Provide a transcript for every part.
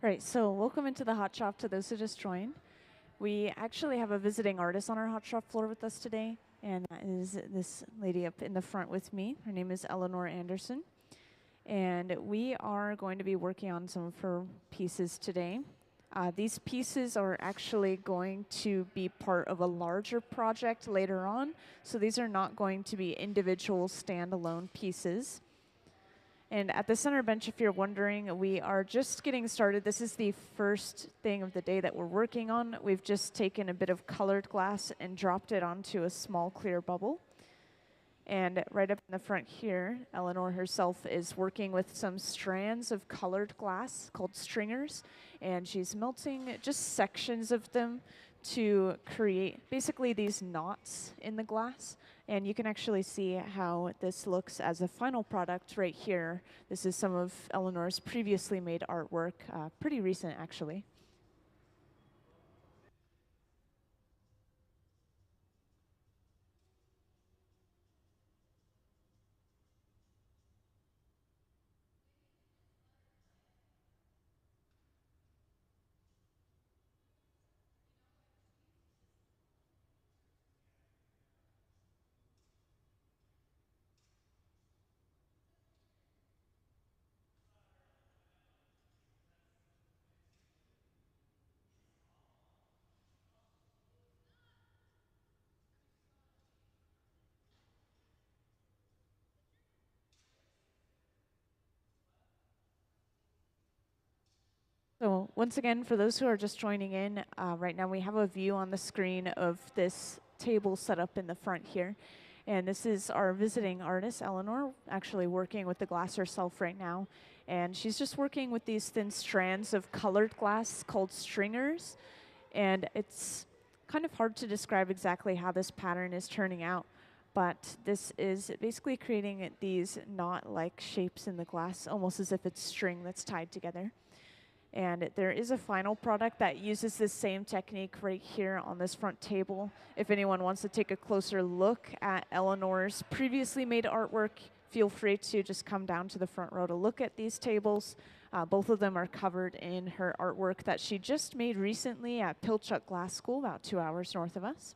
Right, so welcome into the hot shop to those who just joined. We actually have a visiting artist on our hot shop floor with us today, and that is this lady up in the front with me. Her name is Eleanor Anderson, and we are going to be working on some of her pieces today. These pieces are actually going to be part of a larger project later on, so these are not going to be individual standalone pieces. And at the center bench, if you're wondering, we are just getting started. This is the first thing of the day that we're working on. We've just taken a bit of colored glass and dropped it onto a small clear bubble. And right up in the front here, Eleanor herself is working with some strands of colored glass called stringers. And she's melting just sections of them to create basically these knots in the glass. And you can actually see how this looks as a final product right here. This is some of Eleanor's previously made artwork, pretty recent actually. So once again, for those who are just joining in, right now we have a view on the screen of this table set up in the front here. And this is our visiting artist, Eleanor, actually working with the glass herself right now. And she's just working with these thin strands of colored glass called stringers. And it's kind of hard to describe exactly how this pattern is turning out. But this is basically creating these knot-like shapes in the glass, almost as if it's string that's tied together. And there is a final product that uses this same technique right here on this front table. If anyone wants to take a closer look at Eleanor's previously made artwork, feel free to just come down to the front row to look at these tables. Both of them are covered in her artwork that she just made recently at Pilchuck Glass School, about 2 hours north of us.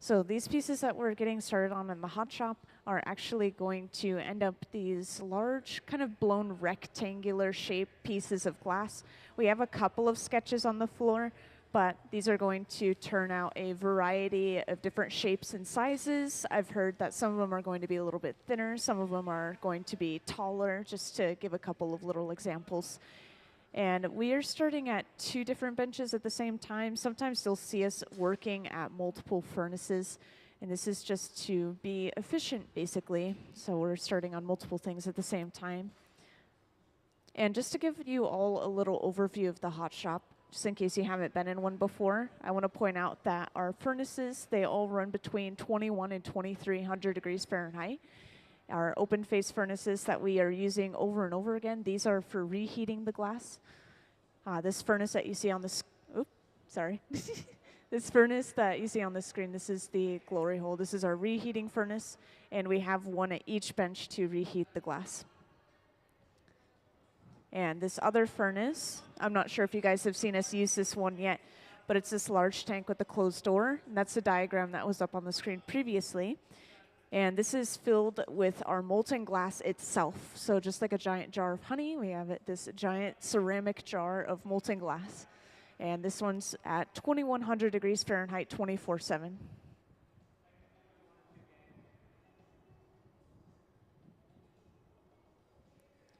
So these pieces that we're getting started on in the hot shop are actually going to end up these large, kind of blown rectangular shaped pieces of glass. We have a couple of sketches on the floor, but these are going to turn out a variety of different shapes and sizes. I've heard that some of them are going to be a little bit thinner, some of them are going to be taller, just to give a couple of little examples. And we are starting at 2 different benches at the same time. Sometimes you'll see us working at multiple furnaces, and this is just to be efficient, basically. So we're starting on multiple things at the same time. And just to give you all a little overview of the hot shop, just in case you haven't been in one before, I want to point out that our furnaces, they all run between 21 and 2300 degrees Fahrenheit. Our open face furnaces that we are using over and over again, these are for reheating the glass. This furnace that you see on the this furnace that you see on the screen, this is the glory hole. This is our reheating furnace, and we have one at each bench to reheat the glass. And this other furnace, I'm not sure if you guys have seen us use this one yet, but it's this large tank with a closed door, and that's the diagram that was up on the screen previously. And this is filled with our molten glass itself. So just like a giant jar of honey, we have this giant ceramic jar of molten glass. And this one's at 2100 degrees Fahrenheit, 24/7.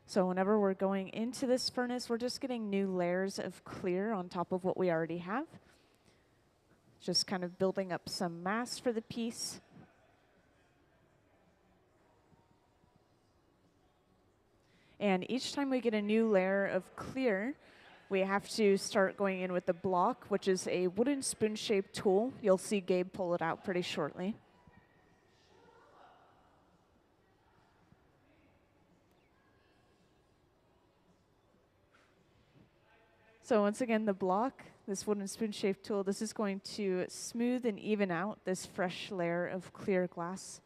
So whenever we're going into this furnace, we're just getting new layers of clear on top of what we already have. Just kind of building up some mass for the piece. And each time we get a new layer of clear, we have to start going in with the block, which is a wooden spoon-shaped tool. You'll see Gabe pull it out pretty shortly. So once again, the block, this wooden spoon-shaped tool, this is going to smooth and even out this fresh layer of clear glass.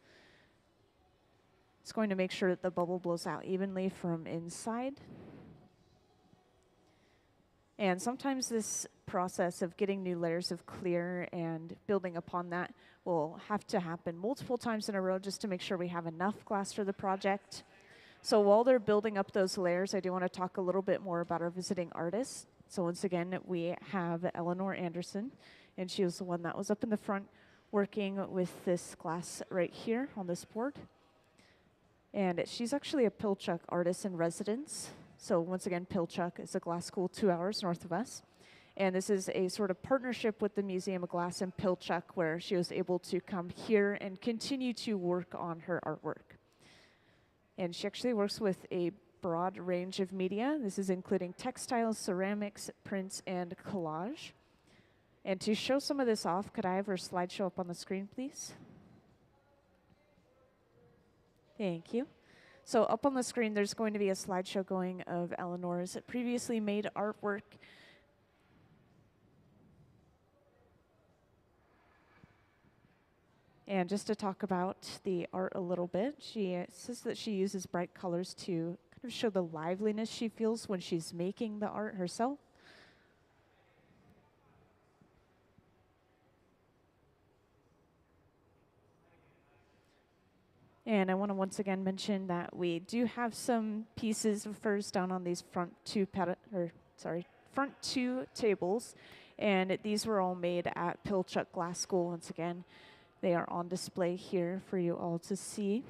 It's going to make sure that the bubble blows out evenly from inside. And sometimes this process of getting new layers of clear and building upon that will have to happen multiple times in a row just to make sure we have enough glass for the project. So while they're building up those layers, I do want to talk a little bit more about our visiting artist. So once again, we have Eleanor Anderson, and she was the one that was up in the front working with this glass right here on this board. And she's actually a Pilchuck artist in residence. So once again, Pilchuck is a glass school 2 hours north of us. And this is a sort of partnership with the Museum of Glass in Pilchuck, where she was able to come here and continue to work on her artwork. And she actually works with a broad range of media. This is including textiles, ceramics, prints, and collage. And to show some of this off, could I have her slideshow up on the screen, please? Thank you. So up on the screen, there's going to be a slideshow going of Eleanor's previously made artwork. And just to talk about the art a little bit, she says that she uses bright colors to kind of show the liveliness she feels when she's making the art herself. And I want to once again mention that we do have some pieces of furs down on these front two tables, and these were all made at Pilchuck Glass School. Once again, they are on display here for you all to see.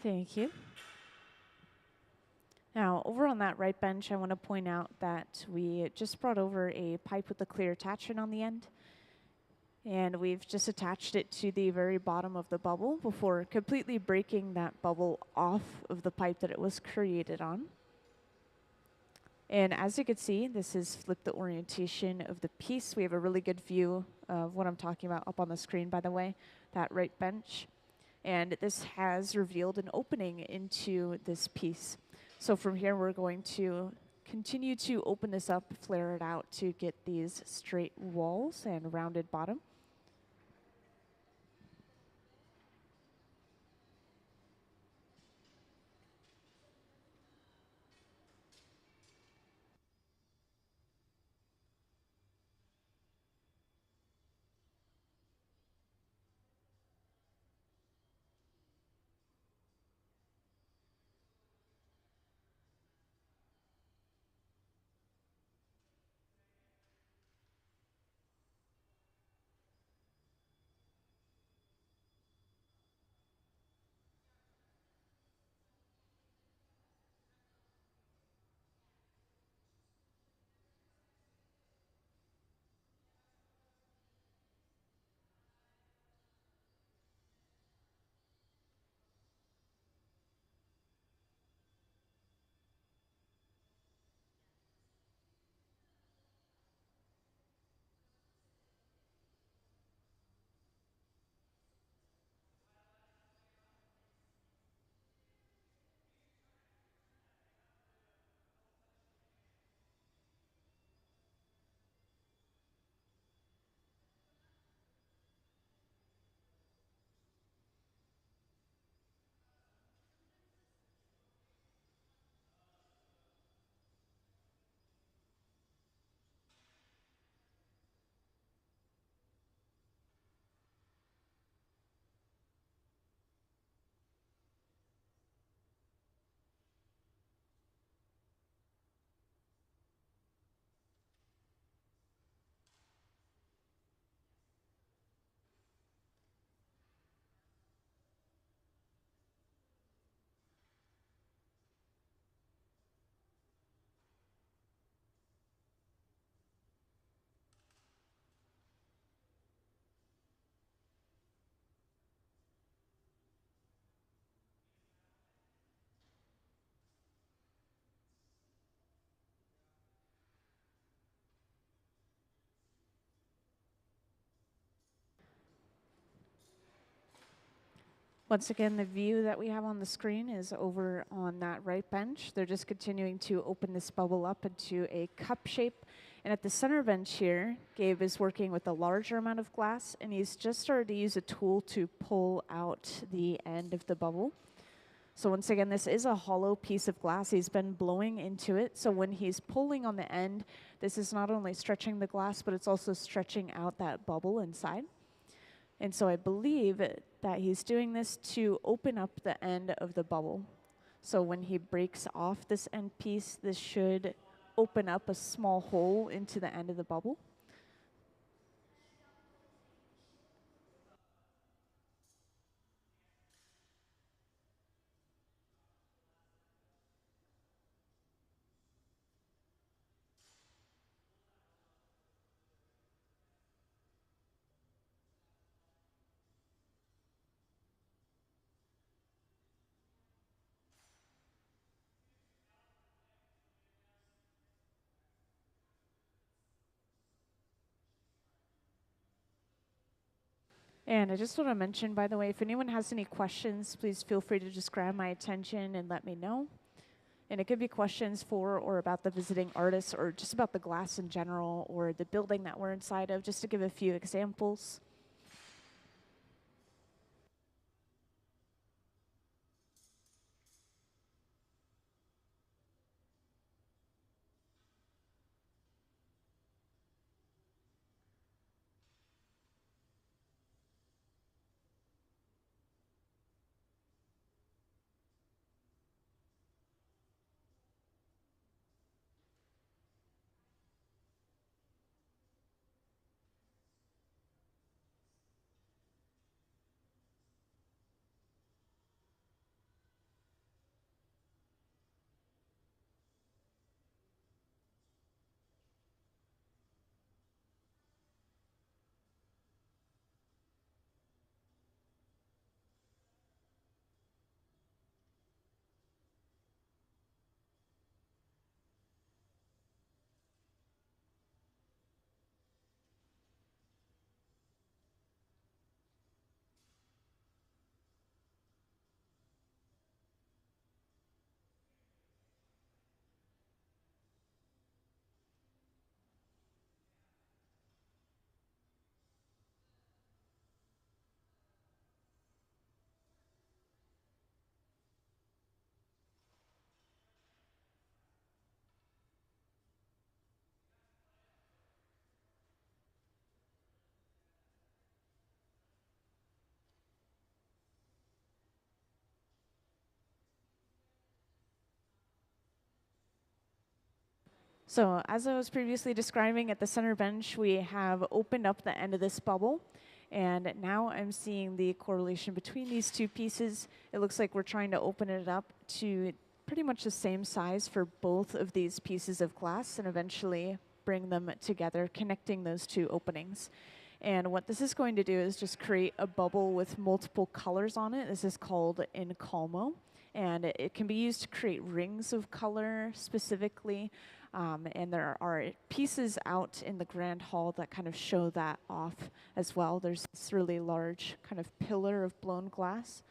Thank you. Now, over on that right bench, I want to point out that we just brought over a pipe with a clear attachment on the end. And we've just attached it to the very bottom of the bubble before completely breaking that bubble off of the pipe that it was created on. And as you can see, this is flipped the orientation of the piece. We have a really good view of what I'm talking about up on the screen, by the way, that right bench. And this has revealed an opening into this piece. So from here, we're going to continue to open this up, flare it out to get these straight walls and rounded bottom. Once again, the view that we have on the screen is over on that right bench. They're just continuing to open this bubble up into a cup shape. And at the center bench here, Gabe is working with a larger amount of glass, and he's just started to use a tool to pull out the end of the bubble. So once again, this is a hollow piece of glass. He's been blowing into it. So when he's pulling on the end, this is not only stretching the glass, but it's also stretching out that bubble inside. And so I believe that he's doing this to open up the end of the bubble. So when he breaks off this end piece, this should open up a small hole into the end of the bubble. And I just want to mention, by the way, if anyone has any questions, please feel free to just grab my attention and let me know. And it could be questions for or about the visiting artists, or just about the glass in general, or the building that we're inside of, just to give a few examples. So as I was previously describing, at the center bench, we have opened up the end of this bubble. And now I'm seeing the correlation between these two pieces. It looks like we're trying to open it up to pretty much the same size for both of these pieces of glass, and eventually bring them together, connecting those two openings. And what this is going to do is just create a bubble with multiple colors on it. This is called Incalmo. And it can be used to create rings of color specifically. And there are pieces out in the grand hall that kind of show that off as well. There's this really large kind of pillar of blown glass.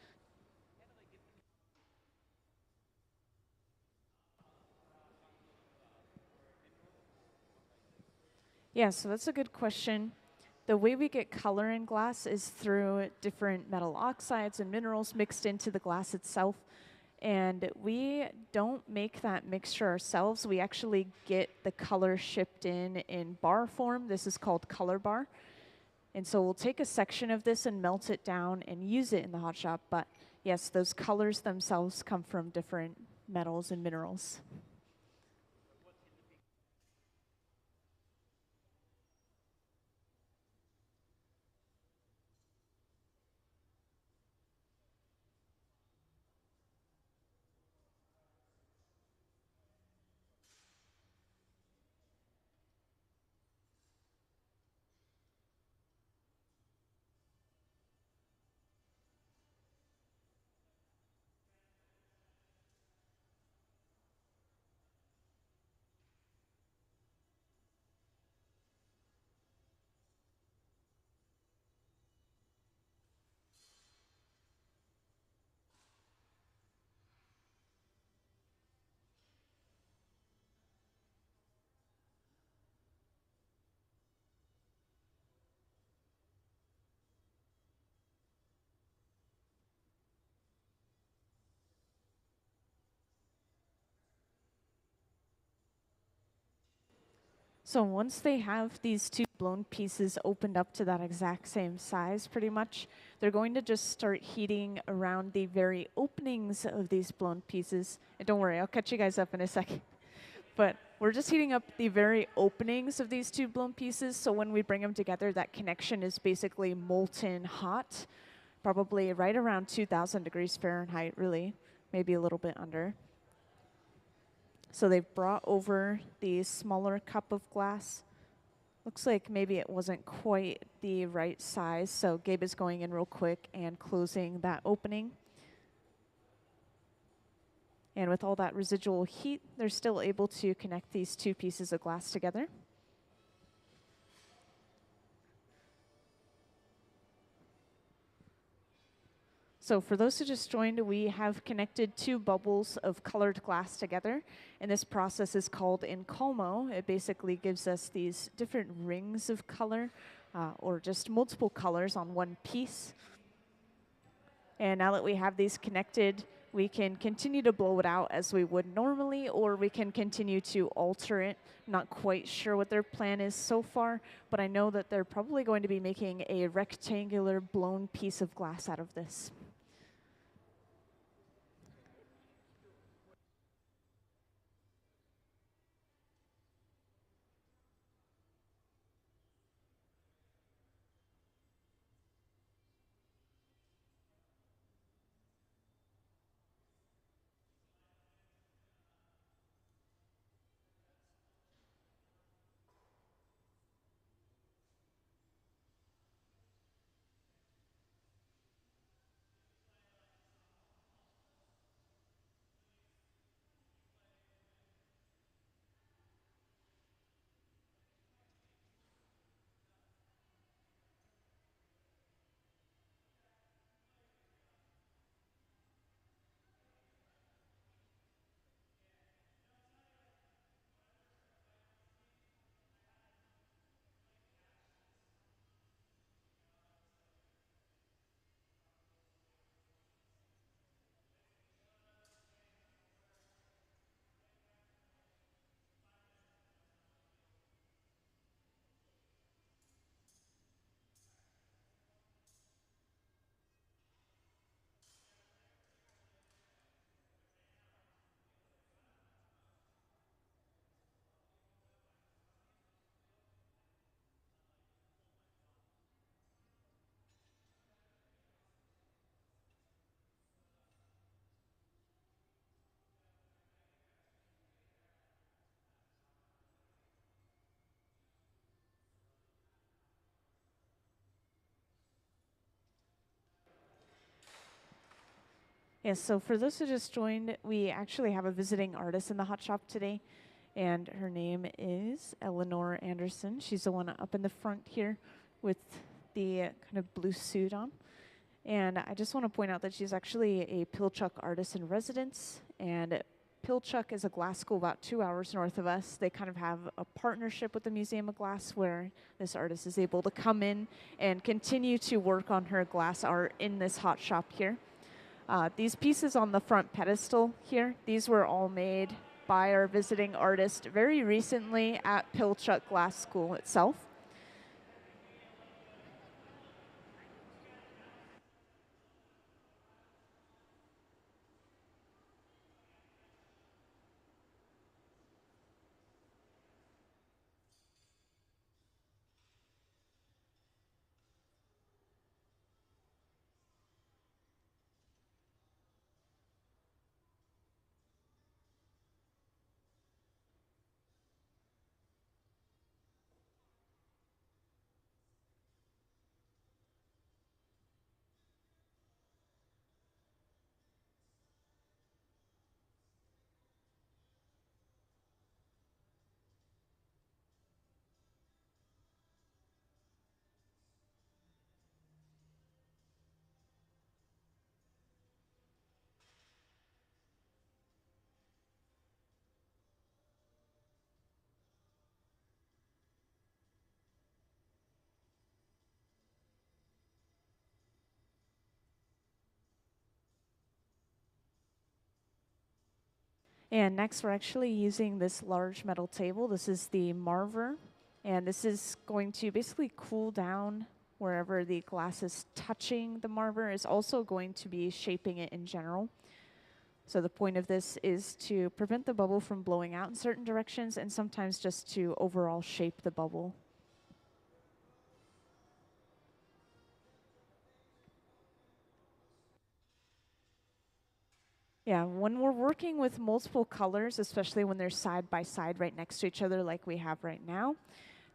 Yeah, so that's a good question. The way we get color in glass is through different metal oxides and minerals mixed into the glass itself. And we don't make that mixture ourselves. We actually get the color shipped in bar form. This is called color bar. And so we'll take a section of this and melt it down and use it in the hot shop. But yes, those colors themselves come from different metals and minerals. So once they have these two blown pieces opened up to that exact same size pretty much, they're going to just start heating around the very openings of these blown pieces. And don't worry, I'll catch you guys up in a second. But we're just heating up the very openings of these two blown pieces, so when we bring them together, that connection is basically molten hot, probably right around 2,000 degrees Fahrenheit, really, maybe a little bit under. So they've brought over the smaller cup of glass. Looks like maybe it wasn't quite the right size, so Gabe is going in real quick and closing that opening. And with all that residual heat, they're still able to connect these two pieces of glass together. So for those who just joined, we have connected two bubbles of colored glass together, and this process is called Incolmo. It basically gives us these different rings of color, or just multiple colors on one piece. And now that we have these connected, we can continue to blow it out as we would normally, or we can continue to alter it. Not quite sure what their plan is so far, but I know that they're probably going to be making a rectangular blown piece of glass out of this. Yes, so for those who just joined, we actually have a visiting artist in the hot shop today, and her name is Eleanor Anderson. She's the one up in the front here with the kind of blue suit on. And I just want to point out that she's actually a Pilchuck artist in residence, and Pilchuck is a glass school about 2 hours north of us. They kind of have a partnership with the Museum of Glass where this artist is able to come in and continue to work on her glass art in this hot shop here. These pieces on the front pedestal here, these were all made by our visiting artist very recently at Pilchuck Glass School itself. And next, we're actually using this large metal table. This is the Marver, and this is going to basically cool down wherever the glass is touching the Marver. Is also going to be shaping it in general. So the point of this is to prevent the bubble from blowing out in certain directions, and sometimes just to overall shape the bubble. Yeah, when we're working with multiple colors, especially when they're side by side right next to each other like we have right now,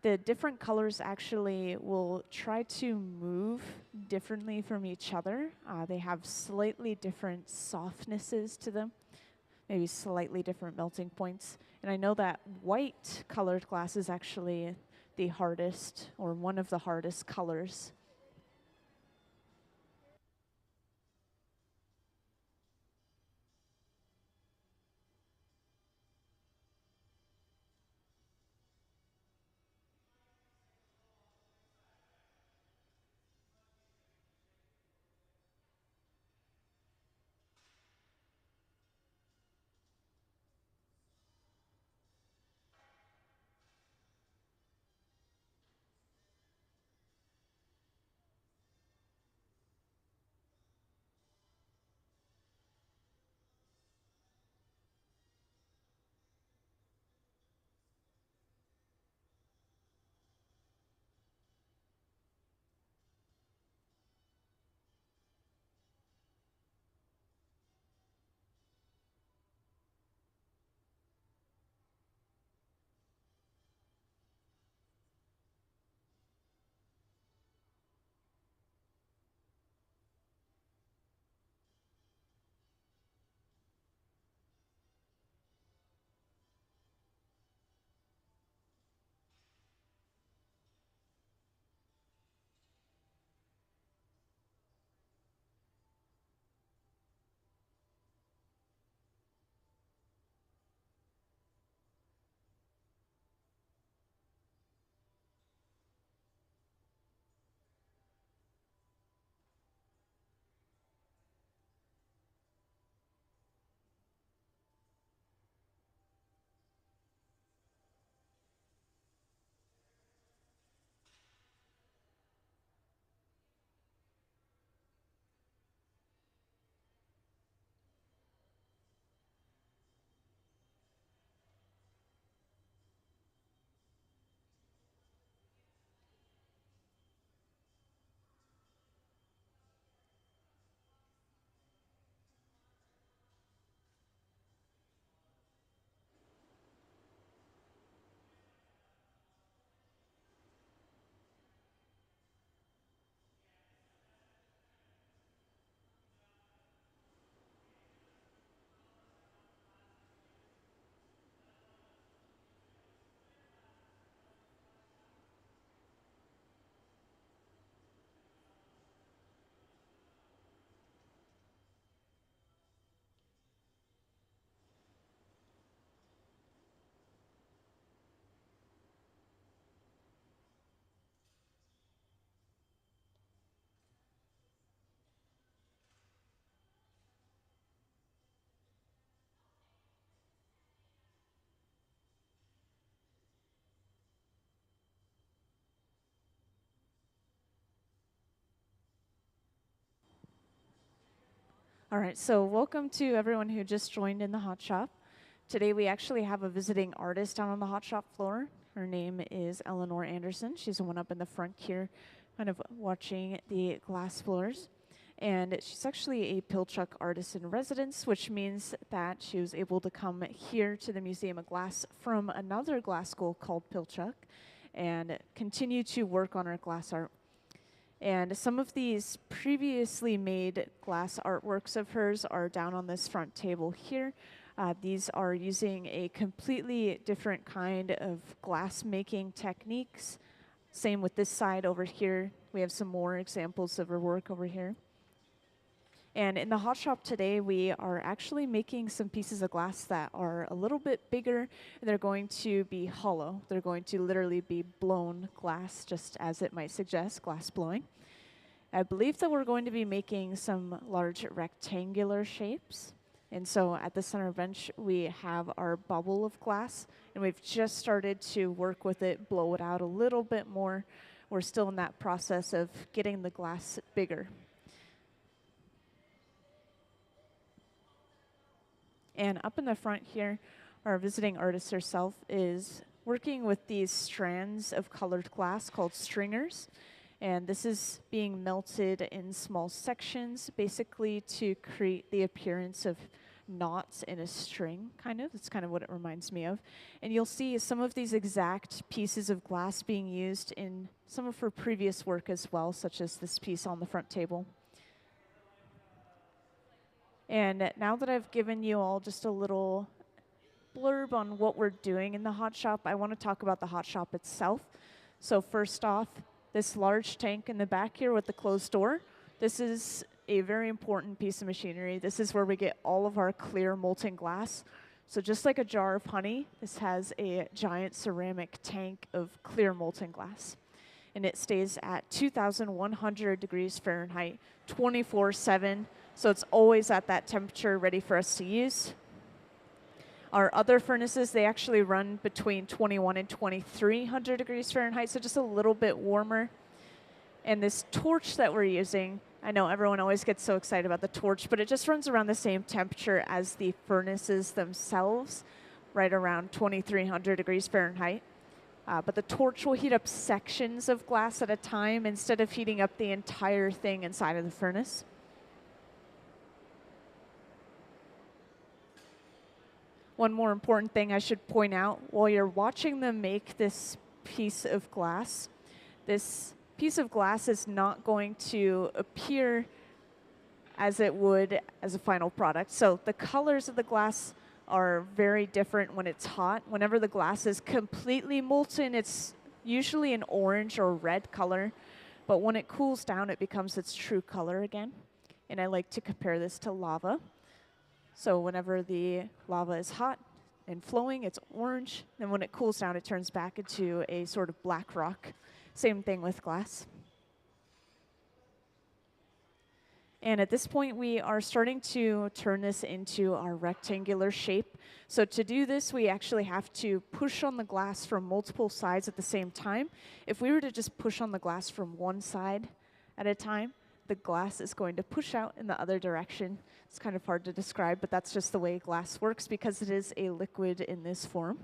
the different colors actually will try to move differently from each other. They have slightly different softnesses to them, maybe slightly different melting points. And I know that white colored glass is actually the hardest, or one of the hardest colors. All right, so welcome to everyone who just joined in the hot shop. Today we actually have a visiting artist down on the hot shop floor. Her name is Eleanor Anderson. She's the one up in the front here, kind of watching the glass floors. And she's actually a Pilchuck artist in residence, which means that she was able to come here to the Museum of Glass from another glass school called Pilchuck and continue to work on her glass art. And some of these previously made glass artworks of hers are down on this front table here. These are using a completely different kind of glass making techniques. Same with this side over here. We have some more examples of her work over here. And in the hot shop today, we are actually making some pieces of glass that are a little bit bigger, and they're going to be hollow. They're going to literally be blown glass, just as it might suggest, glass blowing. I believe that we're going to be making some large rectangular shapes. And so at the center bench, we have our bubble of glass, and we've just started to work with it, blow it out a little bit more. We're still in that process of getting the glass bigger. And up in the front here, our visiting artist herself is working with these strands of colored glass called stringers. And this is being melted in small sections, basically to create the appearance of knots in a string, kind of. That's kind of what it reminds me of. And you'll see some of these exact pieces of glass being used in some of her previous work as well, such as this piece on the front table. And now that I've given you all just a little blurb on what we're doing in the hot shop, I want to talk about the hot shop itself. So first off, this large tank in the back here with the closed door, this is a very important piece of machinery. This is where we get all of our clear molten glass. So just like a jar of honey, this has a giant ceramic tank of clear molten glass. And it stays at 2,100 degrees Fahrenheit, 24/7. So it's always at that temperature, ready for us to use. Our other furnaces, they actually run between 21 and 2,300 degrees Fahrenheit, so just a little bit warmer. And this torch that we're using, I know everyone always gets so excited about the torch, but it just runs around the same temperature as the furnaces themselves, right around 2,300 degrees Fahrenheit. But the torch will heat up sections of glass at a time instead of heating up the entire thing inside of the furnace. One more important thing I should point out, while you're watching them make this piece of glass, this piece of glass is not going to appear as it would as a final product. So the colors of the glass are very different when it's hot. Whenever the glass is completely molten, it's usually an orange or red color, but when it cools down, it becomes its true color again. And I like to compare this to lava. So whenever the lava is hot and flowing, it's orange. Then when it cools down, it turns back into a sort of black rock. Same thing with glass. And at this point, we are starting to turn this into our rectangular shape. So to do this, we actually have to push on the glass from multiple sides at the same time. If we were to just push on the glass from one side at a time, the glass is going to push out in the other direction. It's kind of hard to describe, but that's just the way glass works because it is a liquid in this form.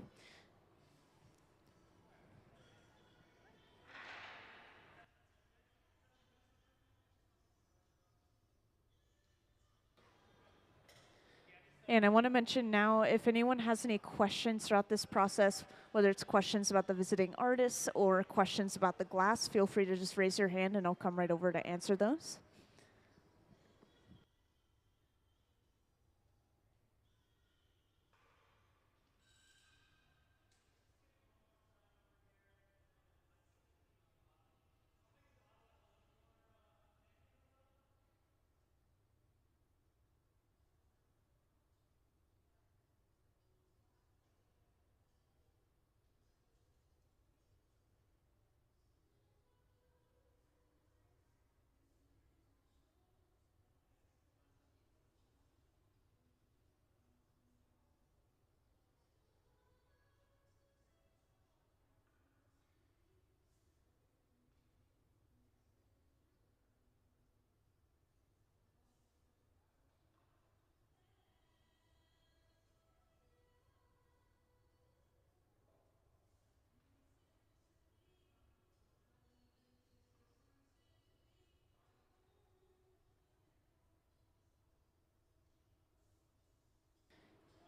And I want to mention now, if anyone has any questions throughout this process, whether it's questions about the visiting artists or questions about the glass, feel free to just raise your hand and I'll come right over to answer those.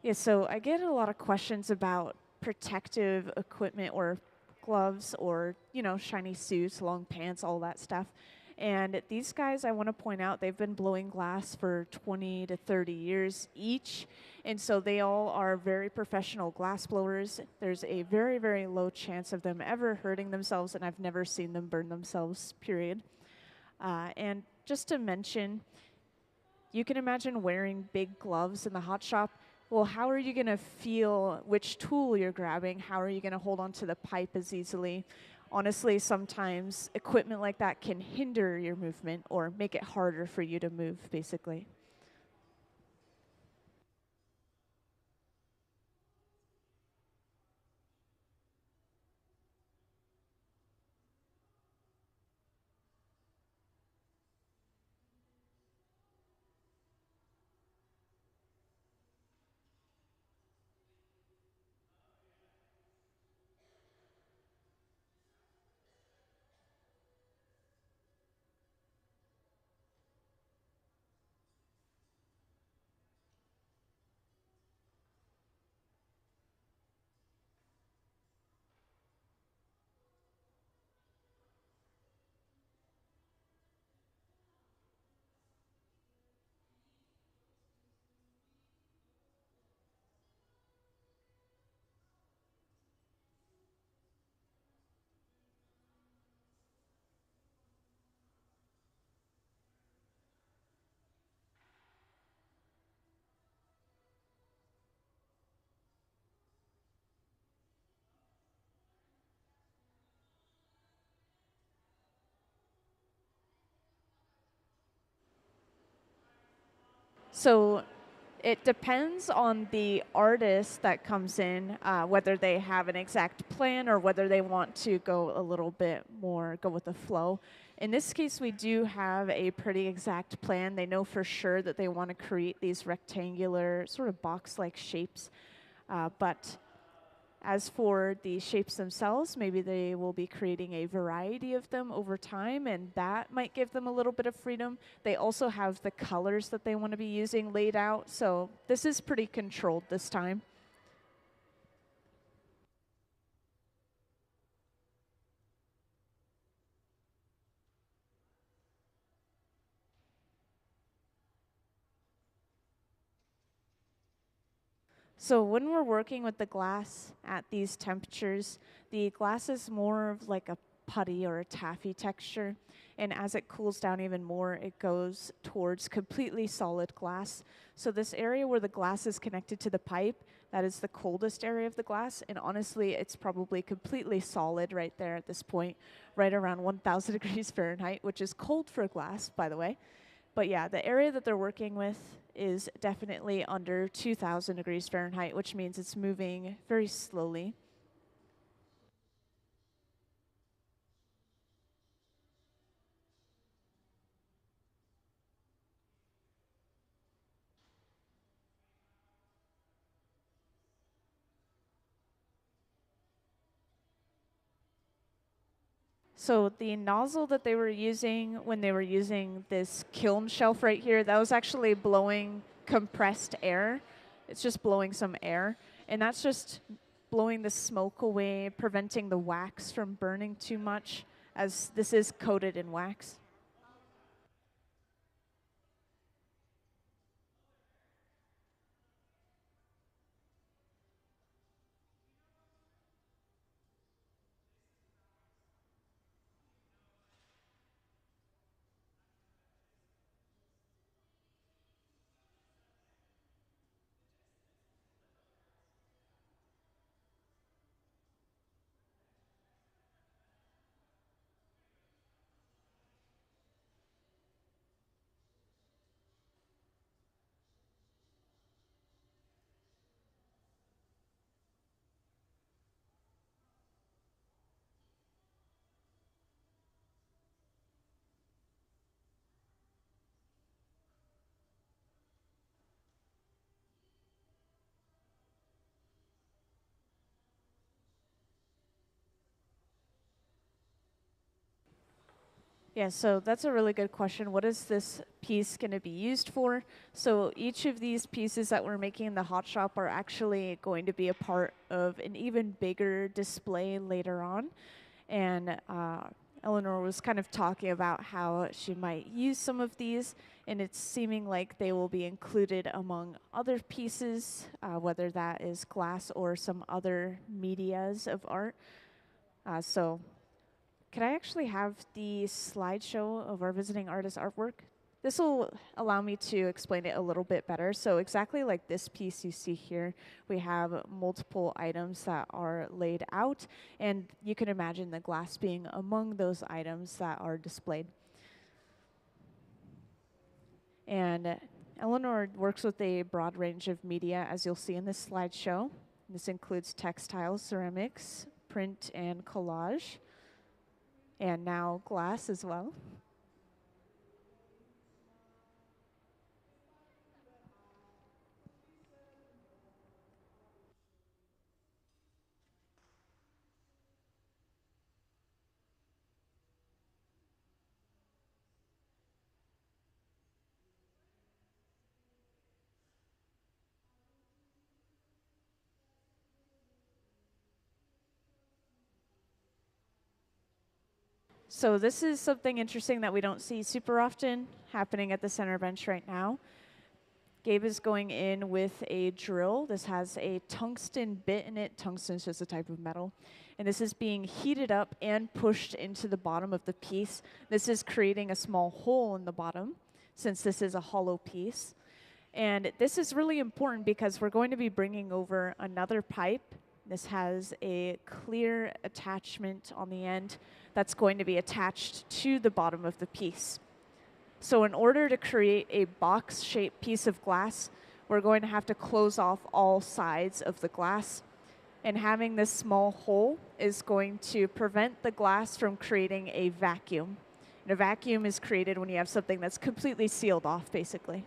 Yeah, so I get a lot of questions about protective equipment or gloves or, shiny suits, long pants, all that stuff. And these guys, I want to point out, they've been blowing glass for 20 to 30 years each. And so they all are very professional glass blowers. There's a very, very low chance of them ever hurting themselves, and I've never seen them burn themselves, period. And just to mention, you can imagine wearing big gloves in the hot shop. Well, how are you going to feel which tool you're grabbing? How are you going to hold onto the pipe as easily? Honestly, sometimes equipment like that can hinder your movement or make it harder for you to move, basically. So it depends on the artist that comes in, whether they have an exact plan or whether they want to go a little bit more, go with the flow. In this case, we do have a pretty exact plan. They know for sure that they want to create these rectangular, sort of box-like shapes. But as for the shapes themselves, maybe they will be creating a variety of them over time, and that might give them a little bit of freedom. They also have the colors that they want to be using laid out, so this is pretty controlled this time. So when we're working with the glass at these temperatures, the glass is more of like a putty or a taffy texture. And as it cools down even more, it goes towards completely solid glass. So this area where the glass is connected to the pipe, that is the coldest area of the glass. And honestly, it's probably completely solid right there at this point, right around 1,000 degrees Fahrenheit, which is cold for glass, by the way. But yeah, the area that they're working with is definitely under 2,000 degrees Fahrenheit, which means it's moving very slowly. So the nozzle that they were using when they were using this kiln shelf right here, that was actually blowing compressed air. It's just blowing some air. And that's just blowing the smoke away, preventing the wax from burning too much, as this is coated in wax. Yeah, so that's a really good question. What is this piece going to be used for? So each of these pieces that we're making in the hot shop are actually going to be a part of an even bigger display later on. And Eleanor was kind of talking about how she might use some of these, and it's seeming like they will be included among other pieces, whether that is glass or some other medias of art. So could I actually have the slideshow of our visiting artist artwork? This will allow me to explain it a little bit better. So exactly like this piece you see here, we have multiple items that are laid out, and you can imagine the glass being among those items that are displayed. And Eleanor works with a broad range of media, as you'll see in this slideshow. This includes textiles, ceramics, print, and collage, and now glass as well. So this is something interesting that we don't see super often happening at the center bench right now. Gabe is going in with a drill. This has a tungsten bit in it. Tungsten is just a type of metal. And this is being heated up and pushed into the bottom of the piece. This is creating a small hole in the bottom, since this is a hollow piece. And this is really important because we're going to be bringing over another pipe. This has a clear attachment on the end that's going to be attached to the bottom of the piece. So in order to create a box-shaped piece of glass, we're going to have to close off all sides of the glass. And having this small hole is going to prevent the glass from creating a vacuum. And a vacuum is created when you have something that's completely sealed off, basically.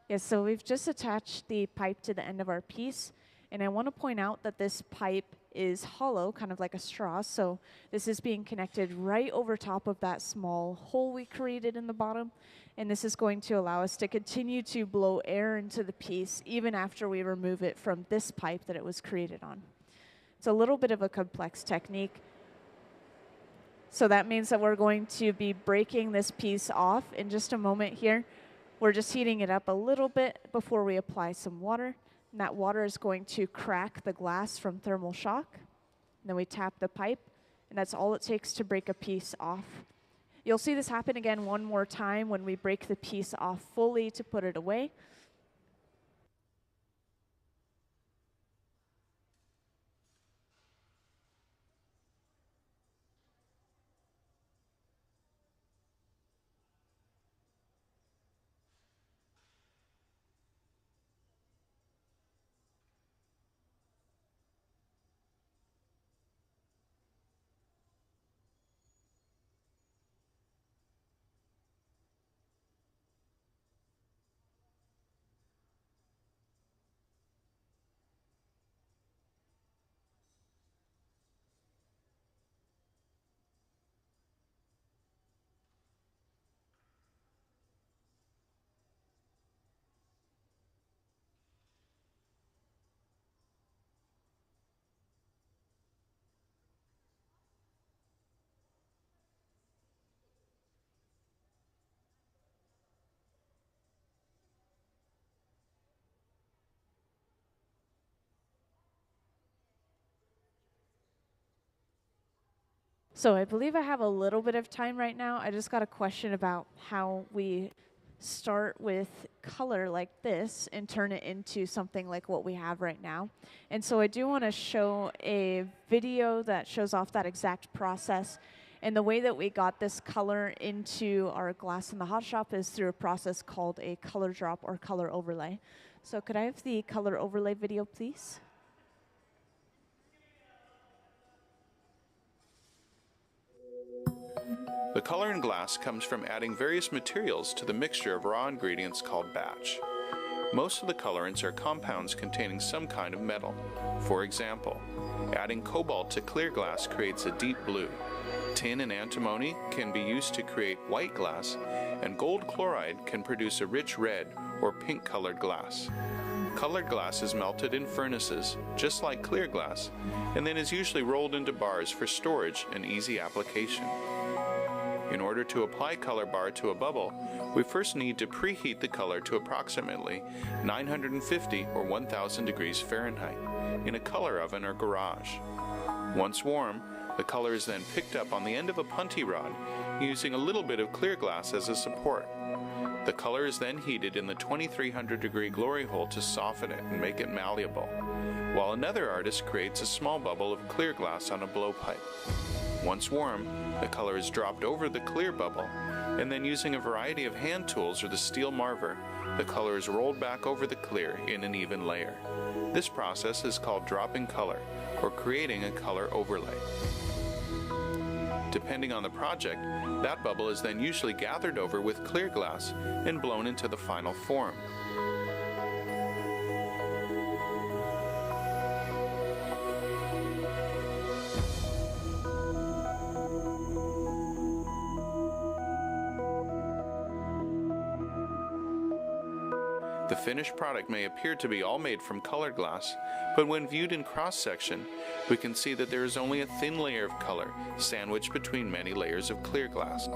Yes, so we've just attached the pipe to the end of our piece, and I want to point out that this pipe is hollow, kind of like a straw, so this is being connected right over top of that small hole we created in the bottom, and this is going to allow us to continue to blow air into the piece even after we remove it from this pipe that it was created on. It's a little bit of a complex technique, so that means that we're going to be breaking this piece off in just a moment here. We're just heating it up a little bit before we apply some water. And that water is going to crack the glass from thermal shock. And then we tap the pipe, and that's all it takes to break a piece off. You'll see this happen again one more time when we break the piece off fully to put it away. So I believe I have a little bit of time right now. I just got a question about how we start with color like this and turn it into something like what we have right now. And so I do want to show a video that shows off that exact process. And the way that we got this color into our glass in the hot shop is through a process called a color drop or color overlay. So could I have the color overlay video, please? The color in glass comes from adding various materials to the mixture of raw ingredients called batch. Most of the colorants are compounds containing some kind of metal. For example, adding cobalt to clear glass creates a deep blue. Tin and antimony can be used to create white glass, and gold chloride can produce a rich red or pink colored glass. Colored glass is melted in furnaces, just like clear glass, and then is usually rolled into bars for storage and easy application. In order to apply color bar to a bubble, we first need to preheat the color to approximately 950 or 1000 degrees Fahrenheit in a color oven or garage. Once warm, the color is then picked up on the end of a punty rod using a little bit of clear glass as a support. The color is then heated in the 2300 degree glory hole to soften it and make it malleable, while another artist creates a small bubble of clear glass on a blowpipe. Once warm, the color is dropped over the clear bubble, and then using a variety of hand tools or the steel marver, the color is rolled back over the clear in an even layer. This process is called dropping color, or creating a color overlay. Depending on the project, that bubble is then usually gathered over with clear glass and blown into the final form. The finished product may appear to be all made from colored glass, but when viewed in cross-section, we can see that there is only a thin layer of color sandwiched between many layers of clear glass.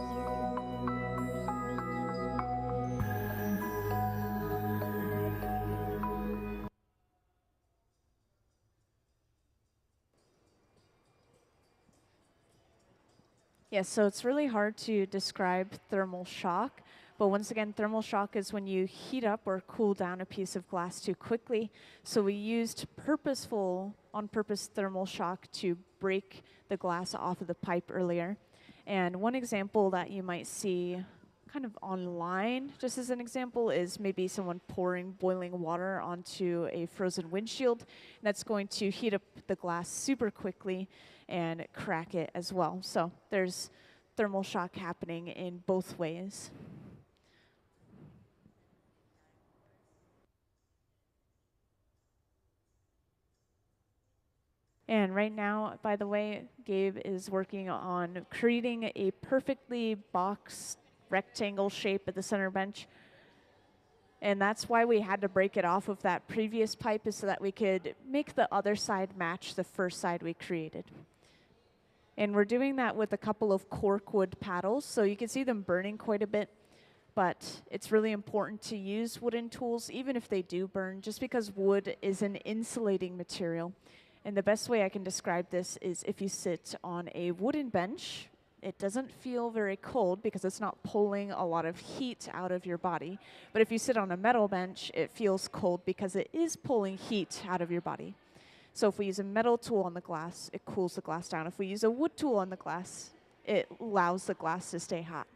Yes, so it's really hard to describe thermal shock. But once again, thermal shock is when you heat up or cool down a piece of glass too quickly. So we used on-purpose thermal shock to break the glass off of the pipe earlier. And one example that you might see kind of online, just as an example, is maybe someone pouring boiling water onto a frozen windshield. That's going to heat up the glass super quickly and crack it as well. So there's thermal shock happening in both ways. And right now, by the way, Gabe is working on creating a perfectly boxed rectangle shape at the center bench. And that's why we had to break it off of that previous pipe, is so that we could make the other side match the first side we created. And we're doing that with a couple of corkwood paddles, so you can see them burning quite a bit. But it's really important to use wooden tools, even if they do burn, just because wood is an insulating material. And the best way I can describe this is if you sit on a wooden bench, it doesn't feel very cold because it's not pulling a lot of heat out of your body. But if you sit on a metal bench, it feels cold because it is pulling heat out of your body. So if we use a metal tool on the glass, it cools the glass down. If we use a wood tool on the glass, it allows the glass to stay hot.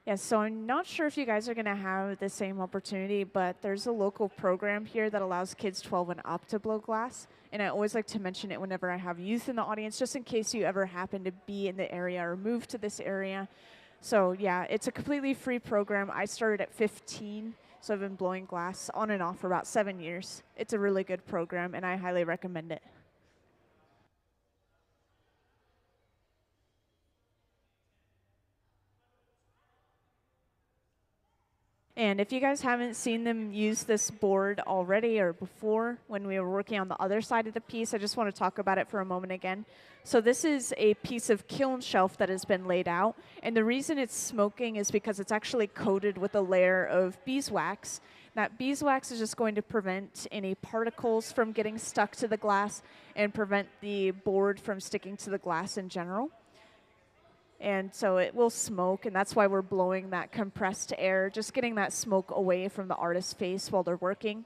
Yeah, so I'm not sure if you guys are going to have the same opportunity, but there's a local program here that allows kids 12 and up to blow glass. And I always like to mention it whenever I have youth in the audience, just in case you ever happen to be in the area or move to this area. So yeah, it's a completely free program. I started at 15, so I've been blowing glass on and off for about 7 years. It's a really good program, and I highly recommend it. And if you guys haven't seen them use this board already or before when we were working on the other side of the piece, I just want to talk about it for a moment again. So this is a piece of kiln shelf that has been laid out. And the reason it's smoking is because it's actually coated with a layer of beeswax. That beeswax is just going to prevent any particles from getting stuck to the glass and prevent the board from sticking to the glass in general. And so it will smoke, and that's why we're blowing that compressed air, just getting that smoke away from the artist's face while they're working.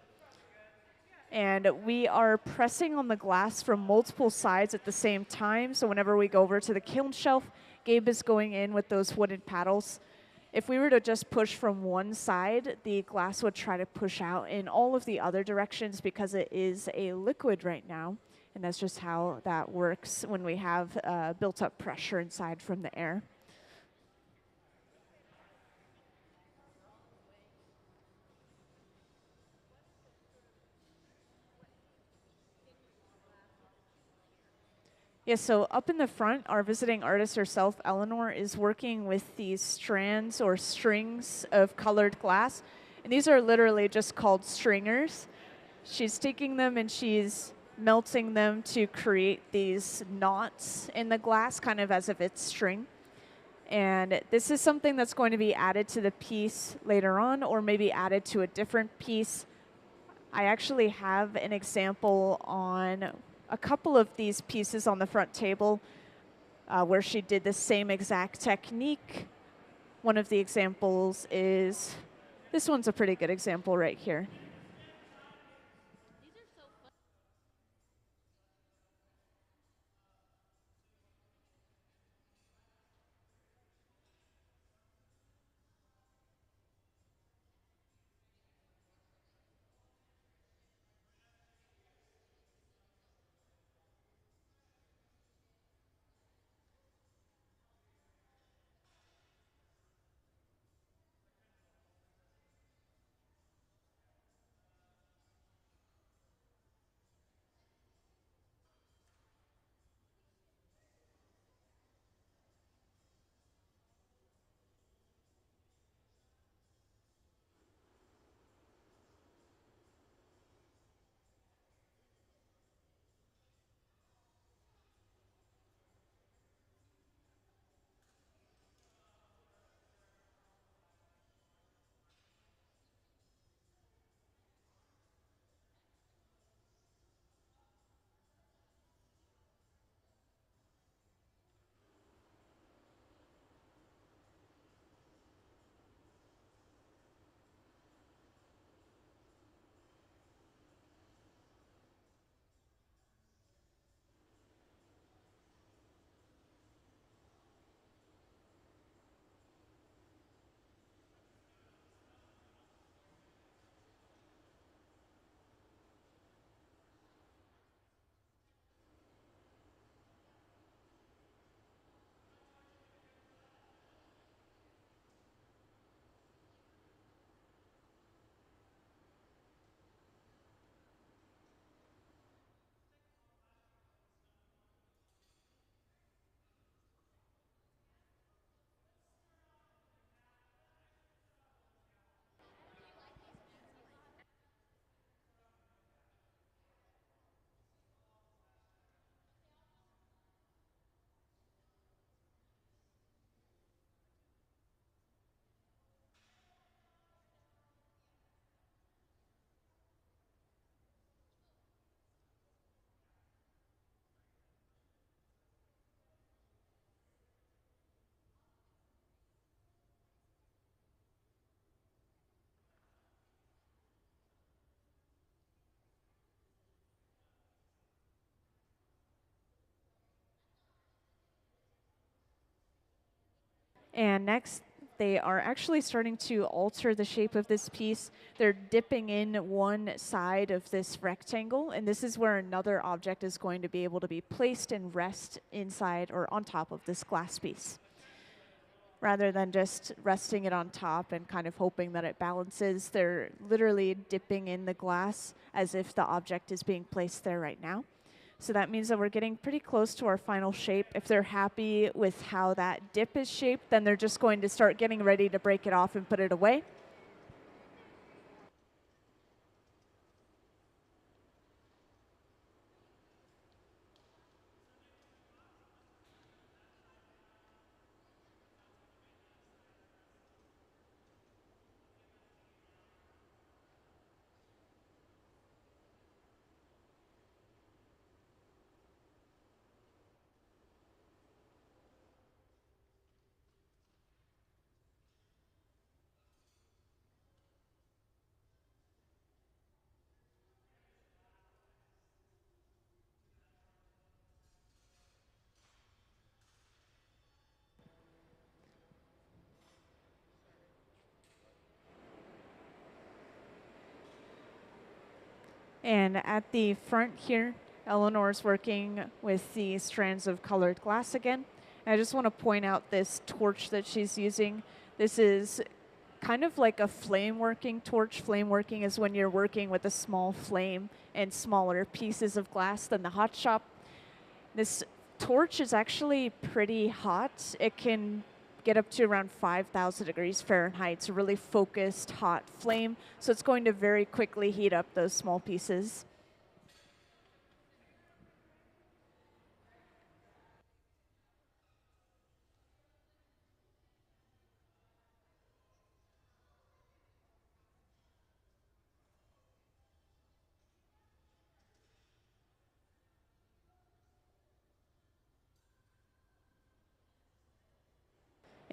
And we are pressing on the glass from multiple sides at the same time, so whenever we go over to the kiln shelf, Gabe is going in with those wooden paddles. If we were to just push from one side, the glass would try to push out in all of the other directions because it is a liquid right now. And that's just how that works when we have built up pressure inside from the air. Yeah, so up in the front, our visiting artist herself, Eleanor, is working with these strands or strings of colored glass. And these are literally just called stringers. She's taking them and she's melting them to create these knots in the glass, kind of as if it's string. And this is something that's going to be added to the piece later on, or maybe added to a different piece. I actually have an example on a couple of these pieces on the front table where she did the same exact technique. One of the examples is, this one's a pretty good example right here. And next, they are actually starting to alter the shape of this piece. They're dipping in one side of this rectangle, and this is where another object is going to be able to be placed and rest inside or on top of this glass piece, rather than just resting it on top and kind of hoping that it balances. They're literally dipping in the glass as if the object is being placed there right now. So that means that we're getting pretty close to our final shape. If they're happy with how that dip is shaped, then they're just going to start getting ready to break it off and put it away. And at the front here, Eleanor's working with the strands of colored glass again. And I just want to point out this torch that she's using. This is kind of like a flame working torch. Flame working is when you're working with a small flame and smaller pieces of glass than the hot shop. This torch is actually pretty hot. It can get up to around 5,000 degrees Fahrenheit. It's a really focused, hot flame, so it's going to very quickly heat up those small pieces.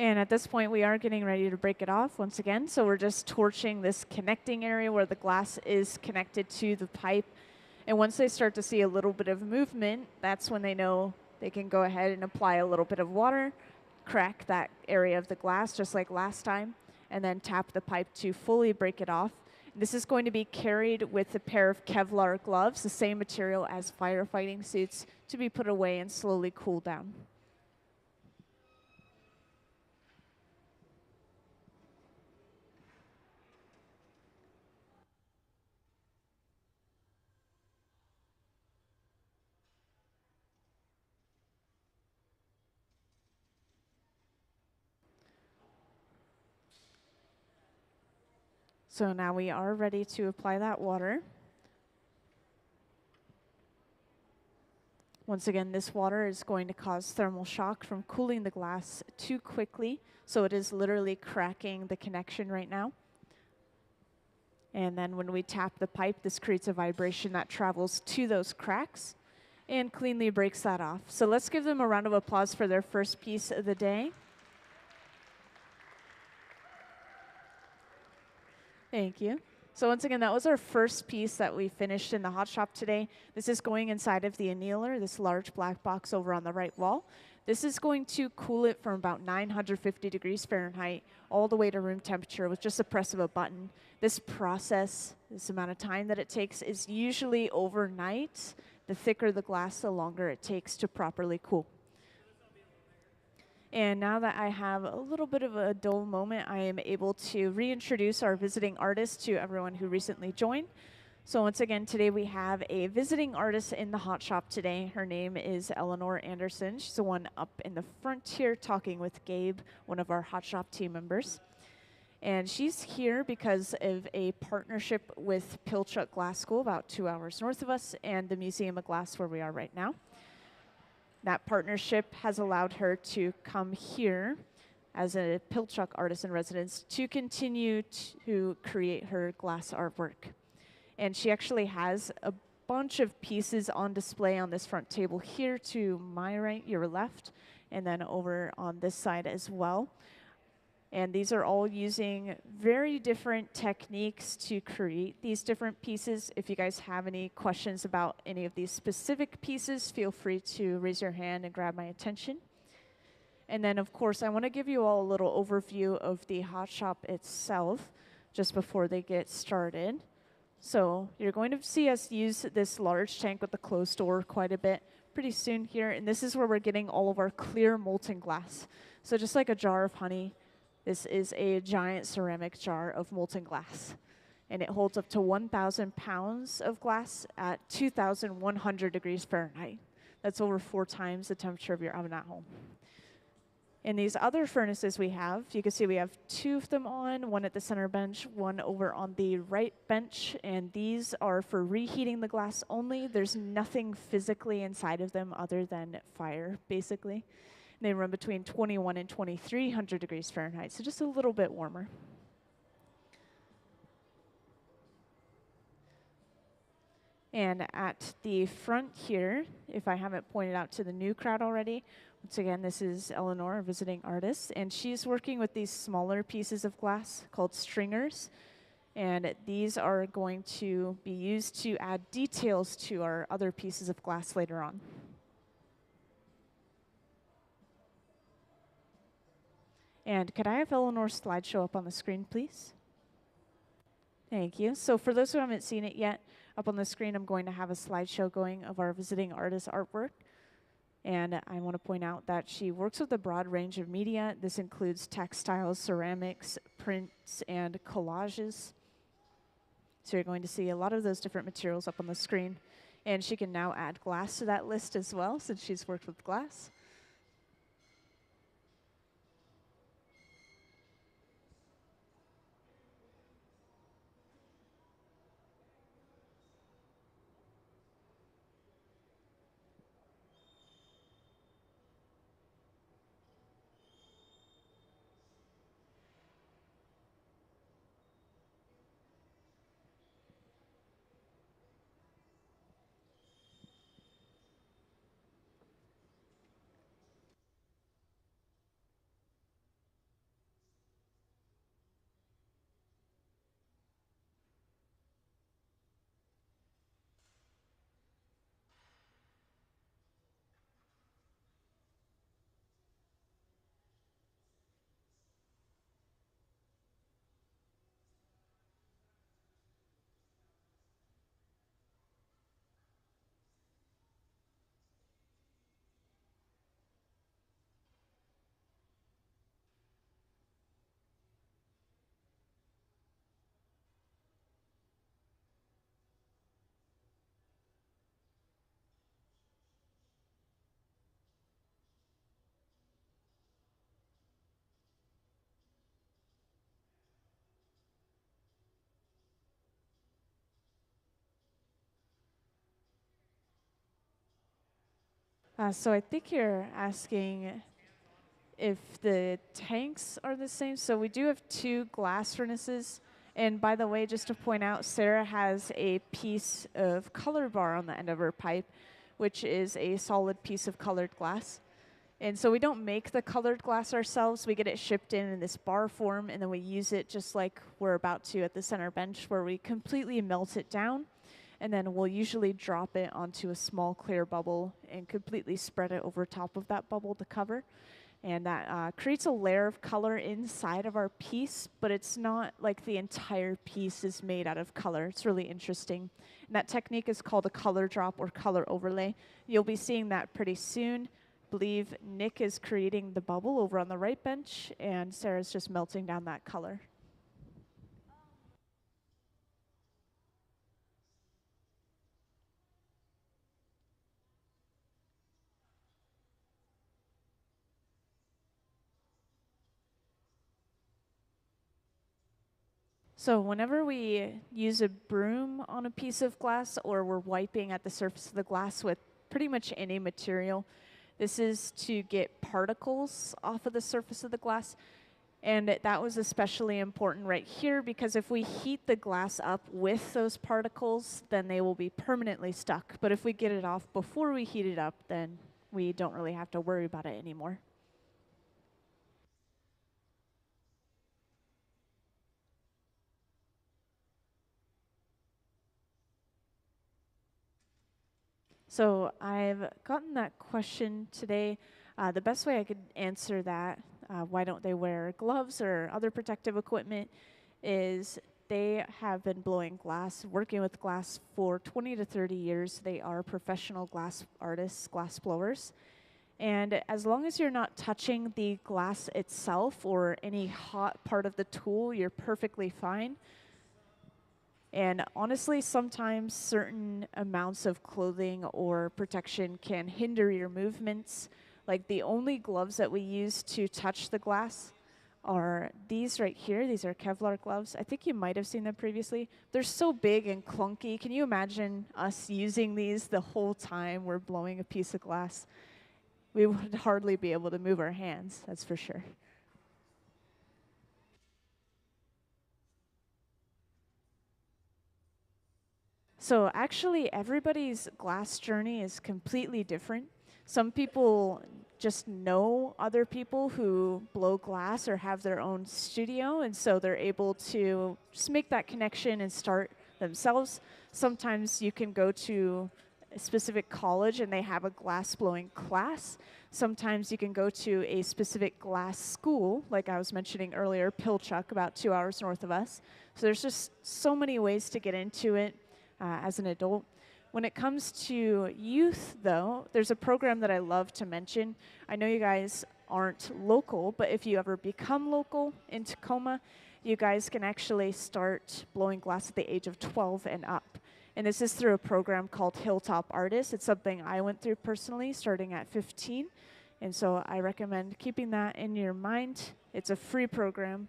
And at this point, we are getting ready to break it off once again. So we're just torching this connecting area where the glass is connected to the pipe. And once they start to see a little bit of movement, that's when they know they can go ahead and apply a little bit of water, crack that area of the glass just like last time, and then tap the pipe to fully break it off. This is going to be carried with a pair of Kevlar gloves, the same material as firefighting suits, to be put away and slowly cool down. So now we are ready to apply that water. Once again, this water is going to cause thermal shock from cooling the glass too quickly, so it is literally cracking the connection right now. And then when we tap the pipe, this creates a vibration that travels to those cracks and cleanly breaks that off. So let's give them a round of applause for their first piece of the day. Thank you. So once again, that was our first piece that we finished in the hot shop today. This is going inside of the annealer, this large black box over on the right wall. This is going to cool it from about 950 degrees Fahrenheit all the way to room temperature with just the press of a button. This process, this amount of time that it takes, is usually overnight. The thicker the glass, the longer it takes to properly cool. And now that I have a little bit of a dull moment, I am able to reintroduce our visiting artist to everyone who recently joined. So once again, today we have a visiting artist in the hot shop today. Her name is Eleanor Anderson. She's the one up in the front here talking with Gabe, one of our hot shop team members. And she's here because of a partnership with Pilchuck Glass School, about 2 hours north of us, and the Museum of Glass where we are right now. That partnership has allowed her to come here as a Pilchuck artist in residence to continue to create her glass artwork. And she actually has a bunch of pieces on display on this front table here to my right, your left, and then over on this side as well. And these are all using very different techniques to create these different pieces. If you guys have any questions about any of these specific pieces, feel free to raise your hand and grab my attention. And then, of course, I want to give you all a little overview of the hot shop itself just before they get started. So you're going to see us use this large tank with the closed door quite a bit pretty soon here. And this is where we're getting all of our clear molten glass. So just like a jar of honey, this is a giant ceramic jar of molten glass. And it holds up to 1,000 pounds of glass at 2,100 degrees Fahrenheit. That's over 4 times the temperature of your oven at home. In these other furnaces we have, you can see we have 2 of them on, one at the center bench, one over on the right bench, and these are for reheating the glass only. There's nothing physically inside of them other than fire, basically. And they run between 21 and 2,300 degrees Fahrenheit, so just a little bit warmer. And at the front here, if I haven't pointed out to the new crowd already, once again, this is Eleanor, a visiting artist, and she's working with these smaller pieces of glass called stringers. And these are going to be used to add details to our other pieces of glass later on. And could I have Eleanor's slideshow up on the screen, please? Thank you. So for those who haven't seen it yet, up on the screen, I'm going to have a slideshow going of our visiting artist artwork. And I want to point out that she works with a broad range of media. This includes textiles, ceramics, prints, and collages. So you're going to see a lot of those different materials up on the screen. And she can now add glass to that list as well, since she's worked with glass. So I think you're asking if the tanks are the same. So we do have 2 glass furnaces. And by the way, just to point out, Sarah has a piece of color bar on the end of her pipe, which is a solid piece of colored glass. And so we don't make the colored glass ourselves. We get it shipped in this bar form, and then we use it just like we're about to at the center bench, where we completely melt it down. And then we'll usually drop it onto a small clear bubble and completely spread it over top of that bubble to cover. And that creates a layer of color inside of our piece, but it's not like the entire piece is made out of color. It's really interesting. And that technique is called a color drop or color overlay. You'll be seeing that pretty soon. I believe Nick is creating the bubble over on the right bench, and Sarah's just melting down that color. So whenever we use a broom on a piece of glass, or we're wiping at the surface of the glass with pretty much any material, this is to get particles off of the surface of the glass. And that was especially important right here, because if we heat the glass up with those particles, then they will be permanently stuck. But if we get it off before we heat it up, then we don't really have to worry about it anymore. So I've gotten that question today. The best way I could answer that, why don't they wear gloves or other protective equipment, is they have been blowing glass, working with glass for 20 to 30 years. They are professional glass artists, glass blowers. And as long as you're not touching the glass itself or any hot part of the tool, you're perfectly fine. And honestly, sometimes certain amounts of clothing or protection can hinder your movements. Like the only gloves that we use to touch the glass are these right here. These are Kevlar gloves. I think you might have seen them previously. They're so big and clunky. Can you imagine us using these the whole time we're blowing a piece of glass? We would hardly be able to move our hands, that's for sure. So actually, everybody's glass journey is completely different. Some people just know other people who blow glass or have their own studio, and so they're able to just make that connection and start themselves. Sometimes you can go to a specific college and they have a glass blowing class. Sometimes you can go to a specific glass school, like I was mentioning earlier, Pilchuck, about 2 hours north of us. So there's just so many ways to get into it as an adult. When it comes to youth, though, there's a program that I love to mention. I know you guys aren't local, but if you ever become local in Tacoma, you guys can actually start blowing glass at the age of 12 and up. And this is through a program called Hilltop Artists. It's something I went through personally starting at 15. And so I recommend keeping that in your mind. It's a free program.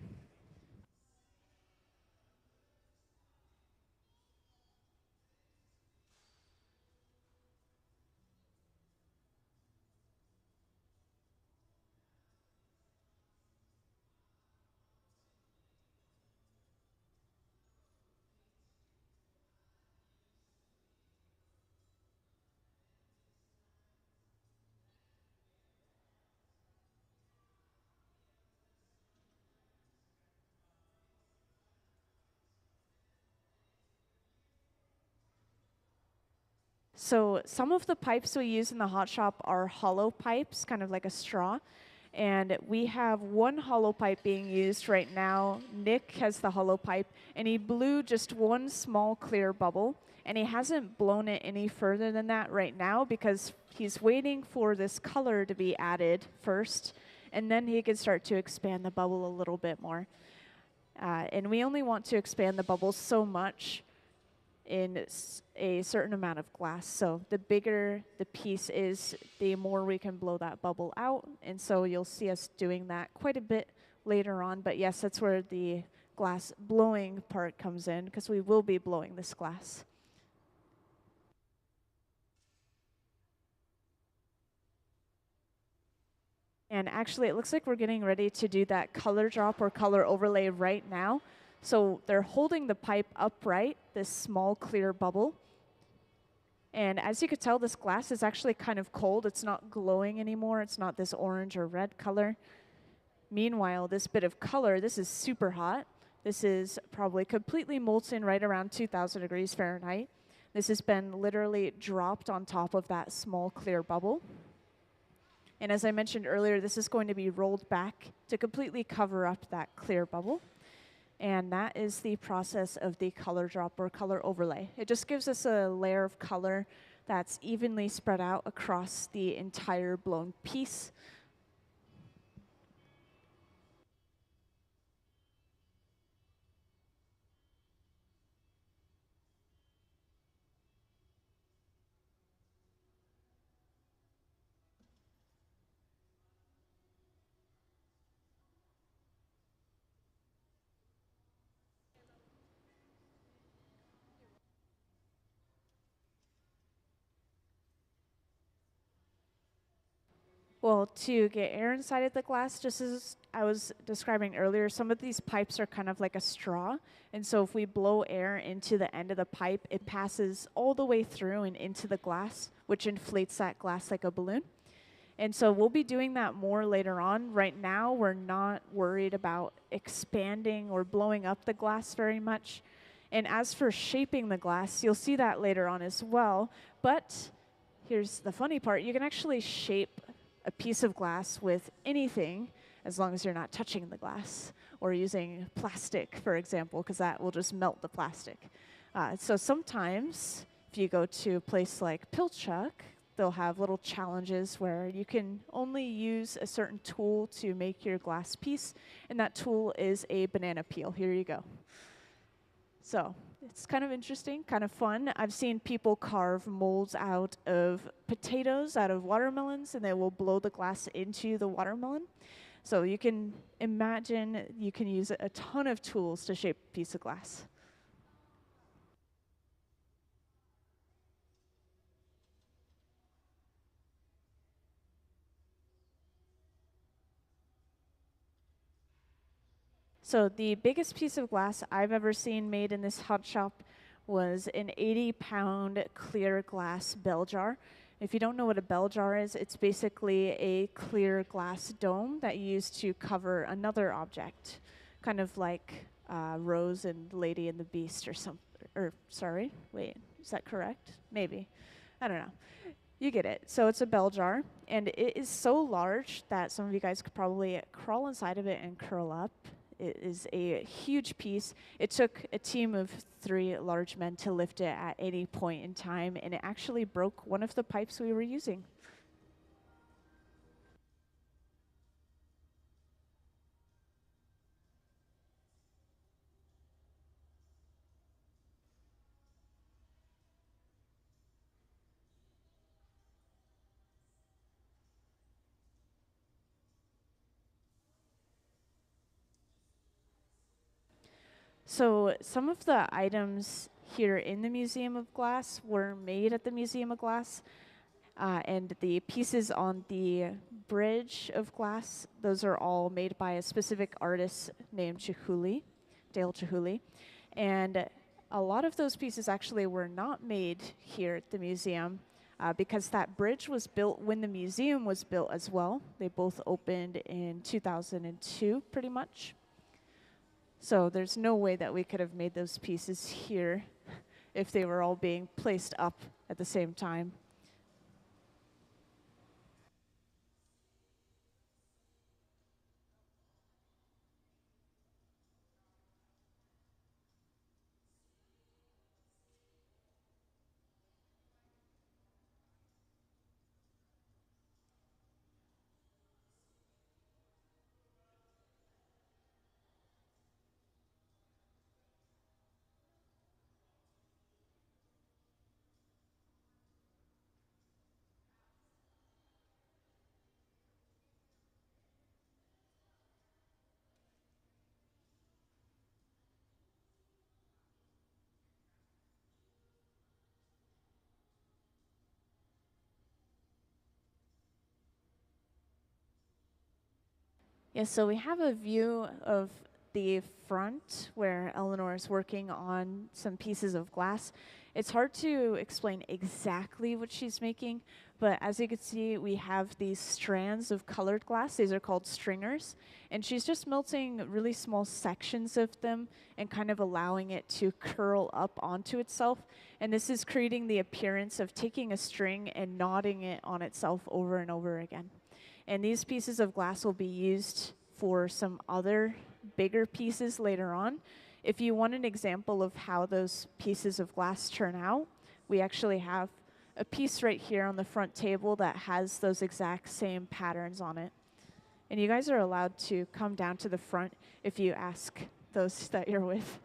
So some of the pipes we use in the hot shop are hollow pipes, kind of like a straw. And we have one hollow pipe being used right now. Nick has the hollow pipe, and he blew just one small clear bubble. And he hasn't blown it any further than that right now because he's waiting for this color to be added first, and then he can start to expand the bubble a little bit more. And we only want to expand the bubble so much in a certain amount of glass. So the bigger the piece is, the more we can blow that bubble out. And so you'll see us doing that quite a bit later on. But yes, that's where the glass blowing part comes in, because we will be blowing this glass. And actually, it looks like we're getting ready to do that color drop or color overlay right now. So they're holding the pipe upright, this small clear bubble. And as you could tell, this glass is actually kind of cold. It's not glowing anymore. It's not this orange or red color. Meanwhile, this bit of color, this is super hot. This is probably completely molten right around 2,000 degrees Fahrenheit. This has been literally dropped on top of that small clear bubble. And as I mentioned earlier, this is going to be rolled back to completely cover up that clear bubble. And that is the process of the color drop or color overlay. It just gives us a layer of color that's evenly spread out across the entire blown piece. Well, to get air inside of the glass, just as I was describing earlier, some of these pipes are kind of like a straw. And so if we blow air into the end of the pipe, it passes all the way through and into the glass, which inflates that glass like a balloon. And so we'll be doing that more later on. Right now, we're not worried about expanding or blowing up the glass very much. And as for shaping the glass, you'll see that later on as well. But here's the funny part. You can actually shape a piece of glass with anything as long as you're not touching the glass or using plastic, for example, because that will just melt the plastic. So sometimes if you go to a place like Pilchuck, they'll have little challenges where you can only use a certain tool to make your glass piece, and that tool is a banana peel. Here you go. So it's kind of interesting, kind of fun. I've seen people carve molds out of potatoes, out of watermelons, and they will blow the glass into the watermelon. So you can imagine you can use a ton of tools to shape a piece of glass. So the biggest piece of glass I've ever seen made in this hot shop was an 80-pound clear glass bell jar. If you don't know what a bell jar is, it's basically a clear glass dome that you use to cover another object, kind of like Rose and Lady and the Beast or something. Or sorry, wait, is that correct? Maybe. I don't know. You get it. So it's a bell jar, and it is so large that some of you guys could probably crawl inside of it and curl up. It is a huge piece. It took a team of 3 large men to lift it at any point in time, and it actually broke one of the pipes we were using. So some of the items here in the Museum of Glass were made at the Museum of Glass, and the pieces on the bridge of glass, those are all made by a specific artist named Chihuly, Dale Chihuly. And a lot of those pieces actually were not made here at the museum because that bridge was built when the museum was built as well. They both opened in 2002, pretty much. So there's no way that we could have made those pieces here if they were all being placed up at the same time. Yeah, so we have a view of the front where Eleanor is working on some pieces of glass. It's hard to explain exactly what she's making, but as you can see, we have these strands of colored glass. These are called stringers, and she's just melting really small sections of them and kind of allowing it to curl up onto itself. And this is creating the appearance of taking a string and knotting it on itself over and over again. And these pieces of glass will be used for some other bigger pieces later on. If you want an example of how those pieces of glass turn out, we actually have a piece right here on the front table that has those exact same patterns on it. And you guys are allowed to come down to the front if you ask those that you're with.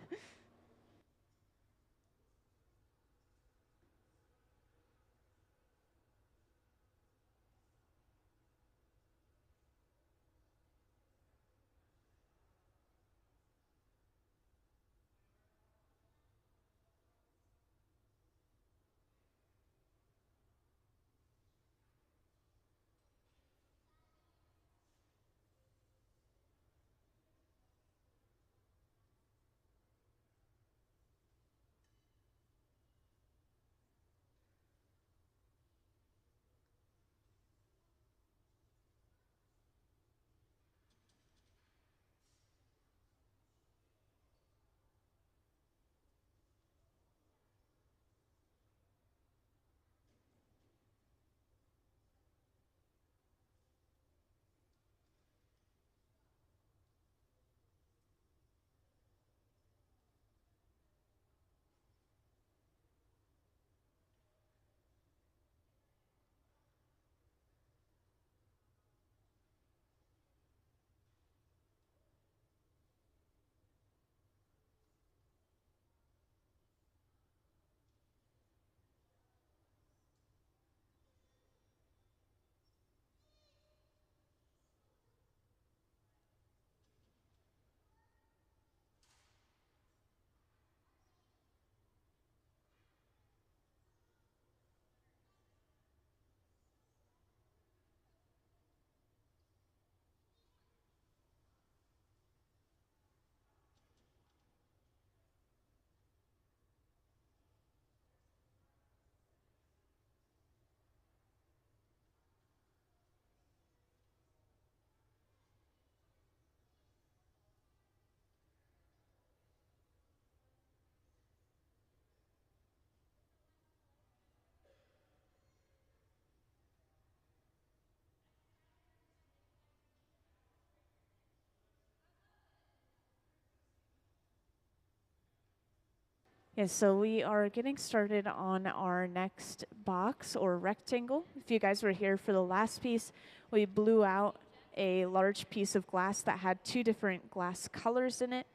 Yes, so we are getting started on our next box or rectangle. If you guys were here for the last piece, we blew out a large piece of glass that had two different glass colors in it.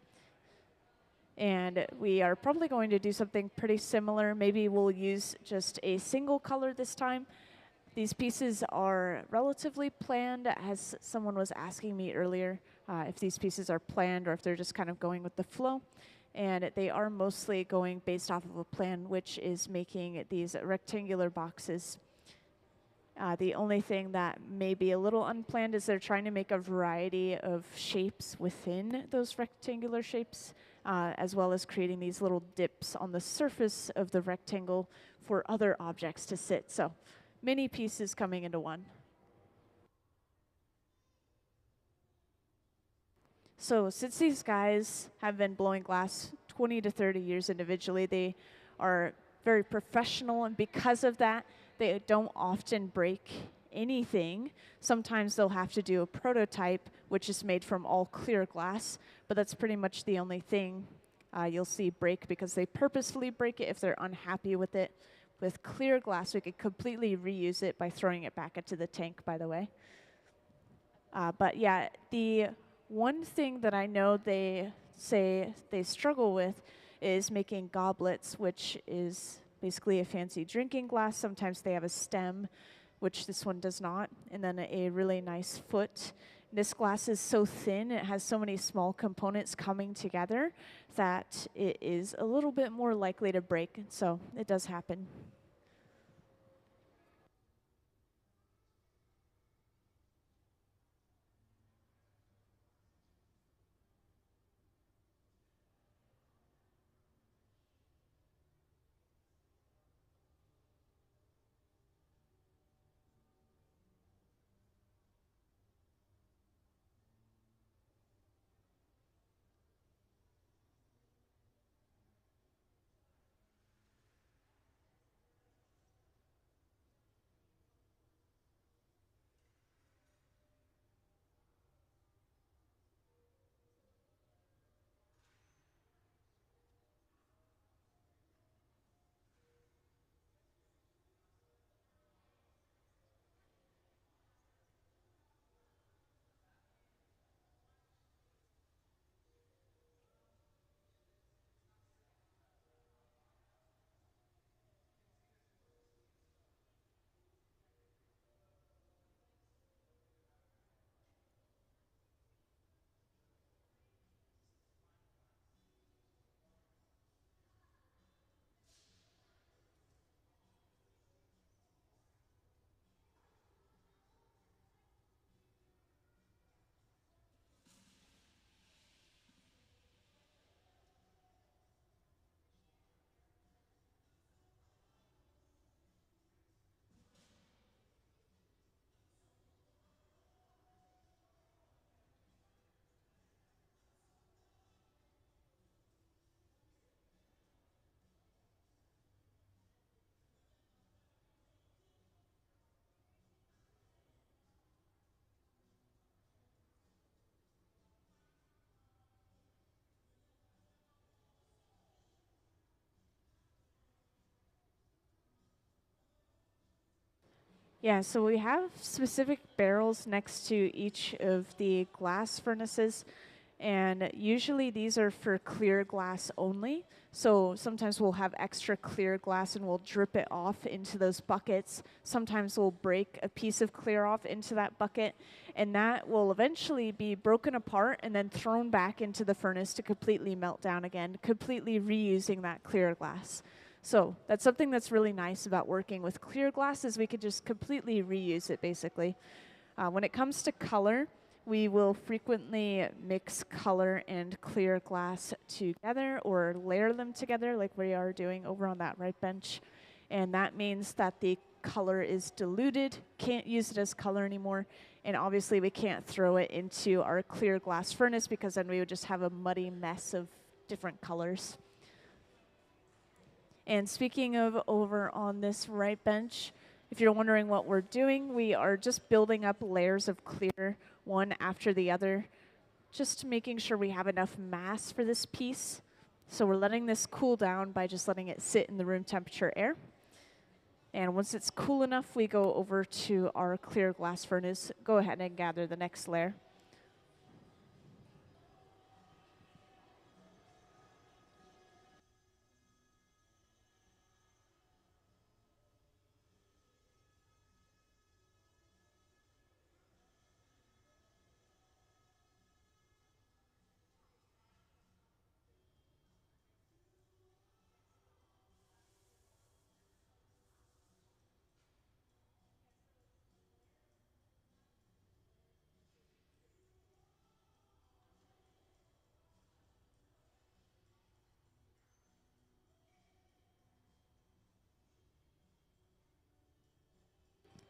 And we are probably going to do something pretty similar. Maybe we'll use just a single color this time. These pieces are relatively planned, as someone was asking me earlier if these pieces are planned or if they're just kind of going with the flow. And they are mostly going based off of a plan, which is making these rectangular boxes. The only thing that may be a little unplanned is they're trying to make a variety of shapes within those rectangular shapes, as well as creating these little dips on the surface of the rectangle for other objects to sit. So many pieces coming into one. So since these guys have been blowing glass 20 to 30 years individually, they are very professional, and because of that, they don't often break anything. Sometimes they'll have to do a prototype, which is made from all clear glass, but that's pretty much the only thing you'll see break, because they purposefully break it if they're unhappy with it. With clear glass, we could completely reuse it by throwing it back into the tank, by the way. But yeah, the one thing that I know they say they struggle with is making goblets, which is basically a fancy drinking glass. Sometimes they have a stem, which this one does not, and then a really nice foot. This glass is so thin, it has so many small components coming together that it is a little bit more likely to break, so it does happen. Yeah, so we have specific barrels next to each of the glass furnaces, and usually these are for clear glass only. So sometimes we'll have extra clear glass and we'll drip it off into those buckets. Sometimes we'll break a piece of clear off into that bucket, and that will eventually be broken apart and then thrown back into the furnace to completely melt down again, completely reusing that clear glass. So that's something that's really nice about working with clear glass, is we could just completely reuse it, basically. When it comes to color, we will frequently mix color and clear glass together or layer them together like we are doing over on that right bench. And that means that the color is diluted, can't use it as color anymore, and obviously we can't throw it into our clear glass furnace, because then we would just have a muddy mess of different colors. And speaking of over on this right bench, if you're wondering what we're doing, we are just building up layers of clear, one after the other, just making sure we have enough mass for this piece. So we're letting this cool down by just letting it sit in the room temperature air. And once it's cool enough, we go over to our clear glass furnace. Go ahead and gather the next layer.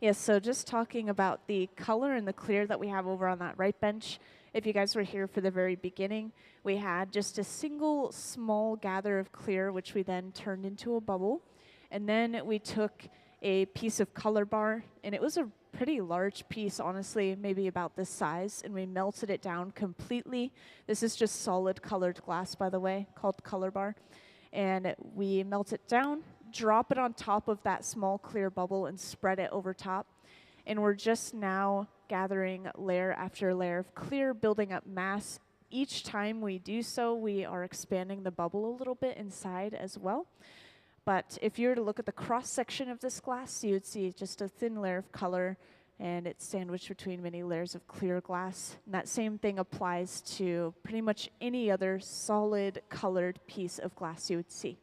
Yes, so just talking about the color and the clear that we have over on that right bench. If you guys were here for the very beginning, we had just a single small gather of clear, which we then turned into a bubble. And then we took a piece of color bar, and it was a pretty large piece, honestly, maybe about this size, and we melted it down completely. This is just solid colored glass, by the way, called color bar. And we melt it down, drop it on top of that small clear bubble and spread it over top. And we're just now gathering layer after layer of clear, building up mass. Each time we do so, we are expanding the bubble a little bit inside as well. But if you were to look at the cross section of this glass, you would see just a thin layer of color, and it's sandwiched between many layers of clear glass. And that same thing applies to pretty much any other solid colored piece of glass you would see.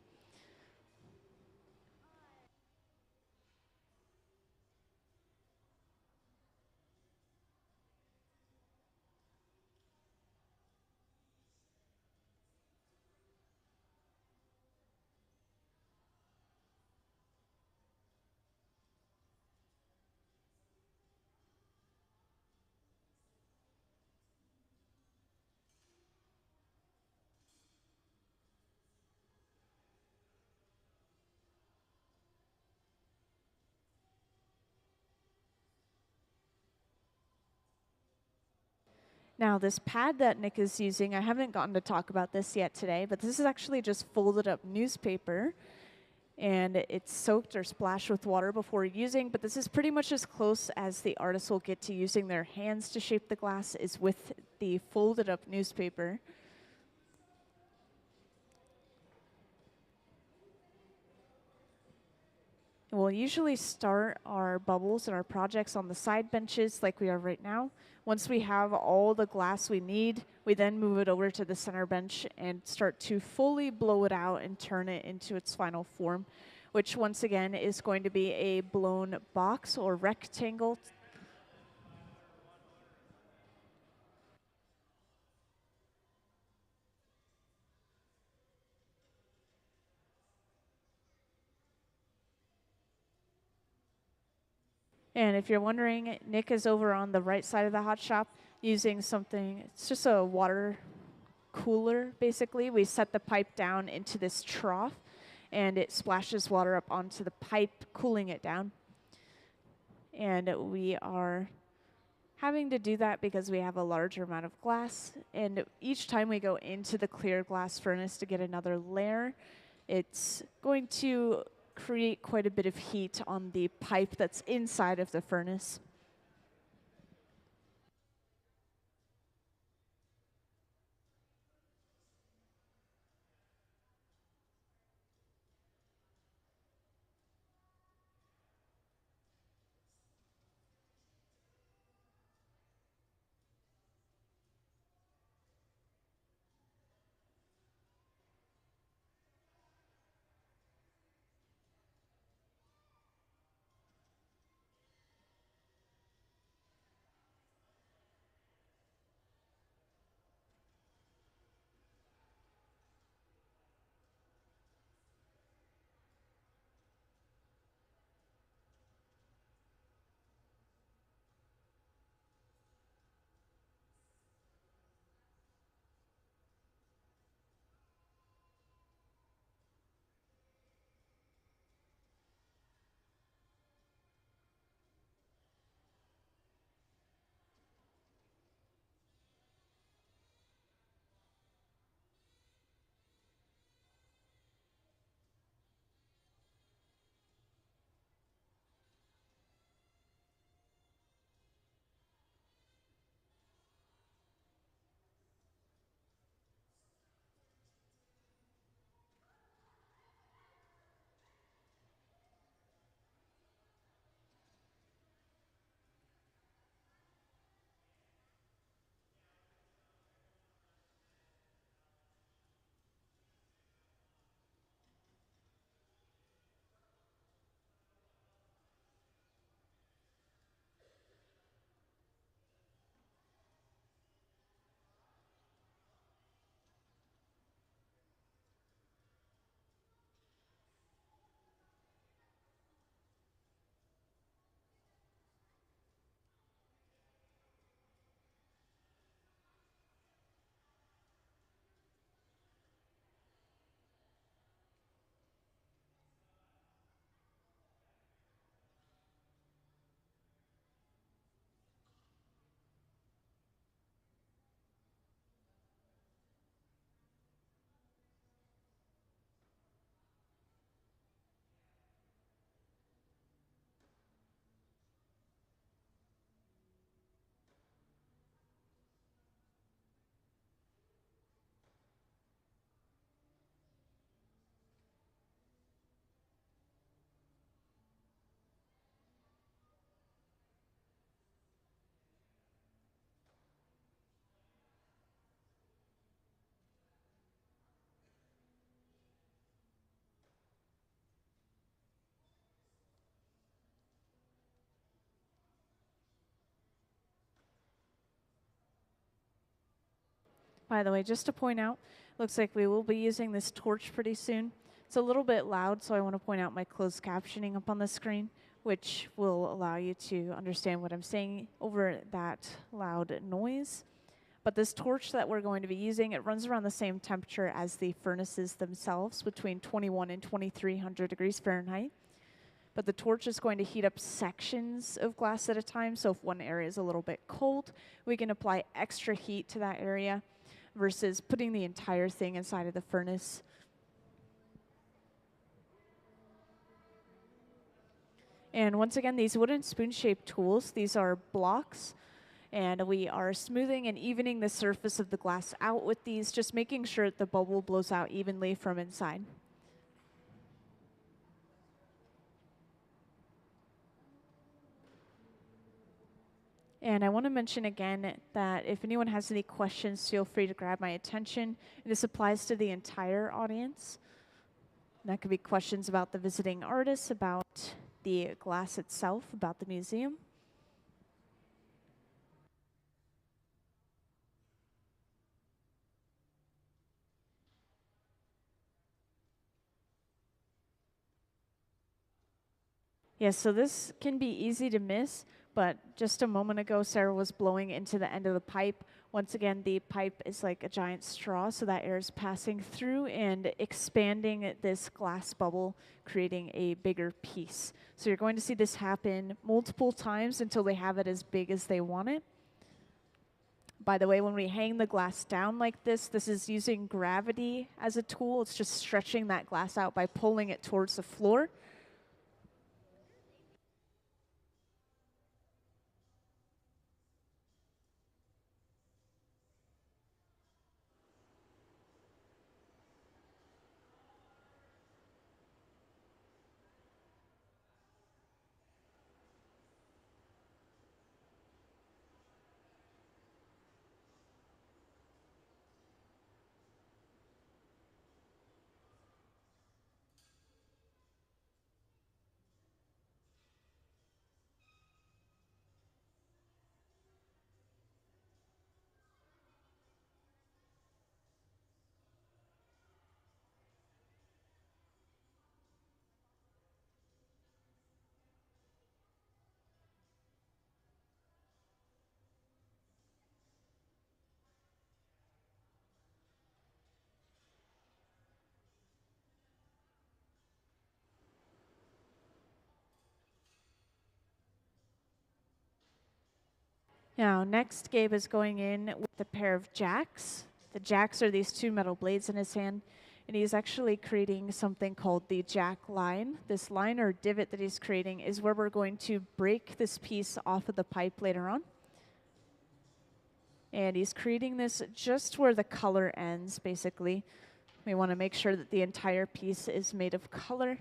Now, this pad that Nick is using, I haven't gotten to talk about this yet today, but this is actually just folded up newspaper, and it's soaked or splashed with water before using, but this is pretty much as close as the artist will get to using their hands to shape the glass is with the folded up newspaper. We'll usually start our bubbles and our projects on the side benches like we are right now. Once we have all the glass we need, we then move it over to the center bench and start to fully blow it out and turn it into its final form, which once again is going to be a blown box or rectangle. And if you're wondering, Nick is over on the right side of the hot shop using something, it's just a water cooler, basically. We set the pipe down into this trough, and it splashes water up onto the pipe, cooling it down. And we are having to do that because we have a larger amount of glass. And each time we go into the clear glass furnace to get another layer, it's going to create quite a bit of heat on the pipe that's inside of the furnace. By the way, just to point out, looks like we will be using this torch pretty soon. It's a little bit loud, so I want to point out my closed captioning up on the screen, which will allow you to understand what I'm saying over that loud noise. But this torch that we're going to be using, it runs around the same temperature as the furnaces themselves, between 21 and 2300 degrees Fahrenheit. But the torch is going to heat up sections of glass at a time, so if one area is a little bit cold, we can apply extra heat to that area versus putting the entire thing inside of the furnace. And once again, these wooden spoon-shaped tools, these are blocks, and we are smoothing and evening the surface of the glass out with these, just making sure that the bubble blows out evenly from inside. And I want to mention again that if anyone has any questions, feel free to grab my attention. This applies to the entire audience. And that could be questions about the visiting artists, about the glass itself, about the museum. Yes, so this can be easy to miss, but just a moment ago, Sarah was blowing into the end of the pipe. Once again, the pipe is like a giant straw, so that air is passing through and expanding this glass bubble, creating a bigger piece. So you're going to see this happen multiple times until they have it as big as they want it. By the way, when we hang the glass down like this is using gravity as a tool. It's just stretching that glass out by pulling it towards the floor. Now, next, Gabe is going in with a pair of jacks. The jacks are these two metal blades in his hand, and he's actually creating something called the jack line. This line or divot that he's creating is where we're going to break this piece off of the pipe later on. And he's creating this just where the color ends, basically. We want to make sure that the entire piece is made of color.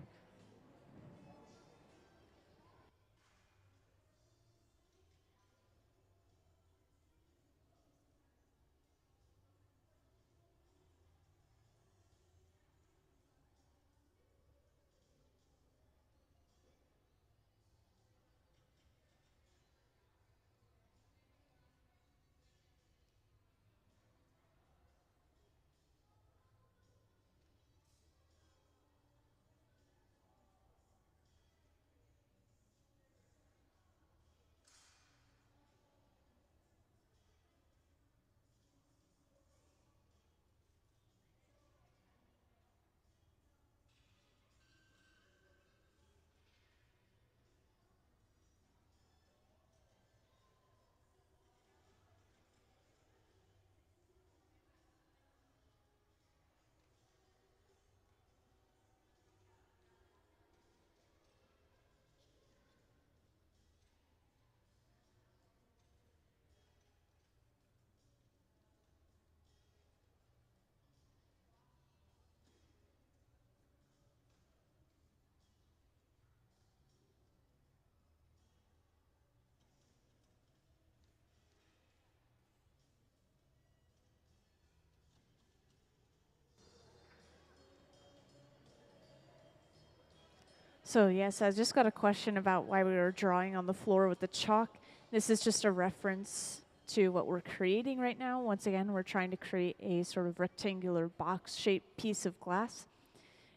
So yes, I just got a question about why we were drawing on the floor with the chalk. This is just a reference to what we're creating right now. Once again, we're trying to create a sort of rectangular box-shaped piece of glass.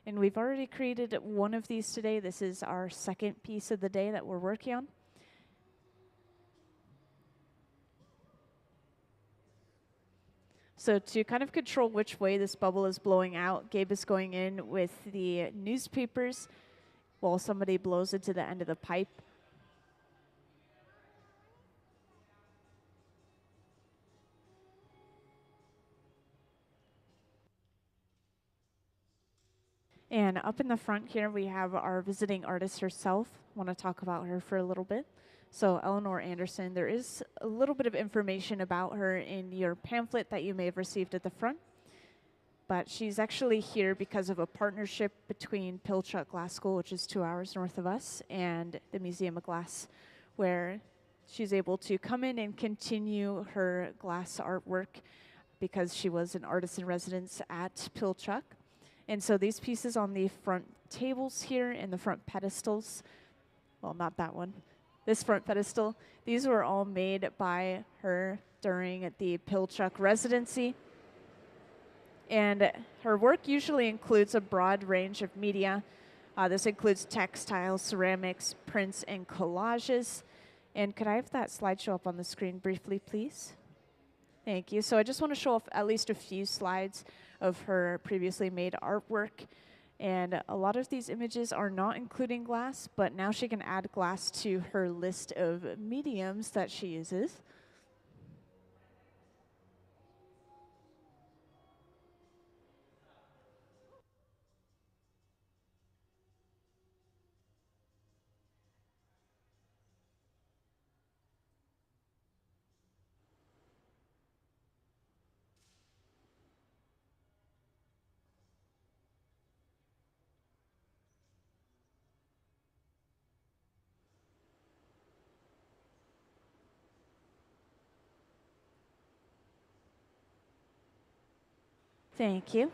And we've already created one of these today. This is our second piece of the day that we're working on. So to kind of control which way this bubble is blowing out, Gabe is going in with the newspapers while somebody blows into the end of the pipe. And up in the front here, we have our visiting artist herself. I want to talk about her for a little bit. So Eleanor Anderson, there is a little bit of information about her in your pamphlet that you may have received at the front. But she's actually here because of a partnership between Pilchuck Glass School, which is 2 hours north of us, and the Museum of Glass, where she's able to come in and continue her glass artwork because she was an artist in residence at Pilchuck. And so these pieces on the front tables here and the front pedestals, well, not that one, this front pedestal, these were all made by her during the Pilchuck residency. And her work usually includes a broad range of media. This includes textiles, ceramics, prints, and collages. And could I have that slideshow up on the screen briefly, please? Thank you. So I just want to show off at least a few slides of her previously made artwork. And a lot of these images are not including glass, but now she can add glass to her list of mediums that she uses. Thank you.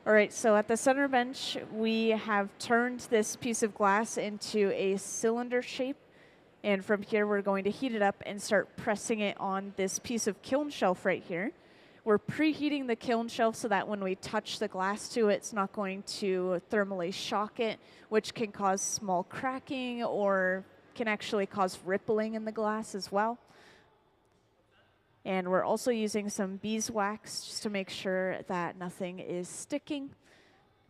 All right, so at the center bench, we have turned this piece of glass into a cylinder shape. And from here, we're going to heat it up and start pressing it on this piece of kiln shelf right here. We're preheating the kiln shelf so that when we touch the glass to it, it's not going to thermally shock it, which can cause small cracking or can actually cause rippling in the glass as well. And we're also using some beeswax just to make sure that nothing is sticking.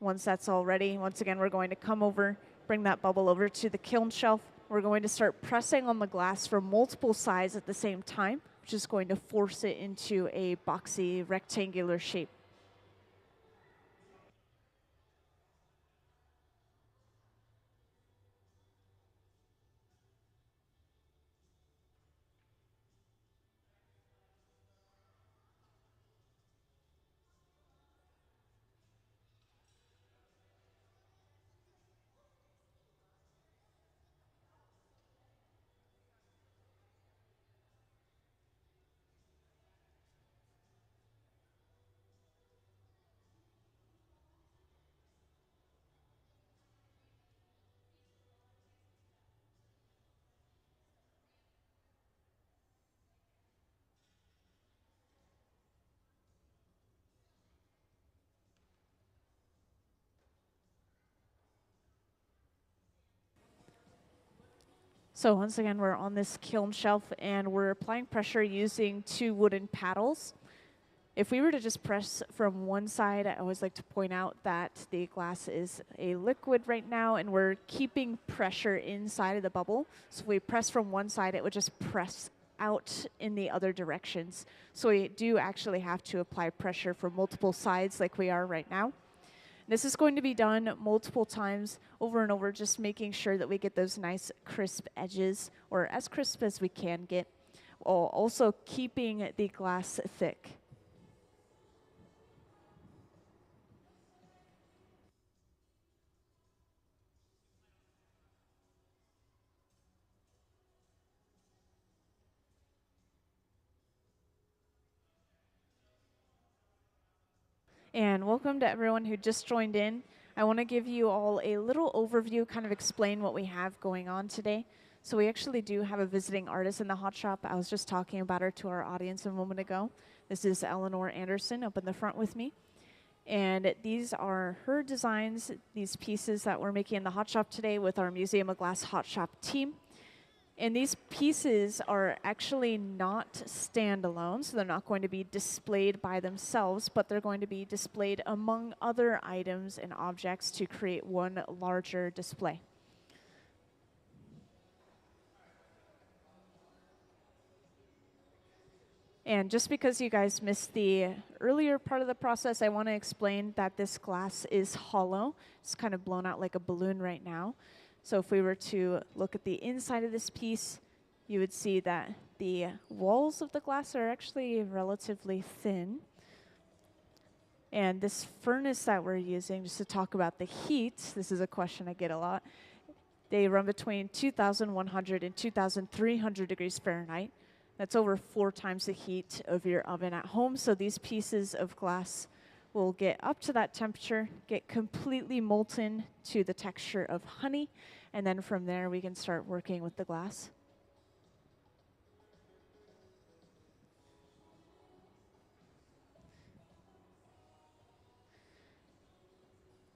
Once that's all ready, once again, we're going to come over, bring that bubble over to the kiln shelf. We're going to start pressing on the glass from multiple sides at the same time, which is going to force it into a boxy rectangular shape. So once again, we're on this kiln shelf and we're applying pressure using 2 wooden paddles. If we were to just press from one side, I always like to point out that the glass is a liquid right now and we're keeping pressure inside of the bubble. So if we press from one side, it would just press out in the other directions. So we do actually have to apply pressure from multiple sides like we are right now. This is going to be done multiple times over and over, just making sure that we get those nice crisp edges, or as crisp as we can get, while also keeping the glass thick. And welcome to everyone who just joined in. I want to give you all a little overview, kind of explain what we have going on today. So we actually do have a visiting artist in the hot shop. I was just talking about her to our audience a moment ago. This is Eleanor Anderson up in the front with me. And these are her designs, these pieces that we're making in the hot shop today with our Museum of Glass hot shop team. And these pieces are actually not standalone, so they're not going to be displayed by themselves, but they're going to be displayed among other items and objects to create one larger display. And just because you guys missed the earlier part of the process, I want to explain that this glass is hollow. It's kind of blown out like a balloon right now. So if we were to look at the inside of this piece, you would see that the walls of the glass are actually relatively thin. And this furnace that we're using, just to talk about the heat, this is a question I get a lot. They run between 2,100 and 2,300 degrees Fahrenheit. That's over 4 times the heat of your oven at home. So these pieces of glass will get up to that temperature, get completely molten to the texture of honey, and then from there we can start working with the glass.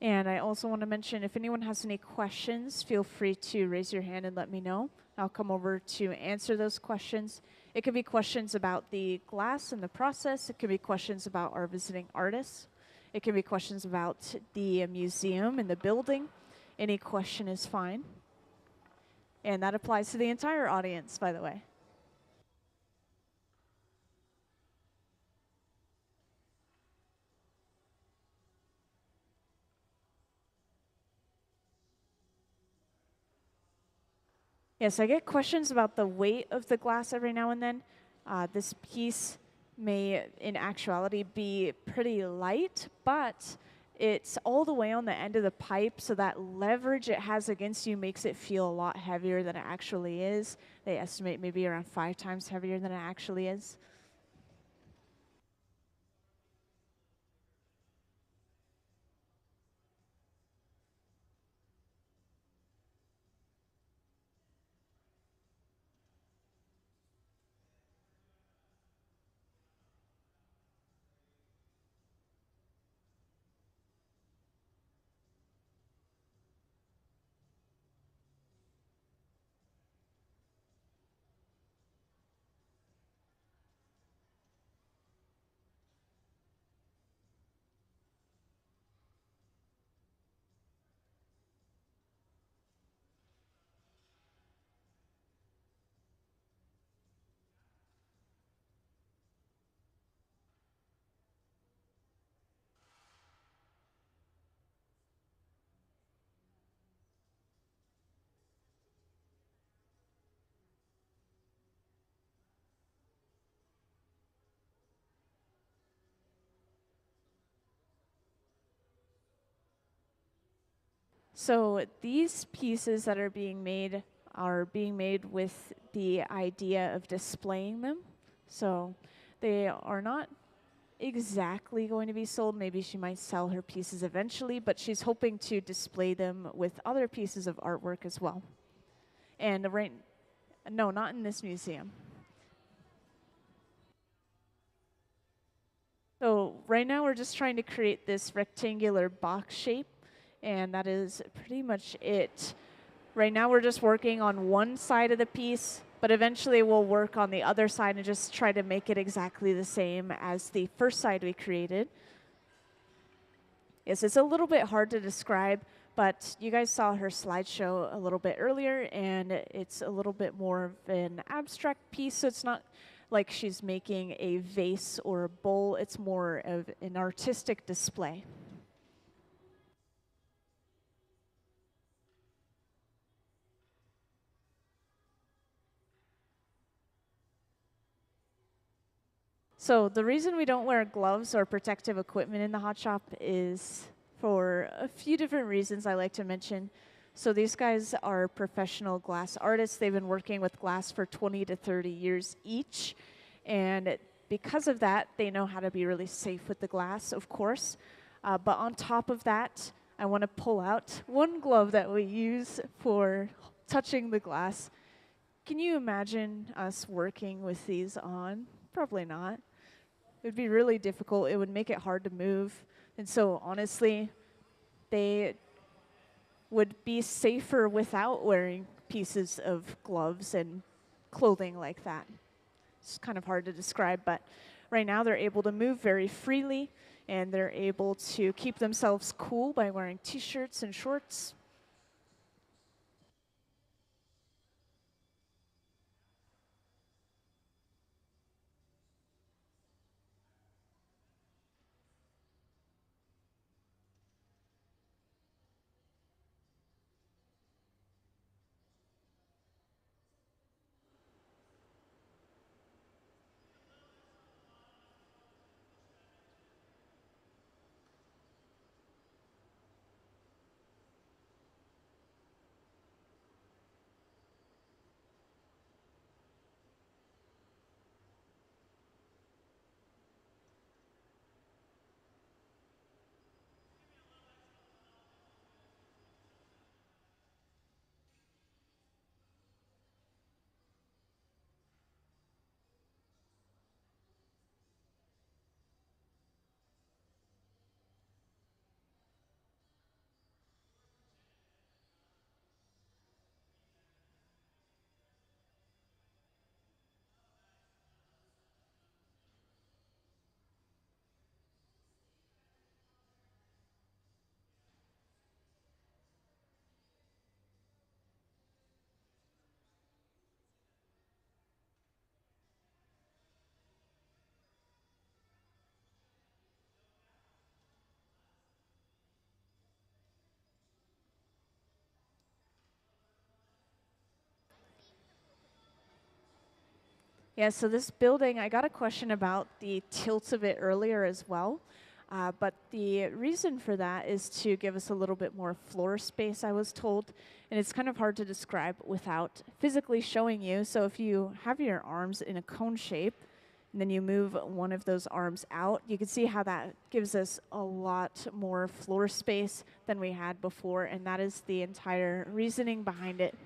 And I also want to mention, if anyone has any questions, feel free to raise your hand and let me know. I'll come over to answer those questions. It could be questions about the glass and the process. It could be questions about our visiting artists. It could be questions about the museum and the building. Any question is fine. And that applies to the entire audience, by the way. Yes, I get questions about the weight of the glass every now and then. This piece may, in actuality, be pretty light, but it's all the way on the end of the pipe, so that leverage it has against you makes it feel a lot heavier than it actually is. They estimate maybe around 5 times heavier than it actually is. So these pieces that are being made with the idea of displaying them. So they are not exactly going to be sold. Maybe she might sell her pieces eventually, but she's hoping to display them with other pieces of artwork as well. And no, not in this museum. So right now we're just trying to create this rectangular box shape, and that is pretty much it. Right now we're just working on one side of the piece, but eventually we'll work on the other side and just try to make it exactly the same as the first side we created. Yes, it's a little bit hard to describe, but you guys saw her slideshow a little bit earlier, and it's a little bit more of an abstract piece, so it's not like she's making a vase or a bowl. It's more of an artistic display. So the reason we don't wear gloves or protective equipment in the hot shop is for a few different reasons I like to mention. So these guys are professional glass artists. They've been working with glass for 20 to 30 years each. And because of that, they know how to be really safe with the glass, of course. But on top of that, I want to pull out one glove that we use for touching the glass. Can you imagine us working with these on? Probably not. It would be really difficult. It would make it hard to move. And so honestly, they would be safer without wearing pieces of gloves and clothing like that. It's kind of hard to describe, but right now they're able to move very freely, and they're able to keep themselves cool by wearing t-shirts and shorts. Yeah, so this building, I got a question about the tilt of it earlier as well. But the reason for that is to give us a little bit more floor space, I was told. And it's kind of hard to describe without physically showing you. So if you have your arms in a cone shape, and then you move one of those arms out, you can see how that gives us a lot more floor space than we had before. And that is the entire reasoning behind it.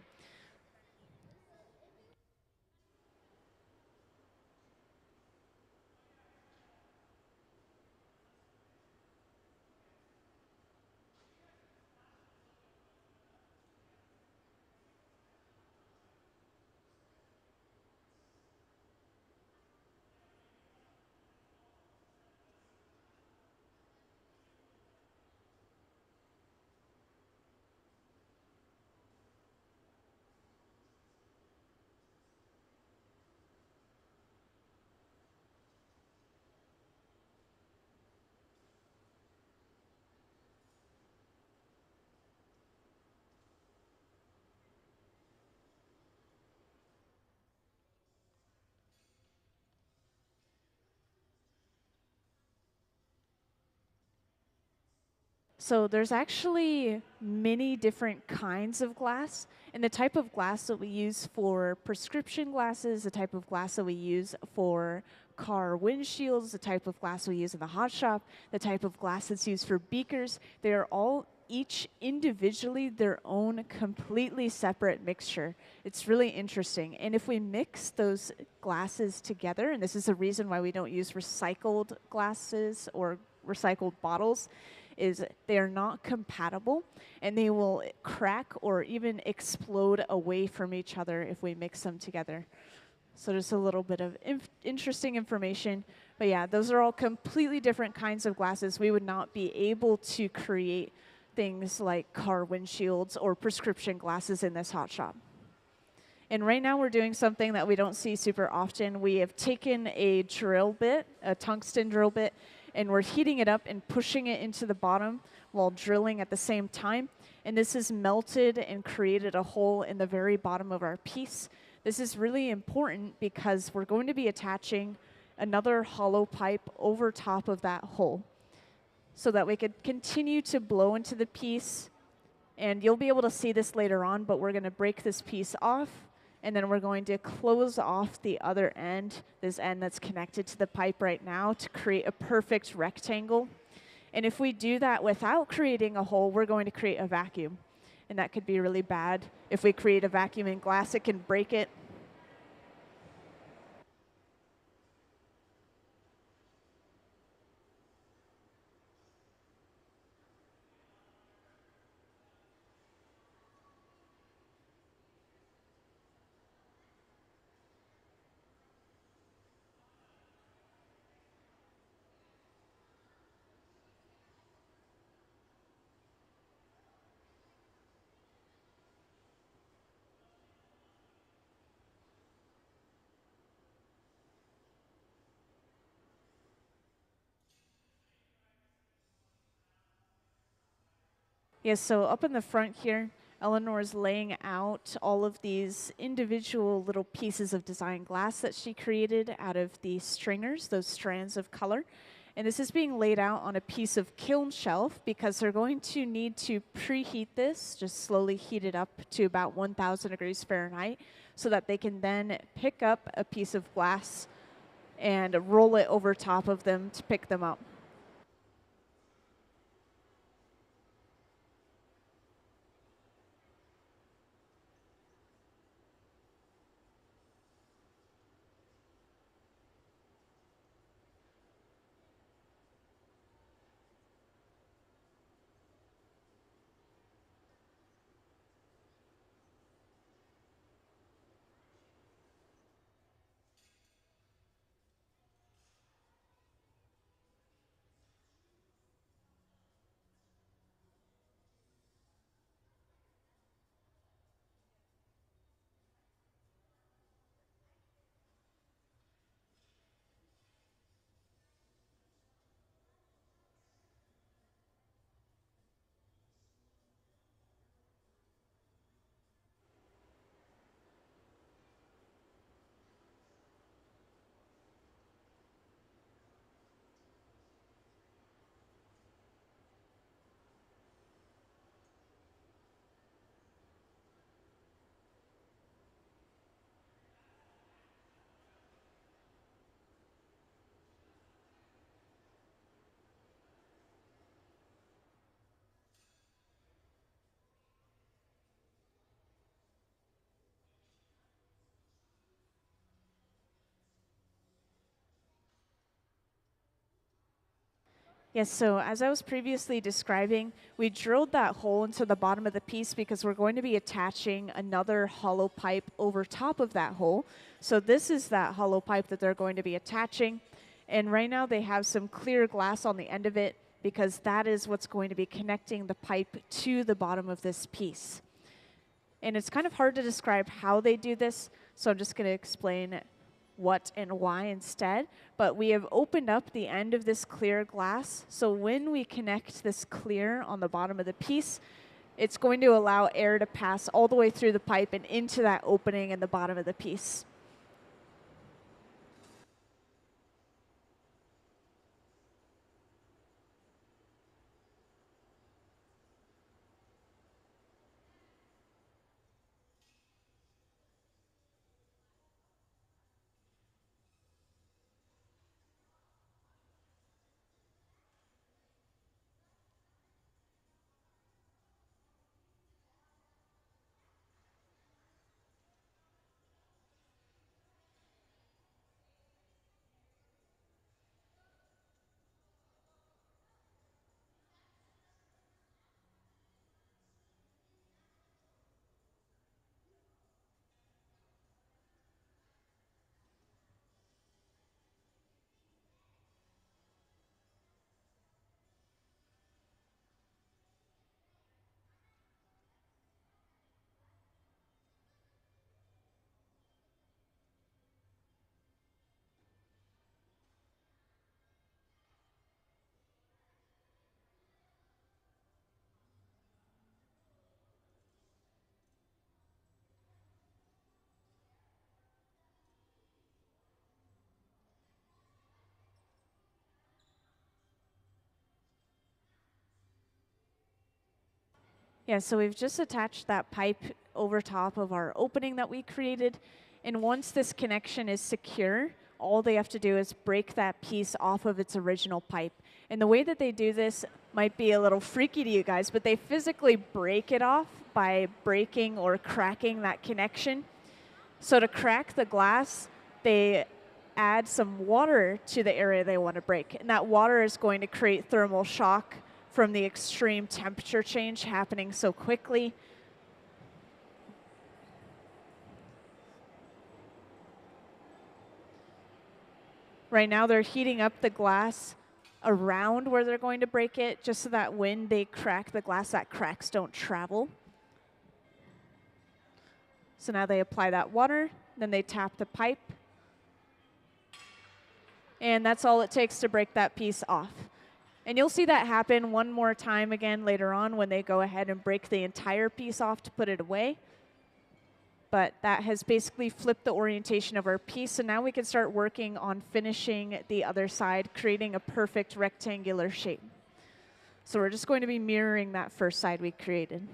So there's actually many different kinds of glass, and the type of glass that we use for prescription glasses, the type of glass that we use for car windshields, the type of glass we use in the hot shop, the type of glass that's used for beakers, they are all each individually their own completely separate mixture. It's really interesting. And if we mix those glasses together, and this is the reason why we don't use recycled glasses or recycled bottles, is they are not compatible, and they will crack or even explode away from each other if we mix them together. So just a little bit of interesting information. But yeah, those are all completely different kinds of glasses. We would not be able to create things like car windshields or prescription glasses in this hot shop. And right now we're doing something that we don't see super often. We have taken a drill bit, a tungsten drill bit, and we're heating it up and pushing it into the bottom while drilling at the same time. And this has melted and created a hole in the very bottom of our piece. This is really important because we're going to be attaching another hollow pipe over top of that hole so that we could continue to blow into the piece. And you'll be able to see this later on, but we're going to break this piece off, and then we're going to close off the other end, this end that's connected to the pipe right now, to create a perfect rectangle. And if we do that without creating a hole, we're going to create a vacuum. And that could be really bad. If we create a vacuum in glass, it can break it. Yes, so up in the front here, Eleanor is laying out all of these individual little pieces of design glass that she created out of the stringers, those strands of color. And this is being laid out on a piece of kiln shelf because they're going to need to preheat this, just slowly heat it up to about 1,000 degrees Fahrenheit, so that they can then pick up a piece of glass and roll it over top of them to pick them up. Yes, so as I was previously describing, we drilled that hole into the bottom of the piece because we're going to be attaching another hollow pipe over top of that hole. So this is that hollow pipe that they're going to be attaching. And right now they have some clear glass on the end of it because that is what's going to be connecting the pipe to the bottom of this piece. And it's kind of hard to describe how they do this, so I'm just going to explain what and why instead. But we have opened up the end of this clear glass, so when we connect this clear on the bottom of the piece, it's going to allow air to pass all the way through the pipe and into that opening in the bottom of the piece. Yeah, so we've just attached that pipe over top of our opening that we created. And once this connection is secure, all they have to do is break that piece off of its original pipe. And the way that they do this might be a little freaky to you guys, but they physically break it off by breaking or cracking that connection. So to crack the glass, they add some water to the area they want to break. And that water is going to create thermal shock from the extreme temperature change happening so quickly. Right now they're heating up the glass around where they're going to break it, just so that when they crack the glass, that cracks don't travel. So now they apply that water, then they tap the pipe, and that's all it takes to break that piece off. And you'll see that happen one more time again later on when they go ahead and break the entire piece off to put it away. But that has basically flipped the orientation of our piece. So now we can start working on finishing the other side, creating a perfect rectangular shape. So we're just going to be mirroring that first side we created.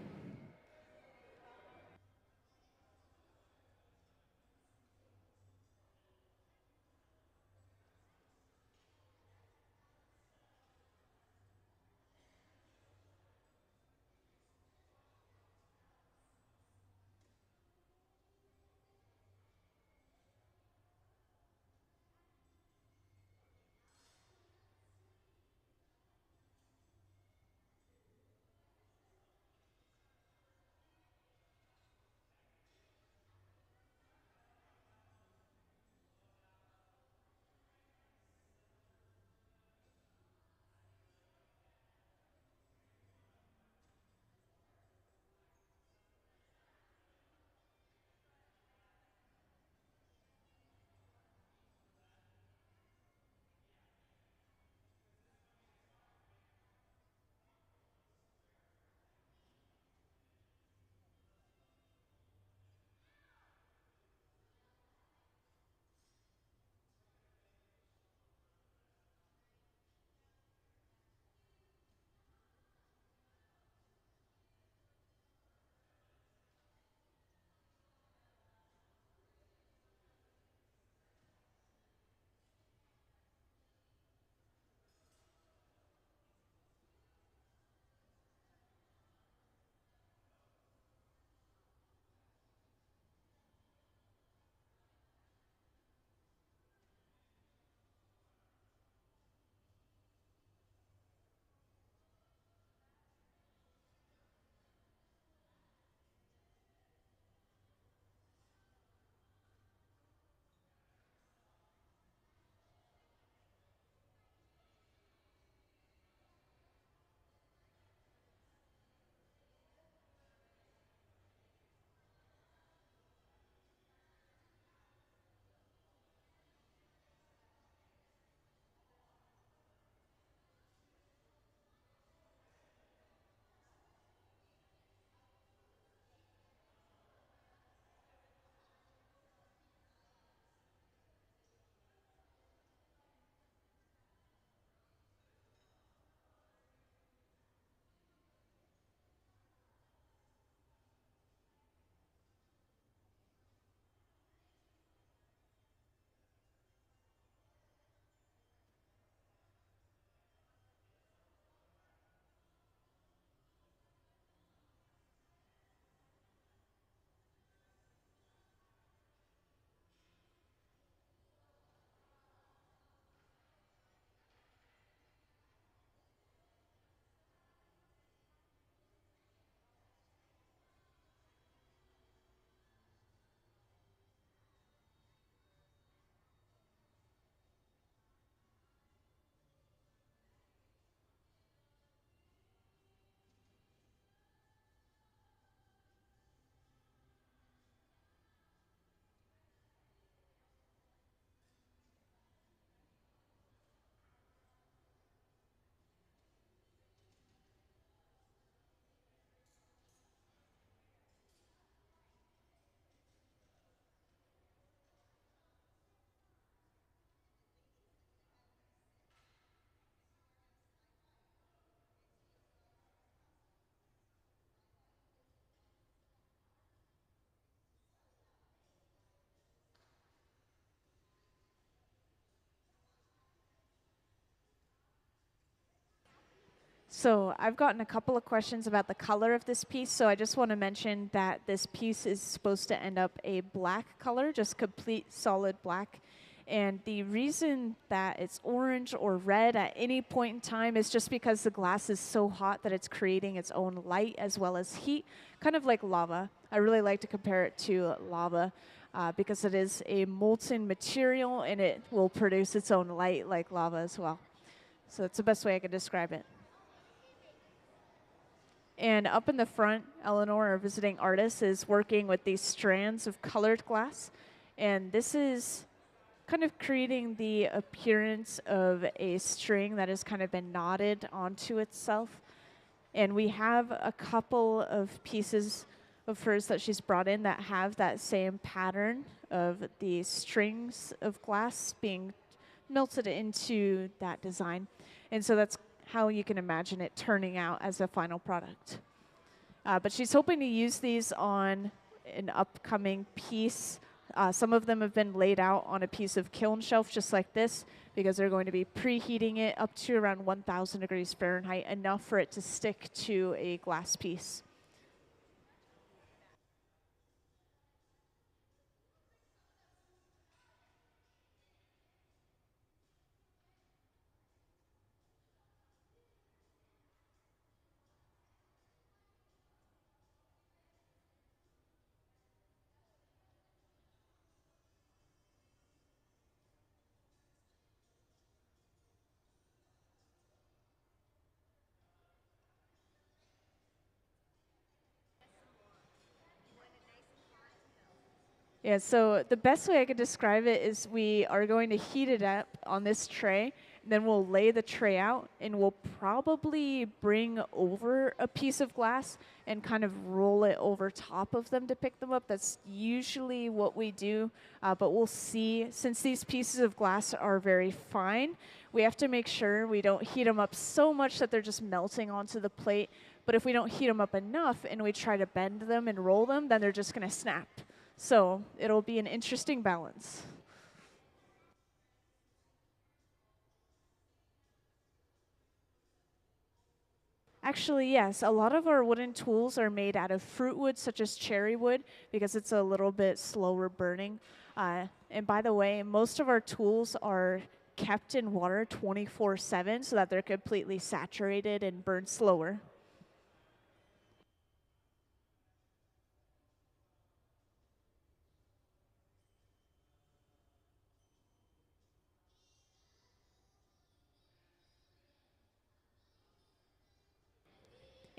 So I've gotten a couple of questions about the color of this piece, so I just want to mention that this piece is supposed to end up a black color, just complete solid black. And the reason that it's orange or red at any point in time is just because the glass is so hot that it's creating its own light as well as heat, kind of like lava. I really like to compare it to lava because it is a molten material and it will produce its own light like lava as well. So that's the best way I can describe it. And up in the front, Eleanor, our visiting artist, is working with these strands of colored glass. And this is kind of creating the appearance of a string that has kind of been knotted onto itself. And we have a couple of pieces of hers that she's brought in that have that same pattern of the strings of glass being melted into that design. And so that's how you can imagine it turning out as a final product. But she's hoping to use these on an upcoming piece. Some of them have been laid out on a piece of kiln shelf just like this, because they're going to be preheating it up to around 1,000 degrees Fahrenheit, enough for it to stick to a glass piece. Yeah, so the best way I could describe it is we are going to heat it up on this tray, then we'll lay the tray out, and we'll probably bring over a piece of glass and kind of roll it over top of them to pick them up. That's usually what we do, but we'll see. Since these pieces of glass are very fine, we have to make sure we don't heat them up so much that they're just melting onto the plate. But if we don't heat them up enough and we try to bend them and roll them, then they're just going to snap. So it'll be an interesting balance. Actually, yes, a lot of our wooden tools are made out of fruit wood, such as cherry wood, because it's a little bit slower burning. And by the way, most of our tools are kept in water 24/7 so that they're completely saturated and burn slower.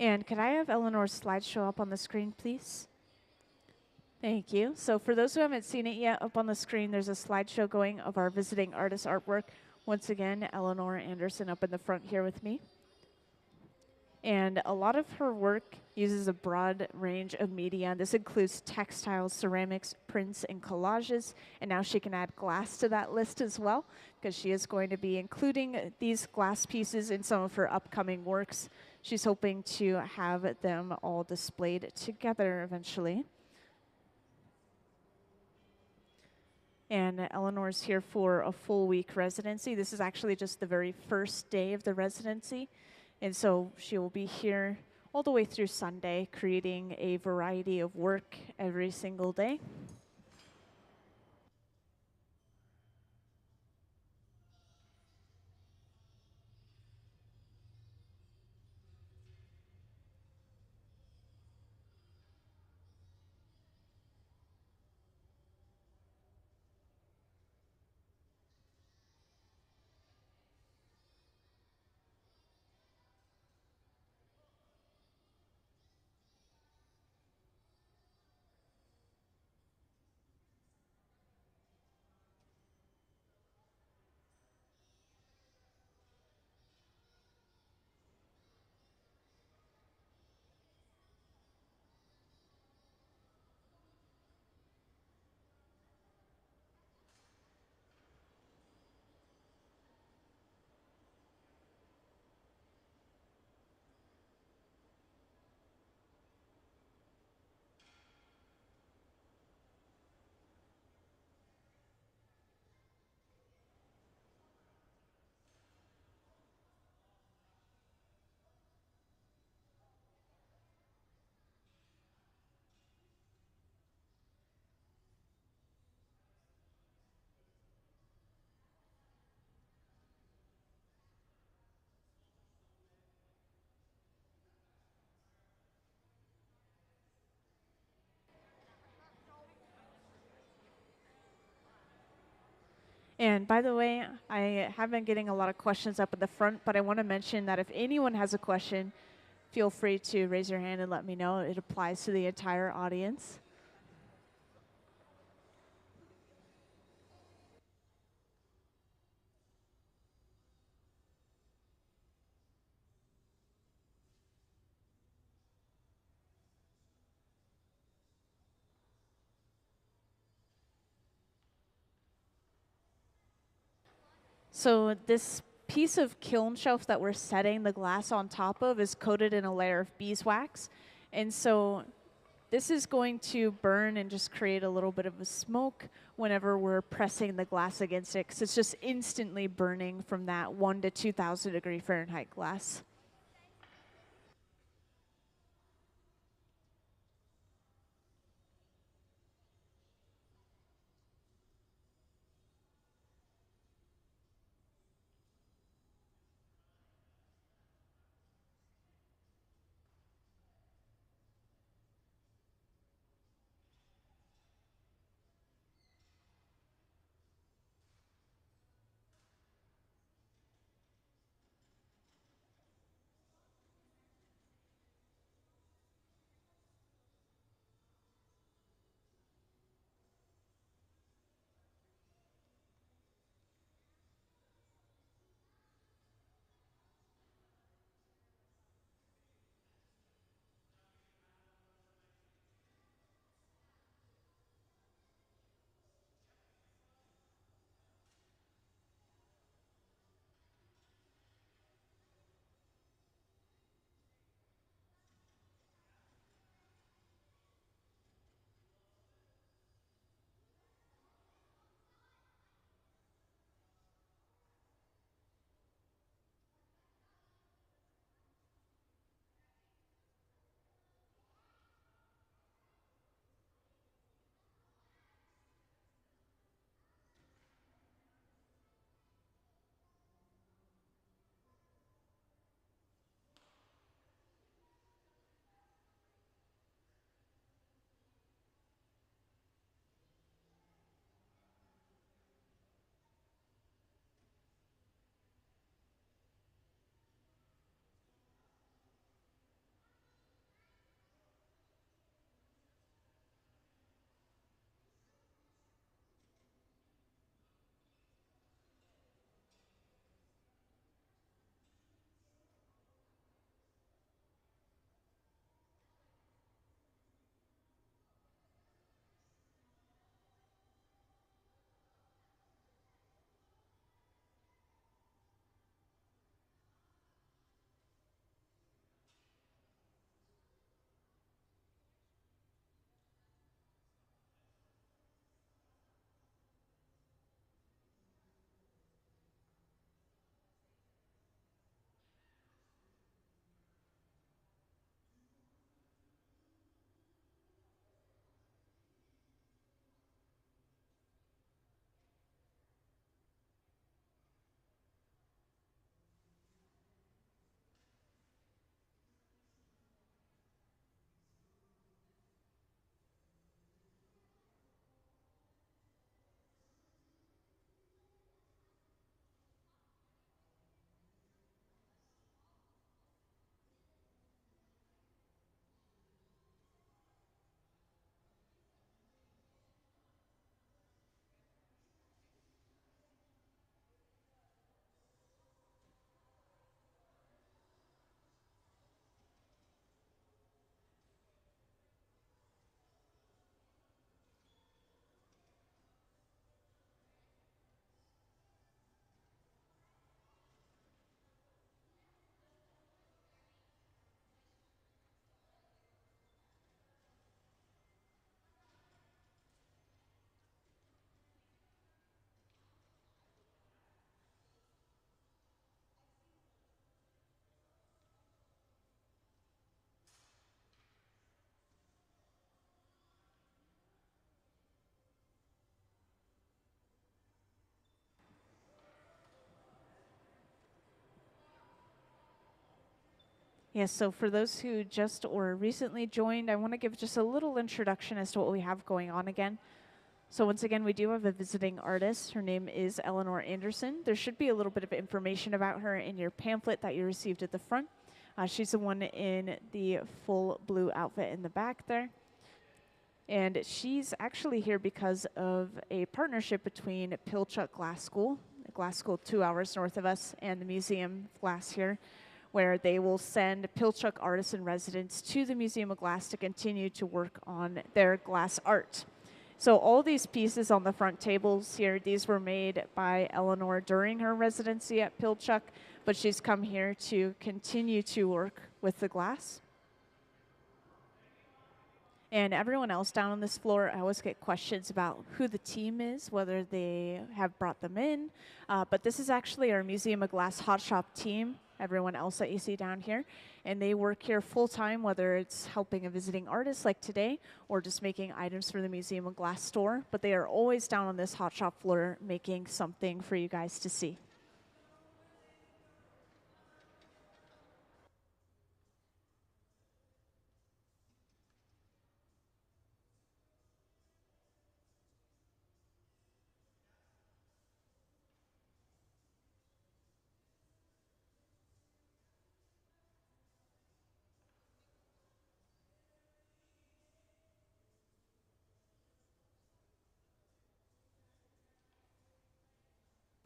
And could I have Eleanor's slideshow up on the screen, please? Thank you. So for those who haven't seen it yet, up on the screen, there's a slideshow going of our visiting artist artwork. Once again, Eleanor Anderson up in the front here with me. And a lot of her work uses a broad range of media. This includes textiles, ceramics, prints, and collages. And now she can add glass to that list as well, because she is going to be including these glass pieces in some of her upcoming works. She's hoping to have them all displayed together eventually. And Eleanor's here for a full week residency. This is actually just the very first day of the residency. And so she will be here all the way through Sunday, creating a variety of work every single day. And by the way, I have been getting a lot of questions up at the front, but I want to mention that if anyone has a question, feel free to raise your hand and let me know. It applies to the entire audience. So this piece of kiln shelf that we're setting the glass on top of is coated in a layer of beeswax. And so this is going to burn and just create a little bit of a smoke whenever we're pressing the glass against it, because it's just instantly burning from that 1 to 2,000 degree Fahrenheit glass. Yes, so for those who just or recently joined, I want to give just a little introduction as to what we have going on again. So once again, we do have a visiting artist. Her name is Eleanor Anderson. There should be a little bit of information about her in your pamphlet that you received at the front. She's the one in the full blue outfit in the back there. And she's actually here because of a partnership between Pilchuck Glass School, a glass school 2 hours north of us, and the Museum of Glass here, where they will send Pilchuck artists and residents to the Museum of Glass to continue to work on their glass art. So all these pieces on the front tables here, these were made by Eleanor during her residency at Pilchuck, but she's come here to continue to work with the glass. And everyone else down on this floor, I always get questions about who the team is, whether they have brought them in. But this is actually our Museum of Glass Hot Shop team, everyone else that you see down here. And they work here full time, whether it's helping a visiting artist like today or just making items for the Museum of Glass store. But they are always down on this hot shop floor making something for you guys to see.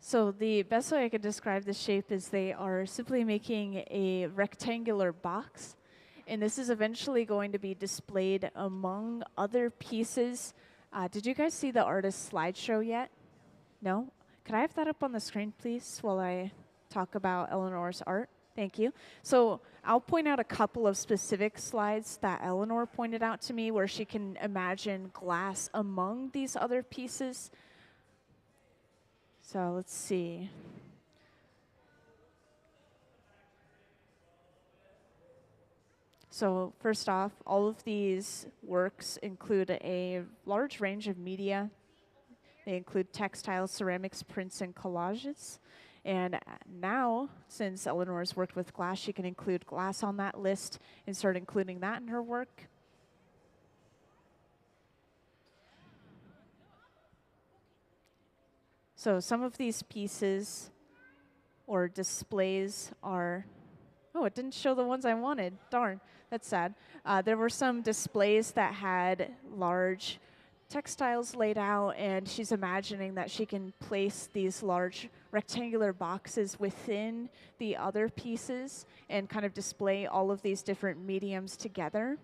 So the best way I could describe the shape is they are simply making a rectangular box, and this is eventually going to be displayed among other pieces. Did you guys see the artist slideshow yet? No? Could I have that up on the screen, please, while I talk about Eleanor's art? Thank you. So I'll point out a couple of specific slides that Eleanor pointed out to me where she can imagine glass among these other pieces. So let's see. So first off, all of these works include a large range of media. They include textiles, ceramics, prints, and collages. And now, since Eleanor's worked with glass, she can include glass on that list and start including that in her work. So some of these pieces or displays are, oh, it didn't show the ones I wanted. Darn, that's sad. There were some displays that had large textiles laid out, and she's imagining that she can place these large rectangular boxes within the other pieces and kind of display all of these different mediums together.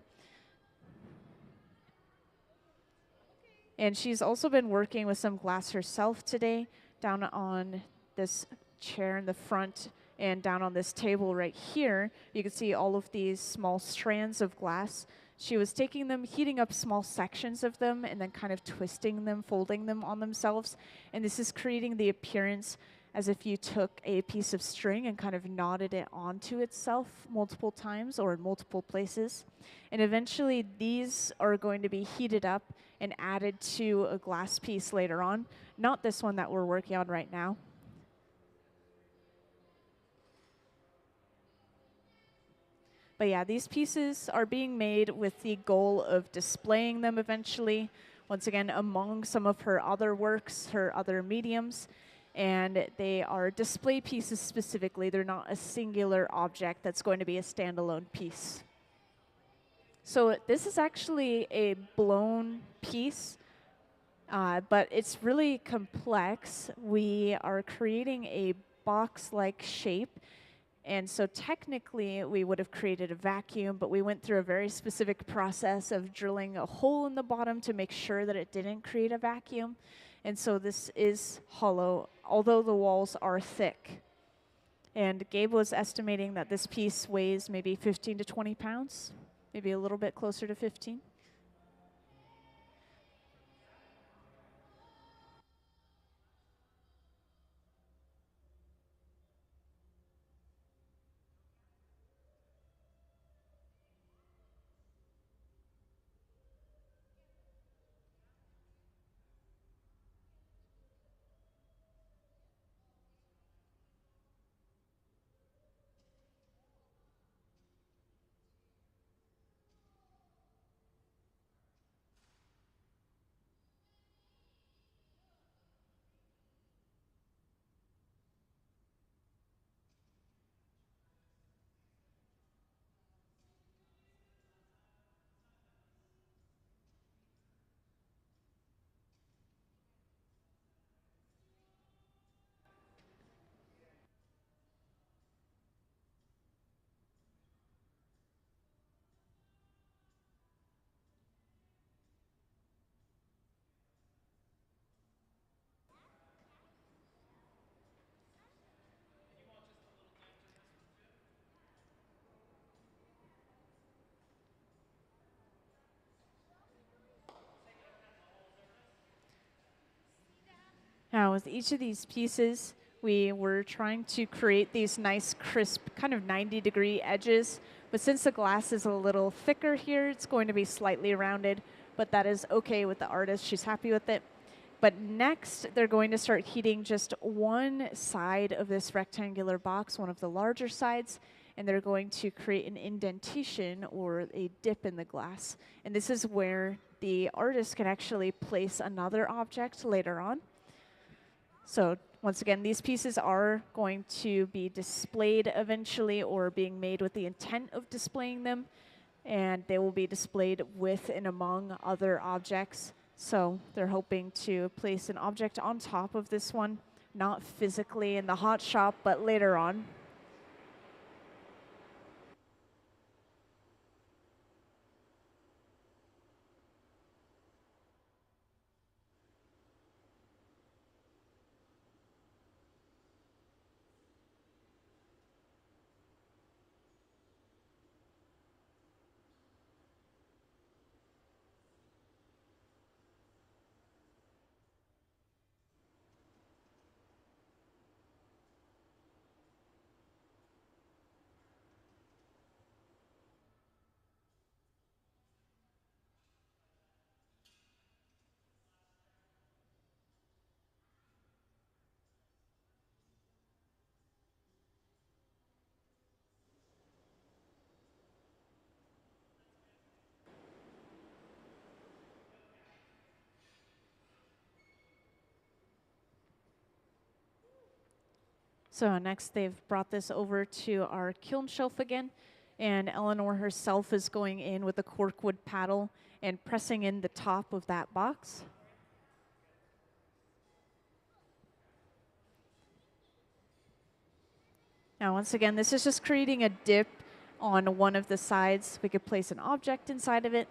And she's also been working with some glass herself today, down on this chair in the front and down on this table right here. You can see all of these small strands of glass. She was taking them, heating up small sections of them, and then kind of twisting them, folding them on themselves. And this is creating the appearance as if you took a piece of string and kind of knotted it onto itself multiple times or in multiple places. And eventually these are going to be heated up and added to a glass piece later on. Not this one that we're working on right now. But yeah, these pieces are being made with the goal of displaying them eventually, once again, among some of her other works, her other mediums. And they are display pieces specifically. They're not a singular object that's going to be a standalone piece. So this is actually a blown piece, but it's really complex. We are creating a box-like shape. And so technically, we would have created a vacuum, but we went through a very specific process of drilling a hole in the bottom to make sure that it didn't create a vacuum. And so this is hollow, although the walls are thick. And Gabe was estimating that this piece weighs maybe 15 to 20 pounds, maybe a little bit closer to 15. Now, with each of these pieces, we were trying to create these nice, crisp, kind of 90-degree edges. But since the glass is a little thicker here, it's going to be slightly rounded. But that is okay with the artist. She's happy with it. But next, they're going to start heating just one side of this rectangular box, one of the larger sides, and they're going to create an indentation or a dip in the glass. And this is where the artist can actually place another object later on. So once again, these pieces are going to be displayed eventually or being made with the intent of displaying them. And they will be displayed with and among other objects. So they're hoping to place an object on top of this one, not physically in the hot shop, but later on. So next they've brought this over to our kiln shelf again, and Eleanor herself is going in with a corkwood paddle and pressing in the top of that box. Now once again, this is just creating a dip on one of the sides. We could place an object inside of it.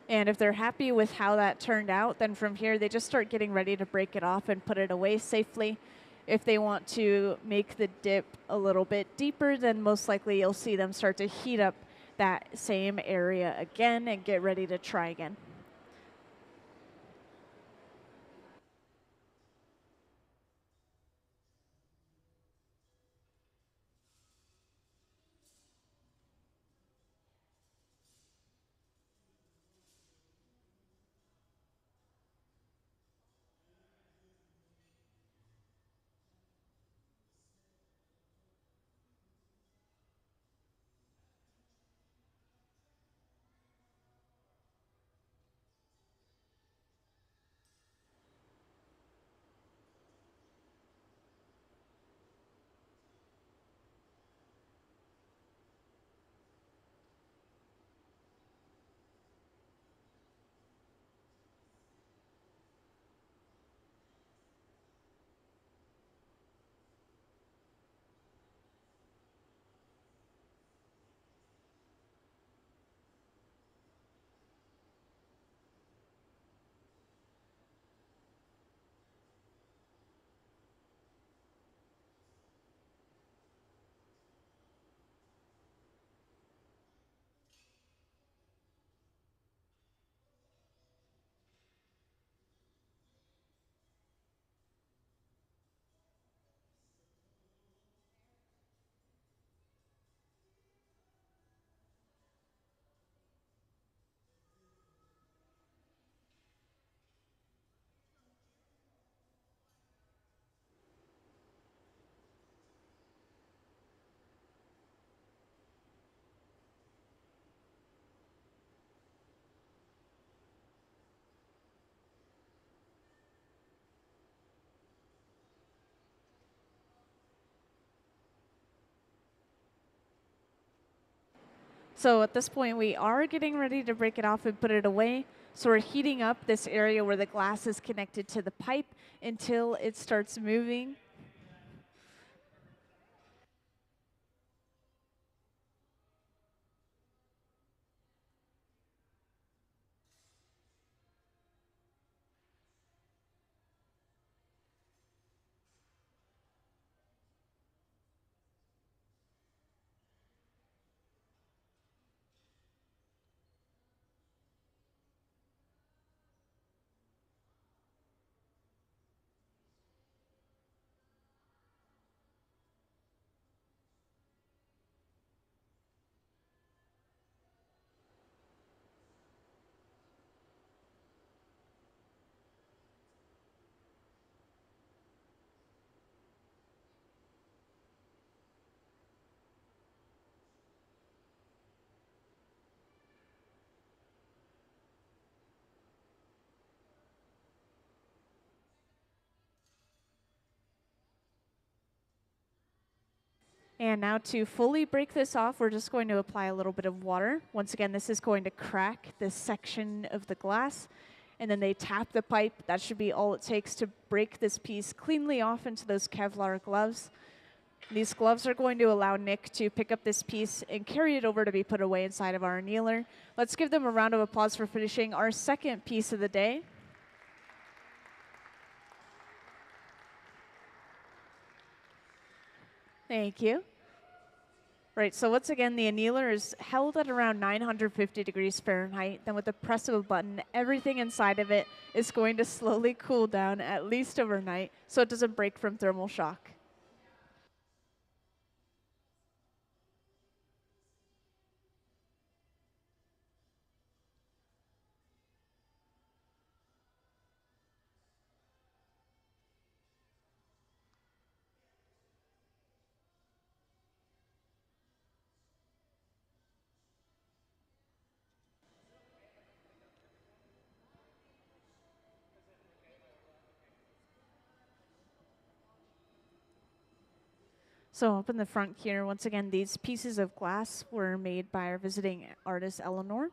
And if they're happy with how that turned out, then from here they just start getting ready to break it off and put it away safely. If they want to make the dip a little bit deeper, then most likely you'll see them start to heat up that same area again and get ready to try again. So at this point, we are getting ready to break it off and put it away. So we're heating up this area where the glass is connected to the pipe until it starts moving. And now to fully break this off, we're just going to apply a little bit of water. Once again, this is going to crack this section of the glass. And then they tap the pipe. That should be all it takes to break this piece cleanly off into those Kevlar gloves. These gloves are going to allow Nick to pick up this piece and carry it over to be put away inside of our annealer. Let's give them a round of applause for finishing our second piece of the day. Thank you. Right, so once again, the annealer is held at around 950 degrees Fahrenheit. Then with the press of a button, everything inside of it is going to slowly cool down, at least overnight, so it doesn't break from thermal shock. So up in the front here, once again, these pieces of glass were made by our visiting artist, Eleanor.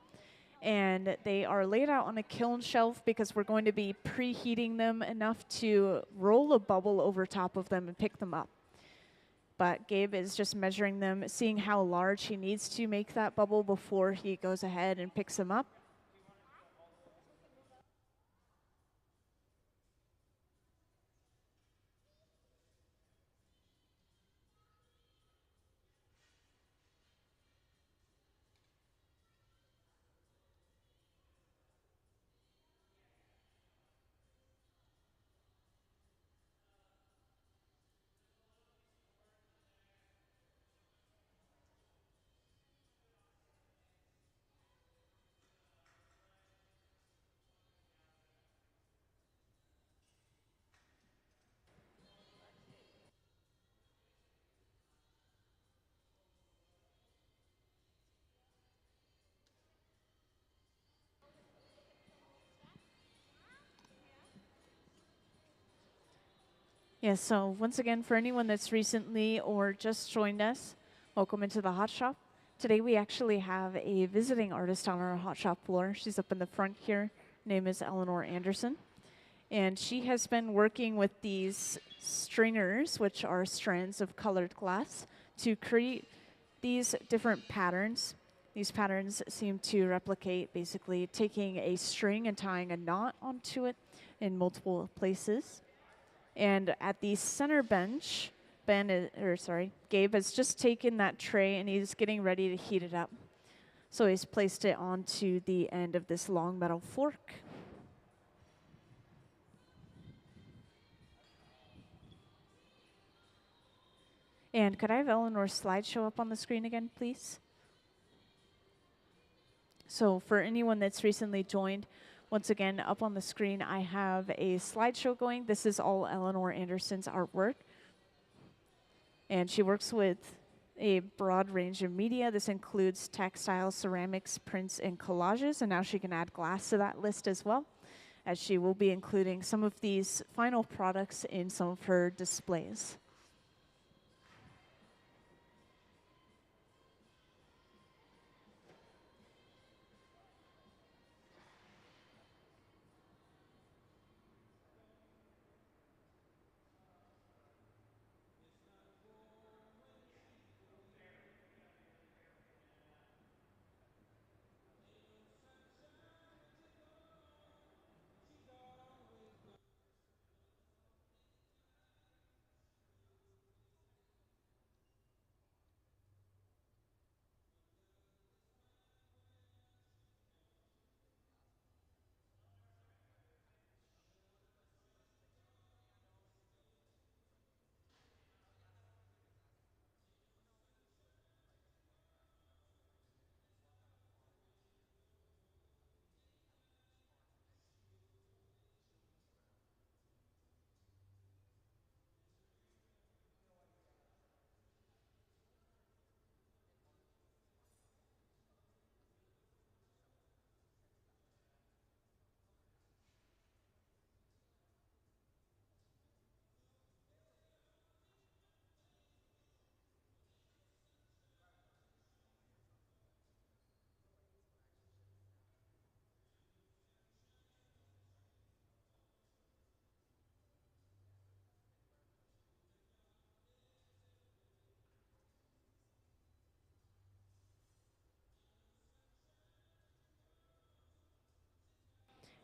And they are laid out on a kiln shelf because we're going to be preheating them enough to roll a bubble over top of them and pick them up. But Gabe is just measuring them, seeing how large he needs to make that bubble before he goes ahead and picks them up. Yes, so once again, for anyone that's recently or just joined us, welcome into the Hot Shop. Today we actually have a visiting artist on our Hot Shop floor. She's up in the front here. Her name is Eleanor Anderson. And she has been working with these stringers, which are strands of colored glass, to create these different patterns. These patterns seem to replicate basically taking a string and tying a knot onto it in multiple places. And at the center bench, Gabe has just taken that tray and he's getting ready to heat it up. So he's placed it onto the end of this long metal fork. And could I have Eleanor's slideshow up on the screen again, please? So for anyone that's recently joined, once again, up on the screen, I have a slideshow going. This is all Eleanor Anderson's artwork. And she works with a broad range of media. This includes textiles, ceramics, prints, and collages. And now she can add glass to that list as well, as she will be including some of these final products in some of her displays.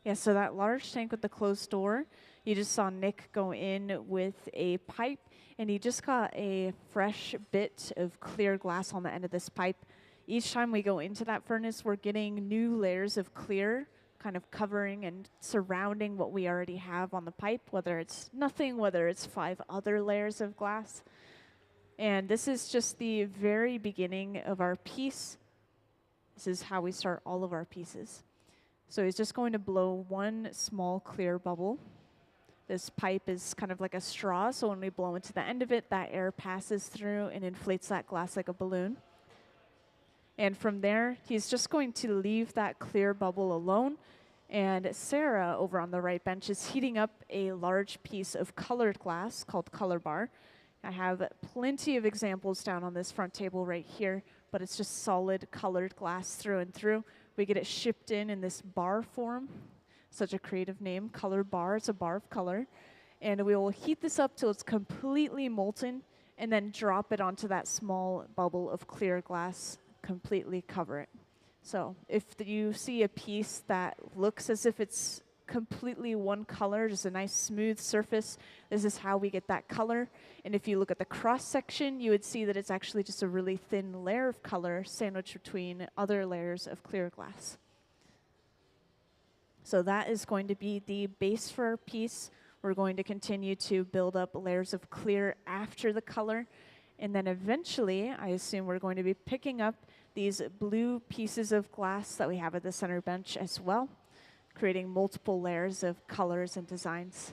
Yeah, so that large tank with the closed door, you just saw Nick go in with a pipe, and he just got a fresh bit of clear glass on the end of this pipe. Each time we go into that furnace, we're getting new layers of clear, kind of covering and surrounding what we already have on the pipe, whether it's nothing, whether it's 5 other layers of glass. And this is just the very beginning of our piece. This is how we start all of our pieces. So he's just going to blow one small clear bubble. This pipe is kind of like a straw, so when we blow into the end of it, that air passes through and inflates that glass like a balloon. And from there, he's just going to leave that clear bubble alone. And Sarah, over on the right bench, is heating up a large piece of colored glass called Color Bar. I have plenty of examples down on this front table right here, but it's just solid colored glass through and through. We get it shipped in this bar form. Such a creative name, Color Bar. It's a bar of color. And we will heat this up till it's completely molten and then drop it onto that small bubble of clear glass, completely cover it. So if you see a piece that looks as if it's completely one color, just a nice smooth surface, this is how we get that color. And if you look at the cross section, you would see that it's actually just a really thin layer of color sandwiched between other layers of clear glass. So that is going to be the base for our piece. We're going to continue to build up layers of clear after the color. And then eventually, I assume we're going to be picking up these blue pieces of glass that we have at the center bench as well, creating multiple layers of colors and designs.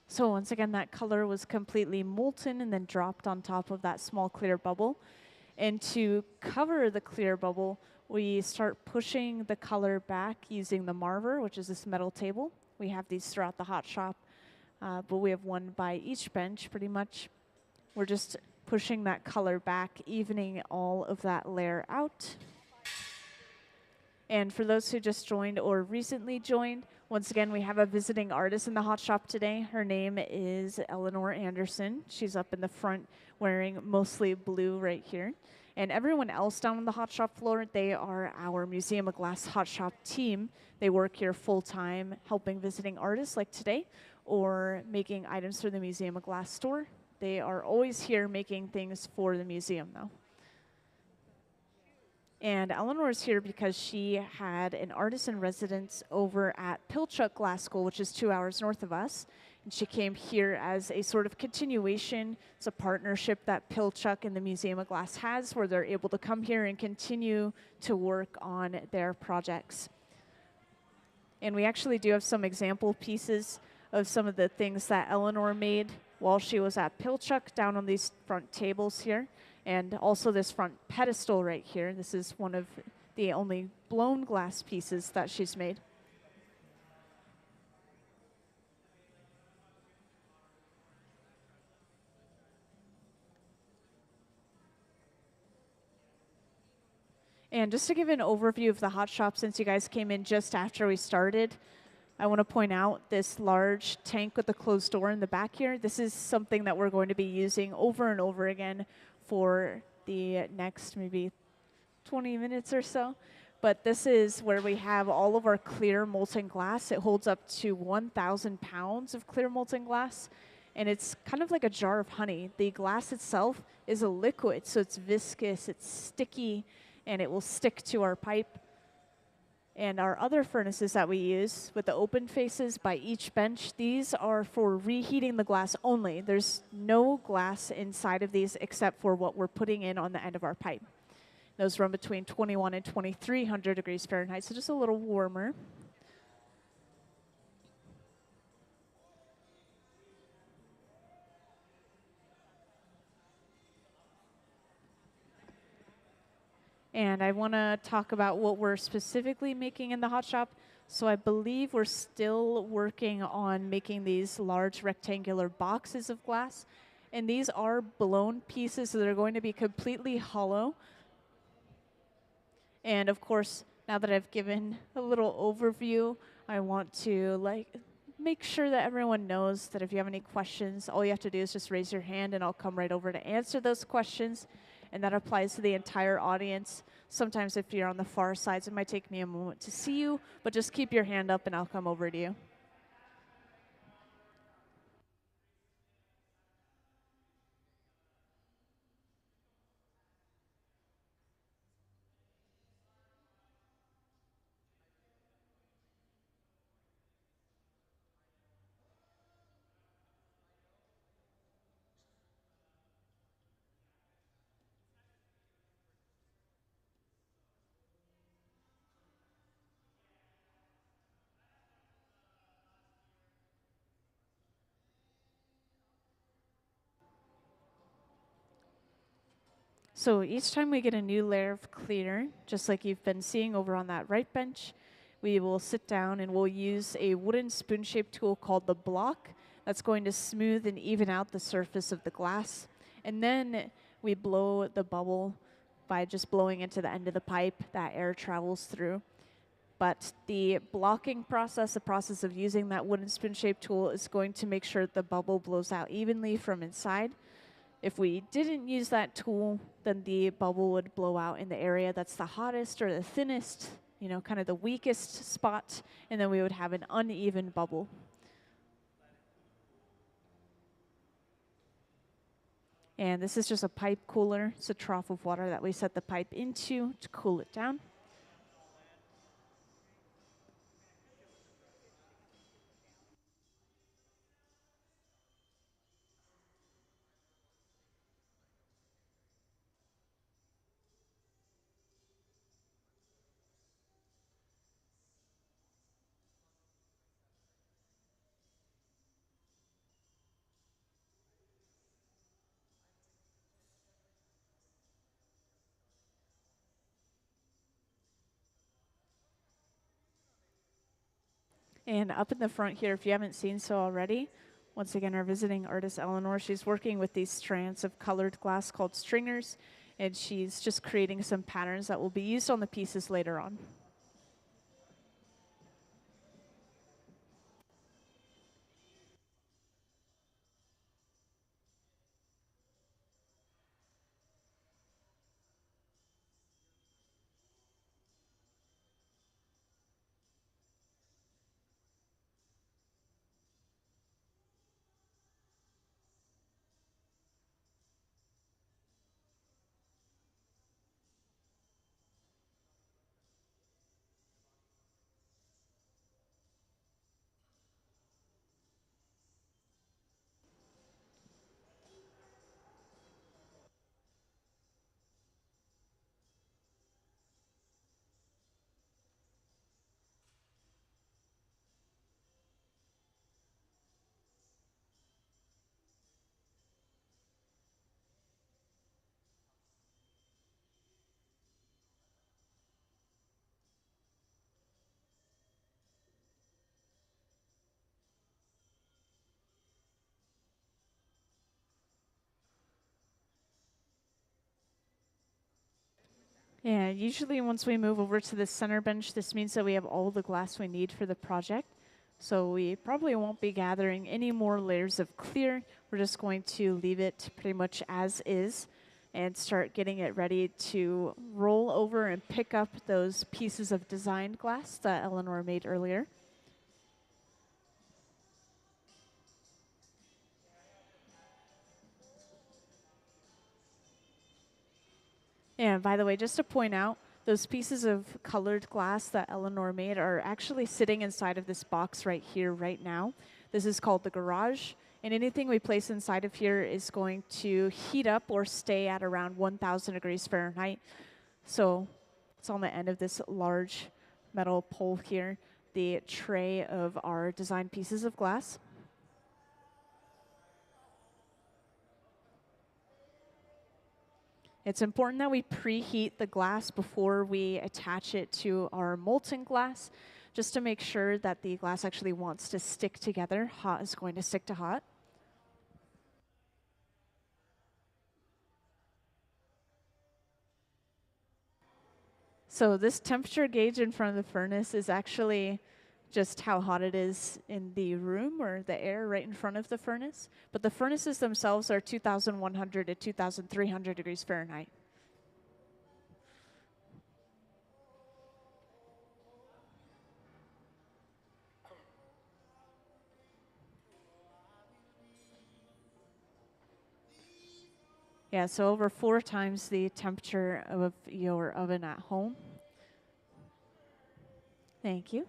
So once again, that color was completely molten and then dropped on top of that small clear bubble. And to cover the clear bubble, we start pushing the color back using the marver, which is this metal table. We have these throughout the hot shop, but we have one by each bench pretty much. We're just pushing that color back, evening all of that layer out. And for those who just joined or recently joined, once again, we have a visiting artist in the hot shop today. Her name is Eleanor Anderson. She's up in the front wearing mostly blue right here. And everyone else down on the hot shop floor, they are our Museum of Glass hot shop team. They work here full time helping visiting artists like today or making items for the Museum of Glass store. They are always here making things for the museum though. And Eleanor is here because she had an artist in residence over at Pilchuck Glass School, which is 2 hours north of us. And she came here as a sort of continuation. It's a partnership that Pilchuck and the Museum of Glass has where they're able to come here and continue to work on their projects. And we actually do have some example pieces of some of the things that Eleanor made while she was at Pilchuck down on these front tables here. And also this front pedestal right here. This is one of the only blown glass pieces that she's made. And just to give an overview of the hot shop, since you guys came in just after we started, I want to point out this large tank with the closed door in the back here. This is something that we're going to be using over and over again for the next maybe 20 minutes or so. But this is where we have all of our clear molten glass. It holds up to 1,000 pounds of clear molten glass. and it's kind of like a jar of honey. The glass itself is a liquid, so it's viscous, it's sticky, and it will stick to our pipe. And our other furnaces that we use with the open faces by each bench, these are for reheating the glass only. There's no glass inside of these except for what we're putting in on the end of our pipe. Those run between 21 and 2300 degrees Fahrenheit, so just a little warmer. And I want to talk about what we're specifically making in the hot shop. So I believe we're still working on making these large rectangular boxes of glass. And these are blown pieces, so they're going to be completely hollow. And of course, now that I've given a little overview, I want to make sure that everyone knows that if you have any questions, all you have to do is just raise your hand and I'll come right over to answer those questions. And that applies to the entire audience. Sometimes if you're on the far sides, it might take me a moment to see you, but just keep your hand up and I'll come over to you. So each time we get a new layer of clear, just like you've been seeing over on that right bench, we will sit down and we'll use a wooden spoon-shaped tool called the block that's going to smooth and even out the surface of the glass. And then we blow the bubble by just blowing into the end of the pipe that air travels through. But the blocking process, the process of using that wooden spoon-shaped tool, is going to make sure the bubble blows out evenly from inside. If we didn't use that tool, then the bubble would blow out in the area that's the hottest or the thinnest, kind of the weakest spot, and then we would have an uneven bubble. And this is just a pipe cooler. It's a trough of water that we set the pipe into to cool it down. And up in the front here, if you haven't seen so already, once again, our visiting artist, Eleanor, she's working with these strands of colored glass called stringers, and she's just creating some patterns that will be used on the pieces later on. Yeah, usually once we move over to the center bench, this means that we have all the glass we need for the project. So we probably won't be gathering any more layers of clear. We're just going to leave it pretty much as is and start getting it ready to roll over and pick up those pieces of designed glass that Eleanor made earlier. And by the way, just to point out, those pieces of colored glass that Eleanor made are actually sitting inside of this box right here, right now. This is called the garage. And anything we place inside of here is going to heat up or stay at around 1,000 degrees Fahrenheit. So it's on the end of this large metal pole here, the tray of our design pieces of glass. It's important that we preheat the glass before we attach it to our molten glass, just to make sure that the glass actually wants to stick together. Hot is going to stick to hot. So this temperature gauge in front of the furnace is actually just how hot it is in the room or the air right in front of the furnace. But the furnaces themselves are 2,100 to 2,300 degrees Fahrenheit. Yeah, so over 4 times the temperature of your oven at home. Thank you.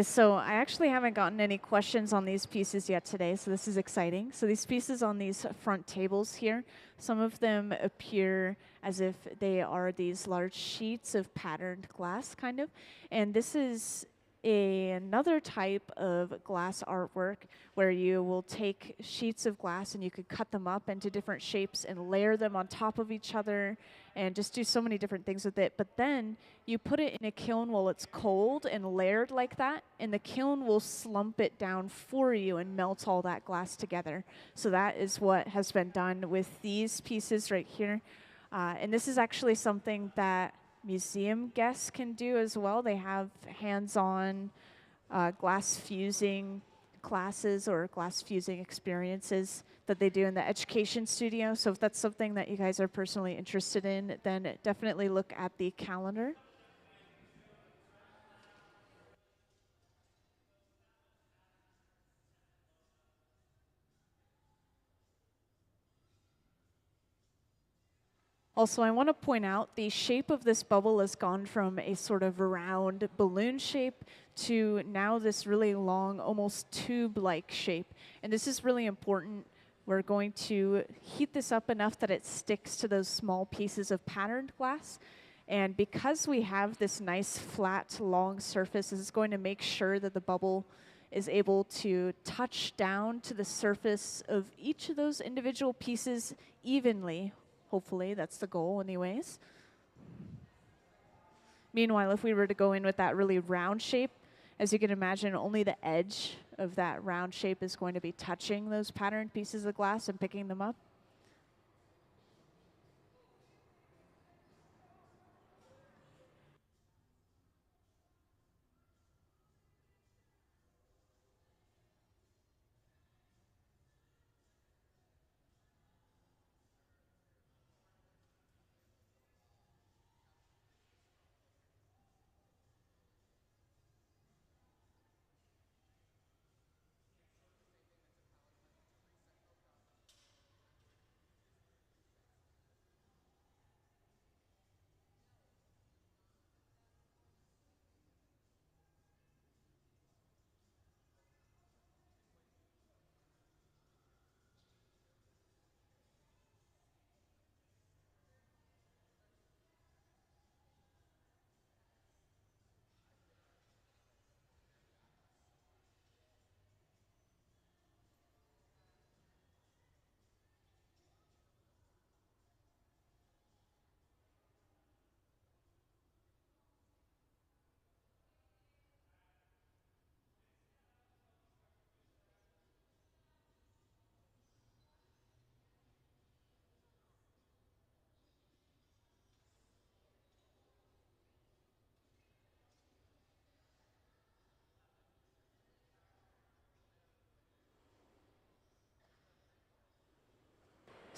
So I actually haven't gotten any questions on these pieces yet today, so this is exciting. So these pieces on these front tables here, some of them appear as if they are these large sheets of patterned glass, kind of. And this is another type of glass artwork where you will take sheets of glass and you could cut them up into different shapes and layer them on top of each other and just do so many different things with it. But then you put it in a kiln while it's cold and layered like that, and the kiln will slump it down for you and melt all that glass together. So that is what has been done with these pieces right here. And this is actually something that museum guests can do as well. They have hands-on glass fusing classes or glass fusing experiences that they do in the education studio. So if that's something that you guys are personally interested in, then definitely look at the calendar. Also, I want to point out the shape of this bubble has gone from a sort of round balloon shape to now this really long, almost tube-like shape. And this is really important. We're going to heat this up enough that it sticks to those small pieces of patterned glass. And because we have this nice, flat, long surface, this is going to make sure that the bubble is able to touch down to the surface of each of those individual pieces evenly. Hopefully, that's the goal anyways. Meanwhile, if we were to go in with that really round shape, as you can imagine, only the edge of that round shape is going to be touching those patterned pieces of glass and picking them up.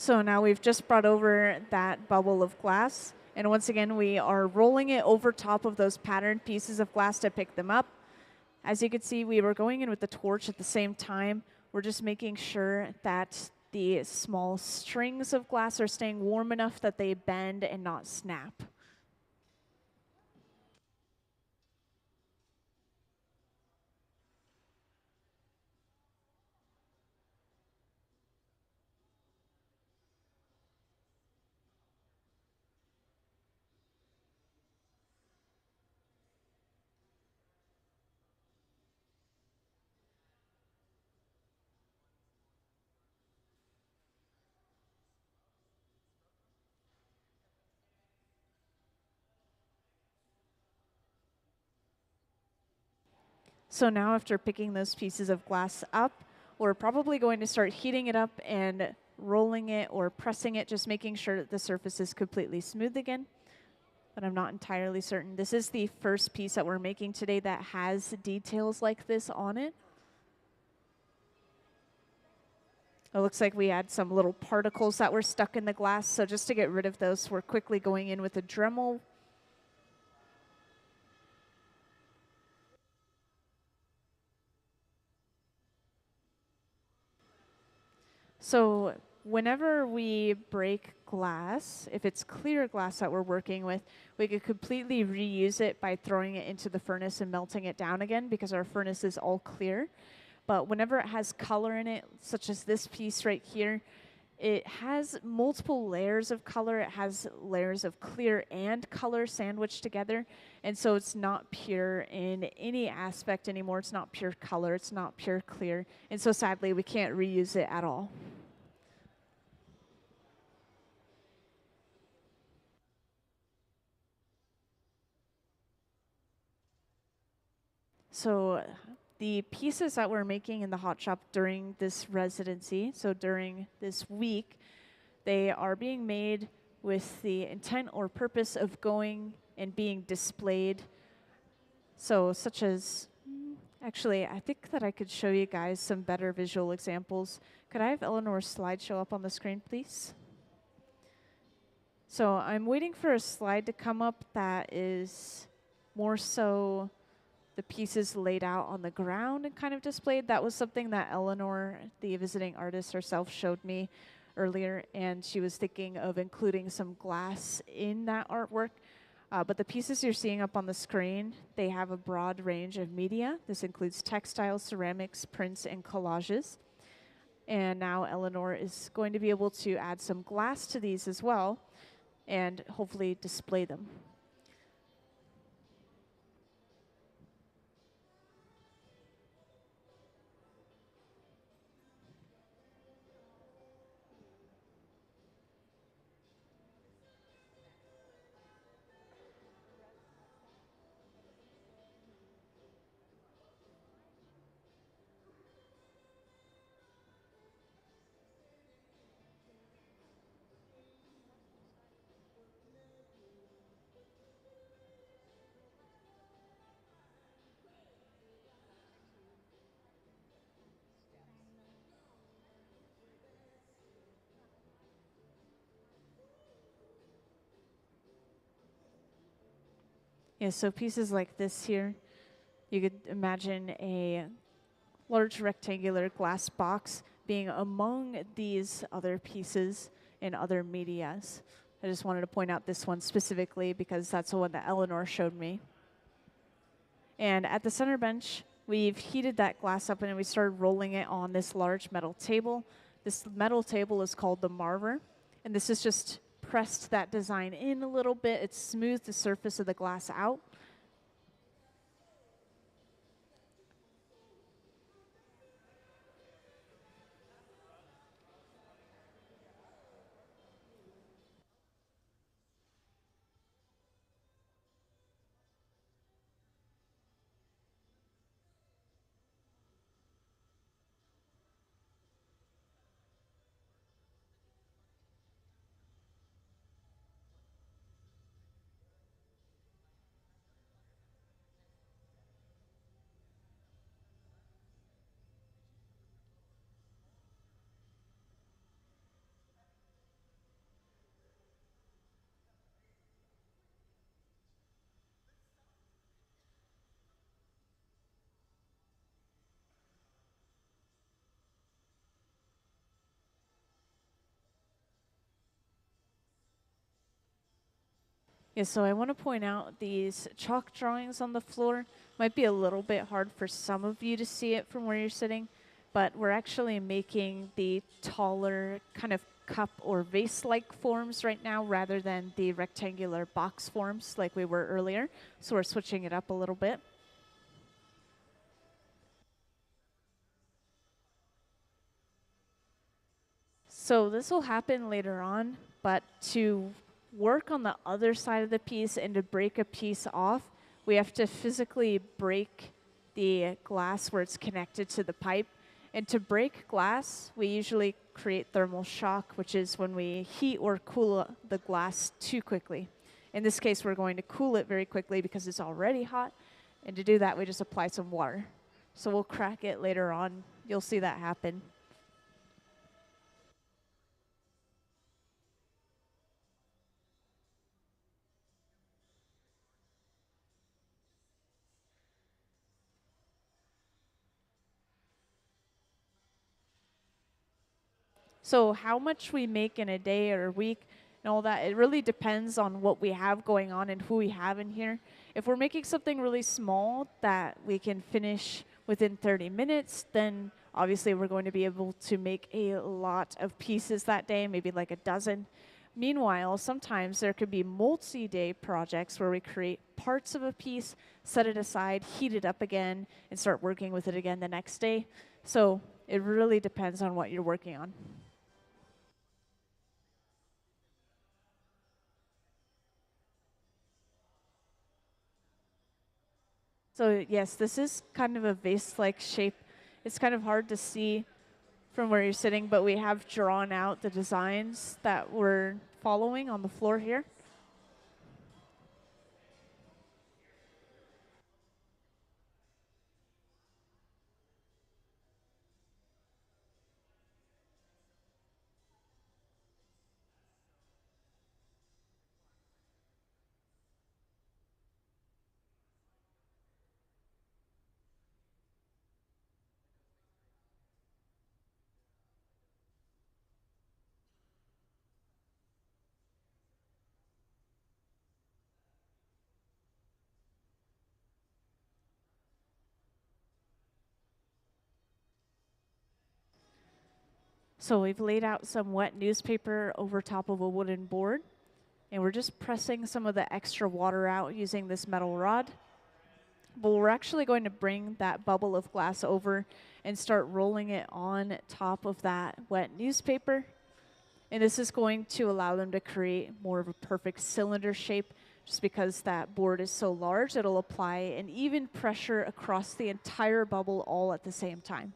So now we've just brought over that bubble of glass. And once again, we are rolling it over top of those patterned pieces of glass to pick them up. As you can see, we were going in with the torch at the same time. We're just making sure that the small strings of glass are staying warm enough that they bend and not snap. So now after picking those pieces of glass up, we're probably going to start heating it up and rolling it or pressing it, just making sure that the surface is completely smooth again. But I'm not entirely certain. This is the first piece that we're making today that has details like this on it. It looks like we had some little particles that were stuck in the glass, so just to get rid of those, we're quickly going in with a Dremel. So whenever we break glass, if it's clear glass that we're working with, we could completely reuse it by throwing it into the furnace and melting it down again because our furnace is all clear. But whenever it has color in it, such as this piece right here, it has multiple layers of color. It has layers of clear and color sandwiched together. And so it's not pure in any aspect anymore. It's not pure color. It's not pure clear. And so sadly, we can't reuse it at all. So the pieces that we're making in the hot shop during this residency, so during this week, they are being made with the intent or purpose of going and being displayed. So such as, actually, I think that I could show you guys some better visual examples. Could I have Eleanor's slideshow up on the screen, please? So I'm waiting for a slide to come up that is more so the pieces laid out on the ground and kind of displayed. That was something that Eleanor, the visiting artist herself, showed me earlier, and she was thinking of including some glass in that artwork. But the pieces you're seeing up on the screen, they have a broad range of media. This includes textiles, ceramics, prints, and collages. And now Eleanor is going to be able to add some glass to these as well and hopefully display them. Yeah, so pieces like this here, you could imagine a large rectangular glass box being among these other pieces in other medias. I just wanted to point out this one specifically because that's the one that Eleanor showed me. And at the center bench, we've heated that glass up and we started rolling it on this large metal table. This metal table is called the marver, and this is just pressed that design in a little bit. It's smoothed the surface of the glass out. Yeah, so I want to point out these chalk drawings on the floor. Might be a little bit hard for some of you to see it from where you're sitting, but we're actually making the taller kind of cup or vase-like forms right now rather than the rectangular box forms like we were earlier. So we're switching it up a little bit. So this will happen later on, but to work on the other side of the piece and to break a piece off, we have to physically break the glass where it's connected to the pipe. And to break glass, we usually create thermal shock, which is when we heat or cool the glass too quickly. In this case, we're going to cool it very quickly because it's already hot. And to do that, we just apply some water. So we'll crack it later on. You'll see that happen. So how much we make in a day or a week and all that, it really depends on what we have going on and who we have in here. If we're making something really small that we can finish within 30 minutes, then obviously we're going to be able to make a lot of pieces that day, maybe like a dozen. Meanwhile, sometimes there could be multi-day projects where we create parts of a piece, set it aside, heat it up again, and start working with it again the next day. So it really depends on what you're working on. So yes, this is kind of a vase-like shape. It's kind of hard to see from where you're sitting, but we have drawn out the designs that we're following on the floor here. So we've laid out some wet newspaper over top of a wooden board, and we're just pressing some of the extra water out using this metal rod. But we're actually going to bring that bubble of glass over and start rolling it on top of that wet newspaper. And this is going to allow them to create more of a perfect cylinder shape. Just because that board is so large, it'll apply an even pressure across the entire bubble all at the same time.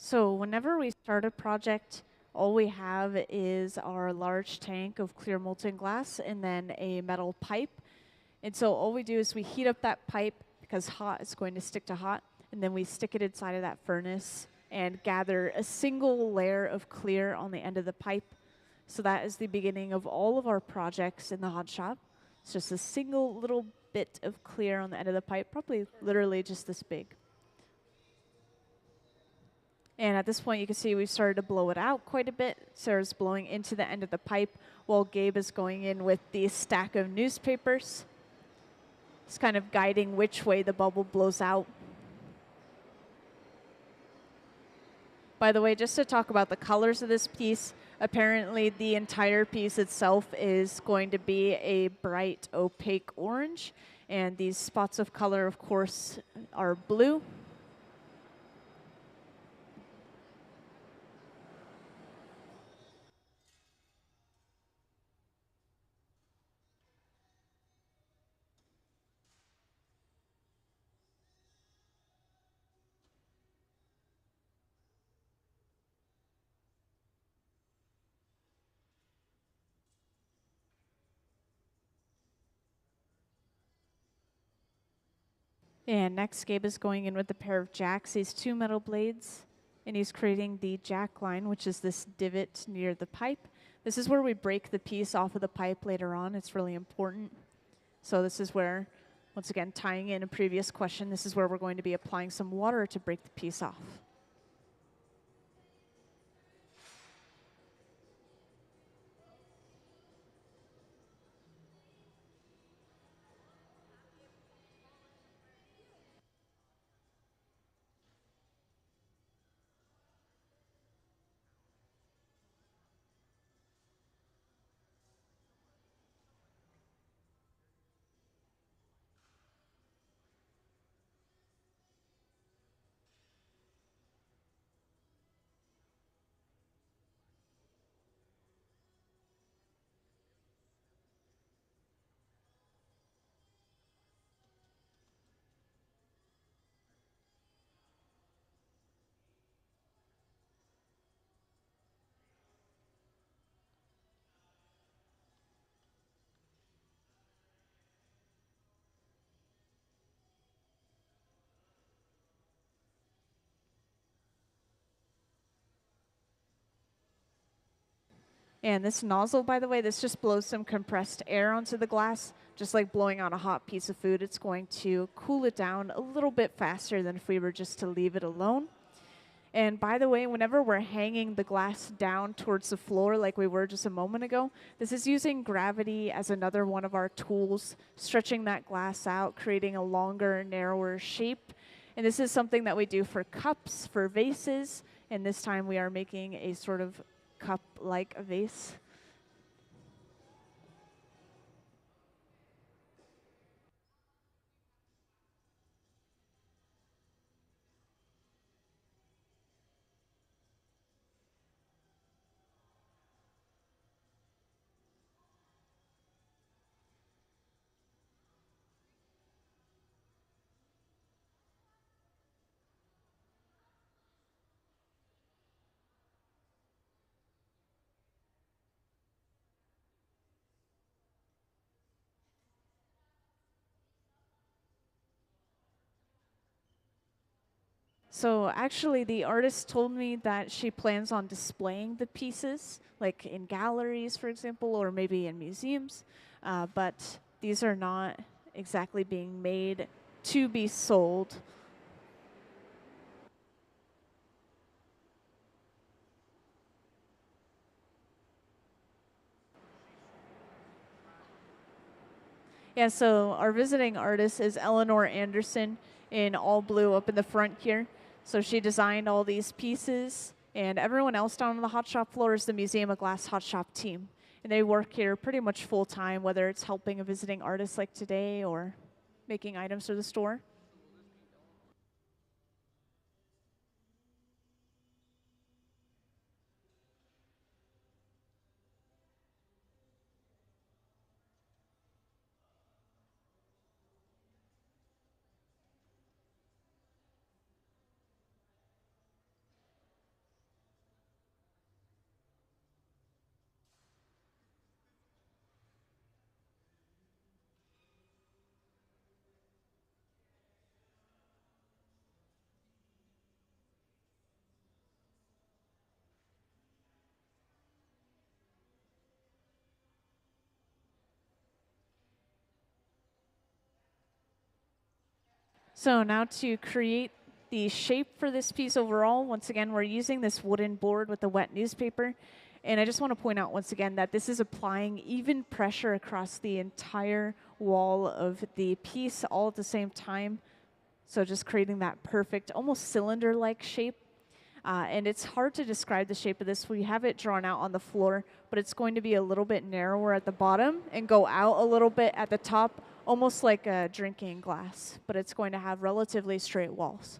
So whenever we start a project, all we have is our large tank of clear molten glass and then a metal pipe. And so all we do is we heat up that pipe because hot is going to stick to hot, and then we stick it inside of that furnace and gather a single layer of clear on the end of the pipe. So that is the beginning of all of our projects in the hot shop. It's just a single little bit of clear on the end of the pipe, probably literally just this big. And at this point, you can see we've started to blow it out quite a bit. Sarah's blowing into the end of the pipe while Gabe is going in with the stack of newspapers. It's kind of guiding which way the bubble blows out. By the way, just to talk about the colors of this piece, Apparently, the entire piece itself is going to be a bright opaque orange, and these spots of color, of course, are blue. And next, Gabe is going in with a pair of jacks, these 2 metal blades, and he's creating the jack line, which is this divot near the pipe. This is where we break the piece off of the pipe later on. It's really important. So this is where, once again, tying in a previous question, this is where we're going to be applying some water to break the piece off. And this nozzle, by the way, this just blows some compressed air onto the glass, just like blowing on a hot piece of food. It's going to cool it down a little bit faster than if we were just to leave it alone. And by the way, whenever we're hanging the glass down towards the floor like we were just a moment ago, this is using gravity as another one of our tools, stretching that glass out, creating a longer, narrower shape. And this is something that we do for cups, for vases, and this time we are making a sort of cup-like vase. So actually, the artist told me that she plans on displaying the pieces, like in galleries, for example, or maybe in museums. But these are not exactly being made to be sold. Yeah, so our visiting artist is Eleanor Anderson in all blue up in the front here. So she designed all these pieces, and everyone else down on the hot shop floor is the Museum of Glass hot shop team. And they work here pretty much full time, whether it's helping a visiting artist like today or making items for the store. So now to create the shape for this piece overall, once again, we're using this wooden board with the wet newspaper. And I just want to point out once again that this is applying even pressure across the entire wall of the piece all at the same time. So just creating that perfect, almost cylinder-like shape. And it's hard to describe the shape of this. We have it drawn out on the floor, but it's going to be a little bit narrower at the bottom and go out a little bit at the top, almost like a drinking glass, but it's going to have relatively straight walls.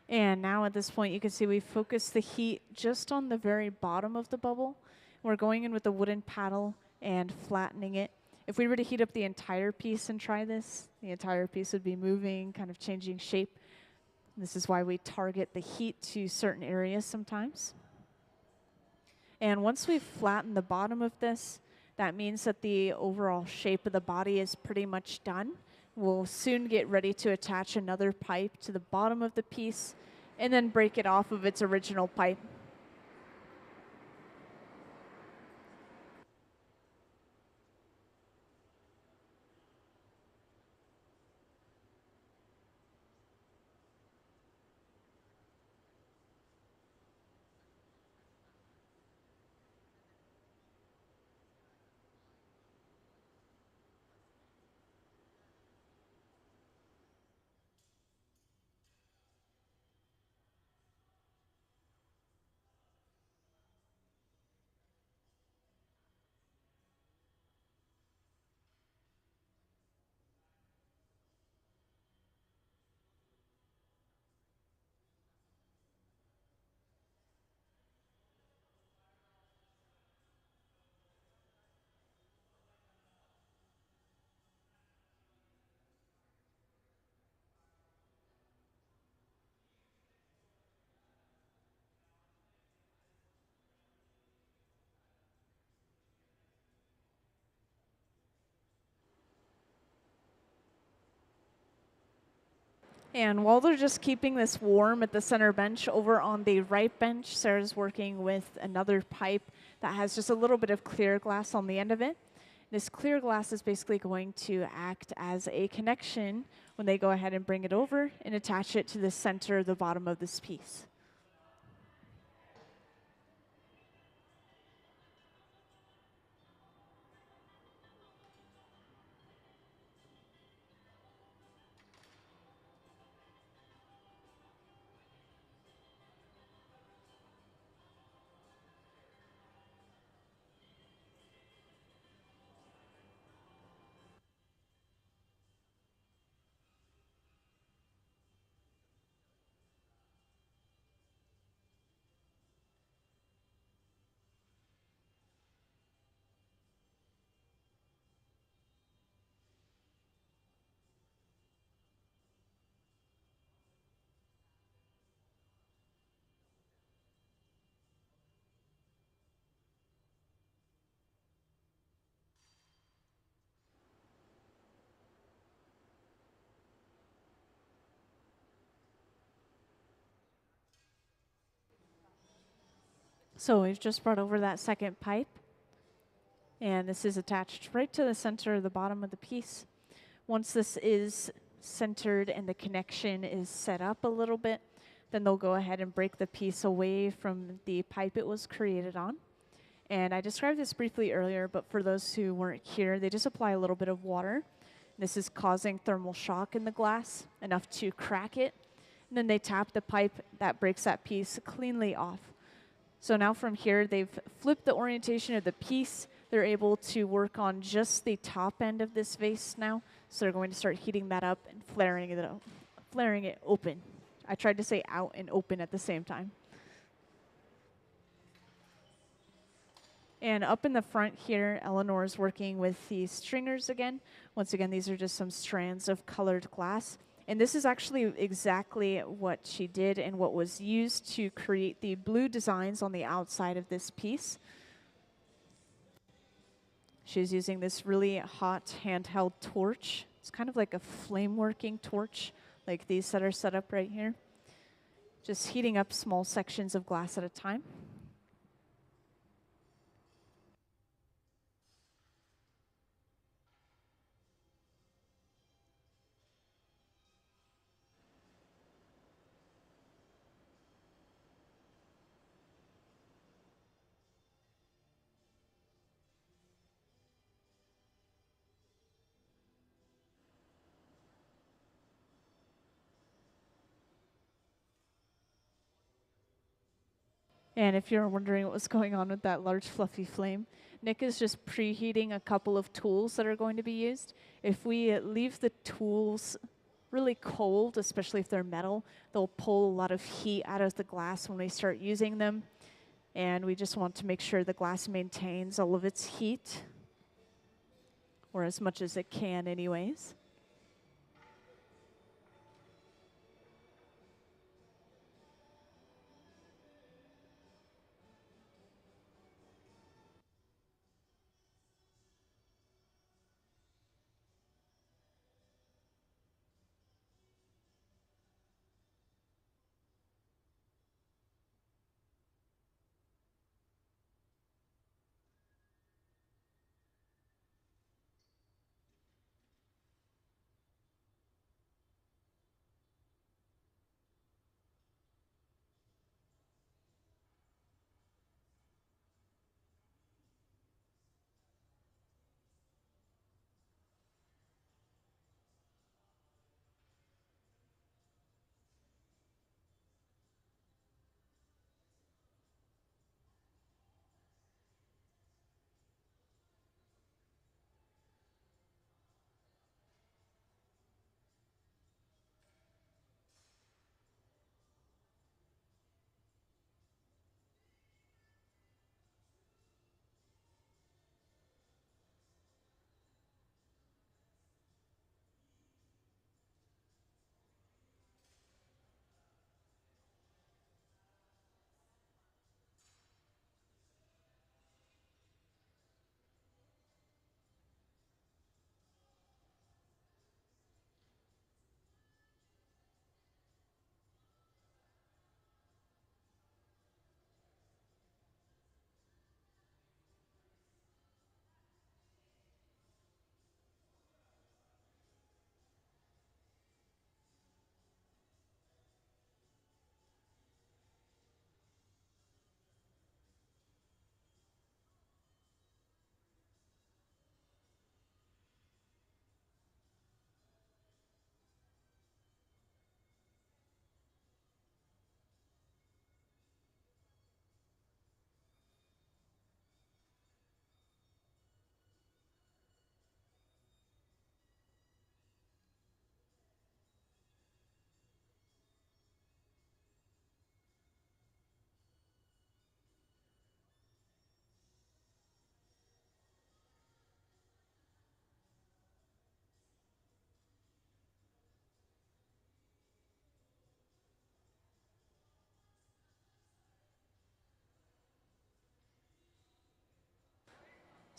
And now at this point, you can see we focus the heat just on the very bottom of the bubble. We're going in with the wooden paddle and flattening it. If we were to heat up the entire piece and try this, the entire piece would be moving, kind of changing shape. This is why we target the heat to certain areas sometimes. And once we've flattened the bottom of this, that means that the overall shape of the body is pretty much done. We'll soon get ready to attach another pipe to the bottom of the piece and then break it off of its original pipe. And while they're just keeping this warm at the center bench, over on the right bench, Sarah's working with another pipe that has just a little bit of clear glass on the end of it. This clear glass is basically going to act as a connection when they go ahead and bring it over and attach it to the center of the bottom of this piece. So we've just brought over that second pipe, and this is attached right to the center of the bottom of the piece. Once this is centered and the connection is set up a little bit, then they'll go ahead and break the piece away from the pipe it was created on. And I described this briefly earlier, but for those who weren't here, they just apply a little bit of water. This is causing thermal shock in the glass, enough to crack it. And then they tap the pipe that breaks that piece cleanly off. So now from here, they've flipped the orientation of the piece. They're able to work on just the top end of this vase now. So they're going to start heating that up and flaring it open. I tried to say out and open at the same time. And up in the front here, Eleanor is working with the stringers again. Once again, these are just some strands of colored glass. And this is actually exactly what she did and what was used to create the blue designs on the outside of this piece. She's using this really hot handheld torch. It's kind of like a flame working torch, like these that are set up right here. Just heating up small sections of glass at a time. And if you're wondering what was going on with that large fluffy flame, Nick is just preheating a couple of tools that are going to be used. If we leave the tools really cold, especially if they're metal, they'll pull a lot of heat out of the glass when we start using them. And we just want to make sure the glass maintains all of its heat, or as much as it can anyways.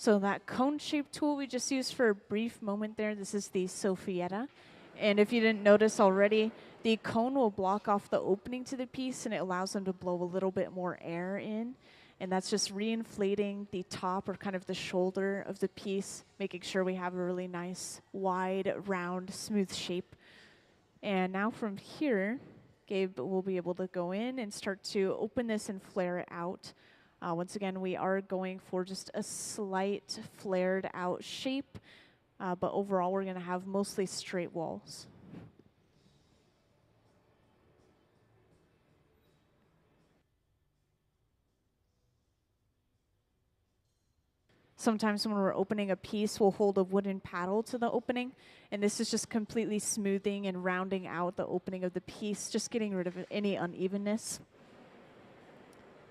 So that cone-shaped tool we just used for a brief moment there, this is the Sophietta. And if you didn't notice already, the cone will block off the opening to the piece and it allows them to blow a little bit more air in. And that's just reinflating the top or kind of the shoulder of the piece, making sure we have a really nice, wide, round, smooth shape. And now from here, Gabe will be able to go in and start to open this and flare it out. Once again, we are going for just a slight flared out shape, but overall we're going to have mostly straight walls. Sometimes when we're opening a piece, we'll hold a wooden paddle to the opening, and this is just completely smoothing and rounding out the opening of the piece, just getting rid of any unevenness.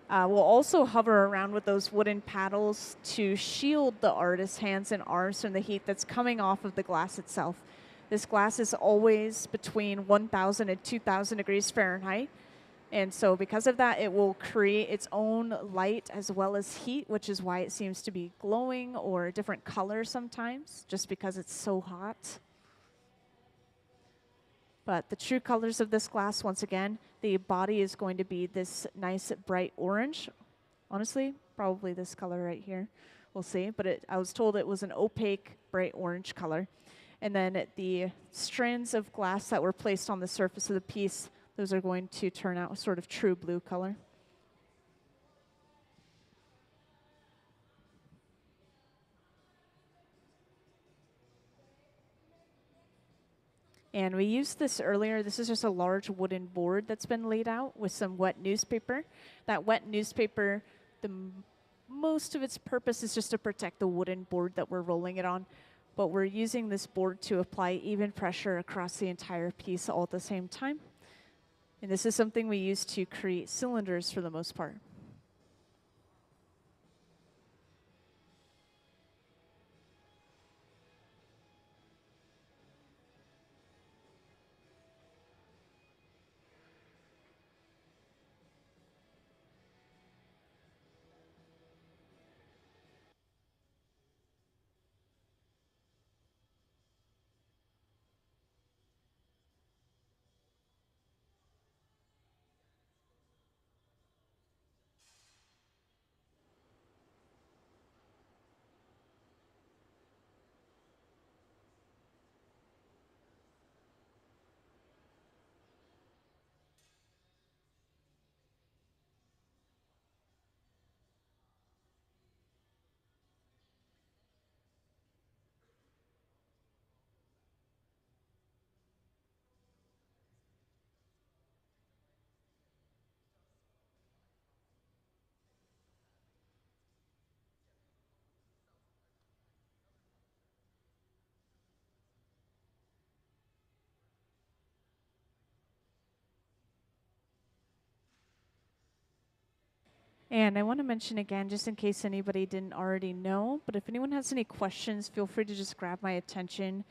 We'll also hover around with those wooden paddles to shield the artist's hands and arms from the heat that's coming off of the glass itself. This glass is always between 1,000 and 2,000 degrees Fahrenheit. And so because of that, it will create its own light as well as heat, which is why it seems to be glowing or a different color sometimes, just because it's so hot. But the true colors of this glass, once again, the body is going to be this nice bright orange. Honestly, probably this color right here. We'll see. But I was told it was an opaque, bright orange color. And then the strands of glass that were placed on the surface of the piece, those are going to turn out a sort of true blue color. And we used this earlier. This is just a large wooden board that's been laid out with some wet newspaper. That wet newspaper, most of its purpose is just to protect the wooden board that we're rolling it on. But we're using this board to apply even pressure across the entire piece all at the same time. And this is something we use to create cylinders for the most part. And I want to mention again, just in case anybody didn't already know, but if anyone has any questions, feel free to just grab my attention,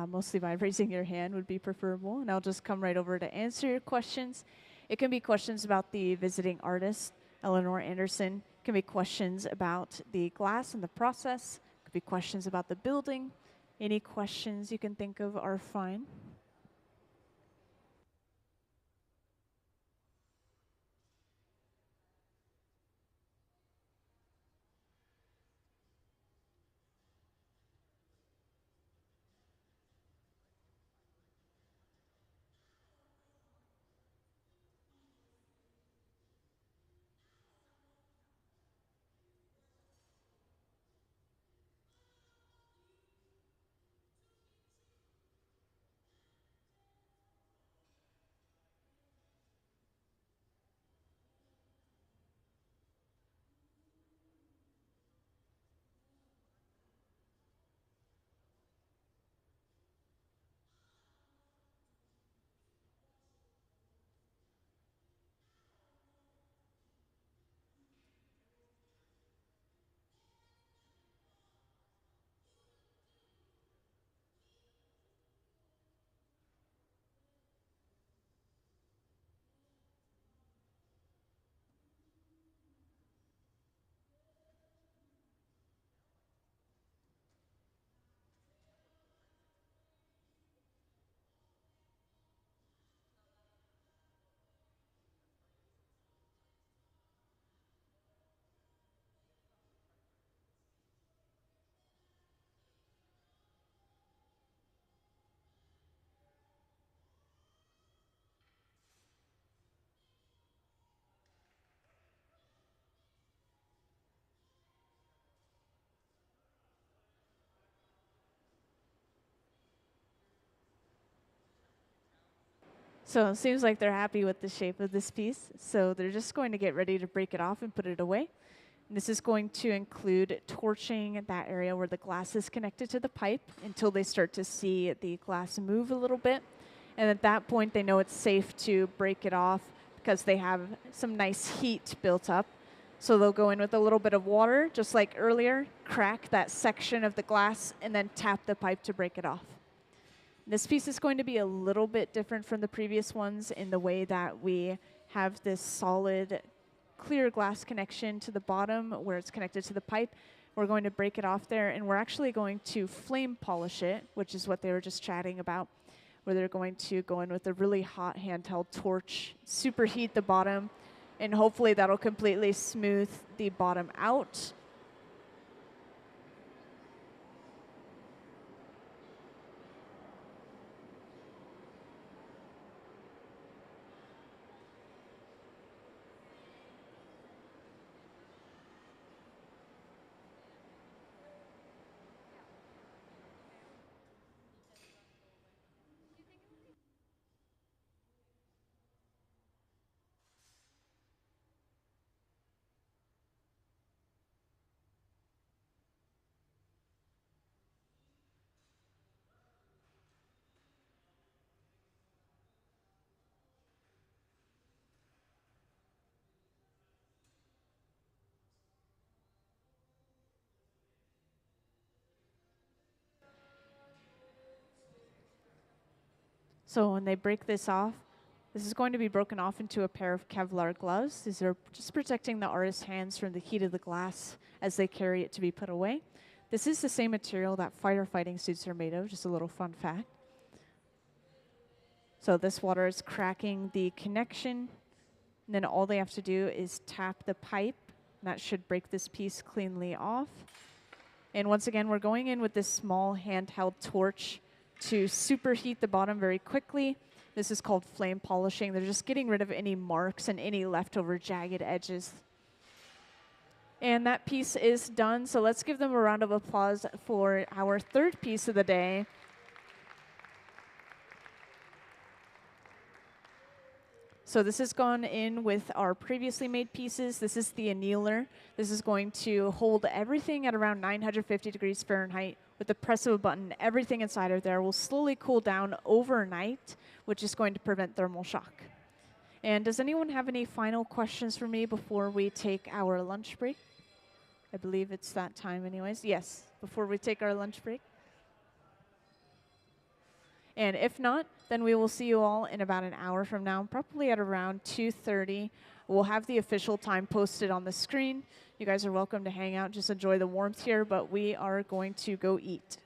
mostly by raising your hand would be preferable, and I'll just come right over to answer your questions. It can be questions about the visiting artist, Eleanor Anderson. It can be questions about the glass and the process. It could be questions about the building. Any questions you can think of are fine. So it seems like they're happy with the shape of this piece. So they're just going to get ready to break it off and put it away. And this is going to include torching that area where the glass is connected to the pipe until they start to see the glass move a little bit. And at that point, they know it's safe to break it off because they have some nice heat built up. So they'll go in with a little bit of water, just like earlier, crack that section of the glass, and then tap the pipe to break it off. This piece is going to be a little bit different from the previous ones in the way that we have this solid clear glass connection to the bottom where it's connected to the pipe. We're going to break it off there, and we're actually going to flame polish it, which is what they were just chatting about, where they're going to go in with a really hot handheld torch, superheat the bottom, and hopefully that'll completely smooth the bottom out. So when they break this off, this is going to be broken off into a pair of Kevlar gloves. These are just protecting the artist's hands from the heat of the glass as they carry it to be put away. This is the same material that firefighting suits are made of, just a little fun fact. So this water is cracking the connection, and then all they have to do is tap the pipe, and that should break this piece cleanly off. And once again, we're going in with this small handheld torch to superheat the bottom very quickly. This is called flame polishing. They're just getting rid of any marks and any leftover jagged edges. And that piece is done, so let's give them a round of applause for our third piece of the day. So this has gone in with our previously made pieces. This is the annealer. This is going to hold everything at around 950 degrees Fahrenheit. With the press of a button, everything inside of there will slowly cool down overnight, which is going to prevent thermal shock. And does anyone have any final questions for me before we take our lunch break? I believe it's that time anyways. Yes, before we take our lunch break. And if not, then we will see you all in about an hour from now, probably at around 2:30. We'll have the official time posted on the screen. You guys are welcome to hang out, just enjoy the warmth here, but we are going to go eat.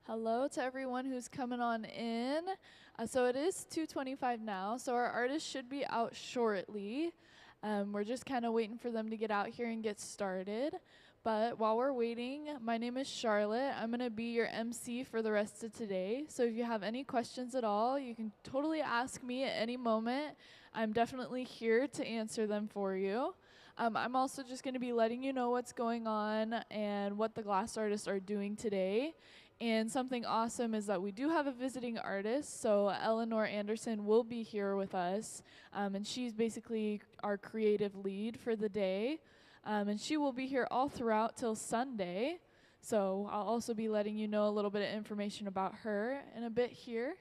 Hello to everyone who's coming on in. So it is 2:25 now, so our artists should be out shortly. We're just kind of waiting for them to get out here and get started. But while we're waiting, my name is Charlotte. I'm going to be your MC for the rest of today. So if you have any questions at all, you can totally ask me at any moment. I'm definitely here to answer them for you. I'm also just going to be letting you know what's going on and what the glass artists are doing today. And something awesome is that we do have a visiting artist, so Eleanor Anderson will be here with us, and she's basically our creative lead for the day, and she will be here all throughout till Sunday, so I'll also be letting you know a little bit of information about her in a bit here.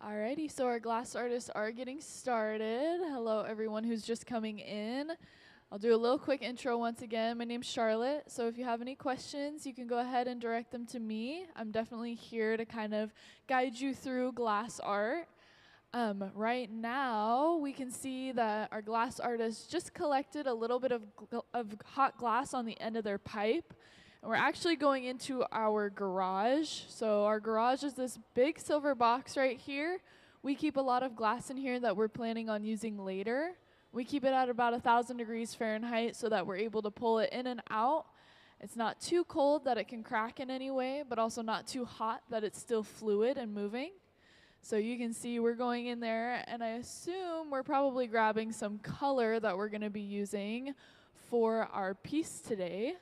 Alrighty, so our glass artists are getting started. Hello, everyone who's just coming in. I'll do a little quick intro once again. My name's Charlotte, so if you have any questions, you can go ahead and direct them to me. I'm definitely here to kind of guide you through glass art. Right now, we can see that our glass artists just collected a little bit of hot glass on the end of their pipe. And we're actually going into our garage. So our garage is this big silver box right here. We keep a lot of glass in here that we're planning on using later. We keep it at about 1,000 degrees Fahrenheit so that we're able to pull it in and out. It's not too cold that it can crack in any way, but also not too hot that it's still fluid and moving. So you can see we're going in there, and I assume we're probably grabbing some color that we're going to be using for our piece today.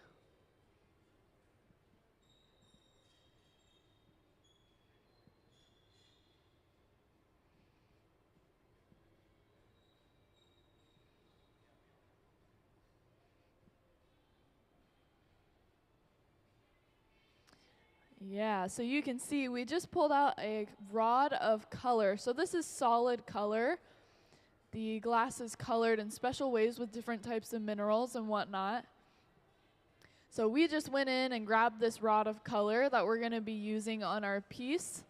Yeah, so you can see we just pulled out a rod of color. So this is solid color. The glass is colored in special ways with different types of minerals and whatnot. So we just went in and grabbed this rod of color that we're going to be using on our piece.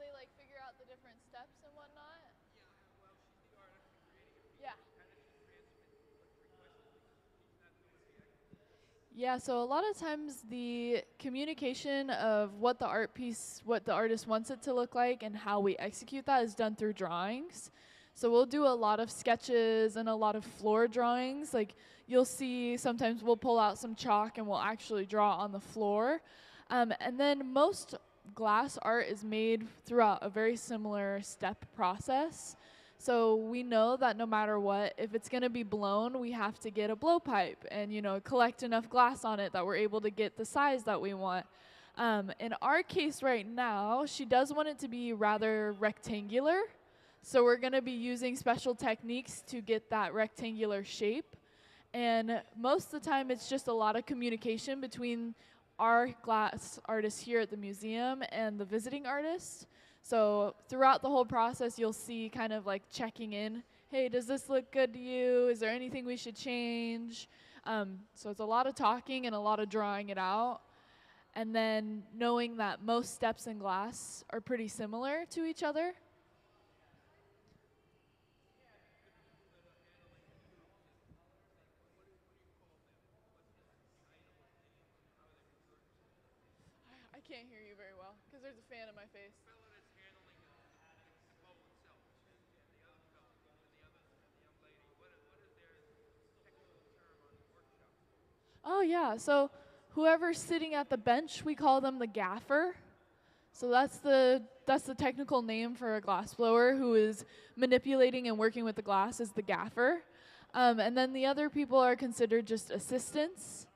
They like figure out the different steps and whatnot. Yeah, well, she's the artist and creating it. Yeah. Yeah, so a lot of times the communication of what the art piece, what the artist wants it to look like and how we execute that is done through drawings. So we'll do a lot of sketches and a lot of floor drawings. Like you'll see sometimes we'll pull out some chalk and we'll actually draw on the floor. And then most glass art is made throughout a very similar step process. So we know that no matter what, if it's going to be blown, we have to get a blowpipe and, collect enough glass on it that we're able to get the size that we want. In our case right now, she does want it to be rather rectangular. So we're going to be using special techniques to get that rectangular shape. And most of the time, it's just a lot of communication between our glass artist here at the museum and the visiting artist. So throughout the whole process, you'll see kind of like checking in. Hey, does this look good to you? Is there anything we should change? So it's a lot of talking and a lot of drawing it out. And then knowing that most steps in glass are pretty similar to each other. I can't hear you very well because there's a fan in my face. Oh yeah, so whoever's sitting at the bench, we call them the gaffer. So that's the technical name for a glass blower who is manipulating and working with the glass is the gaffer. And then the other people are considered just assistants.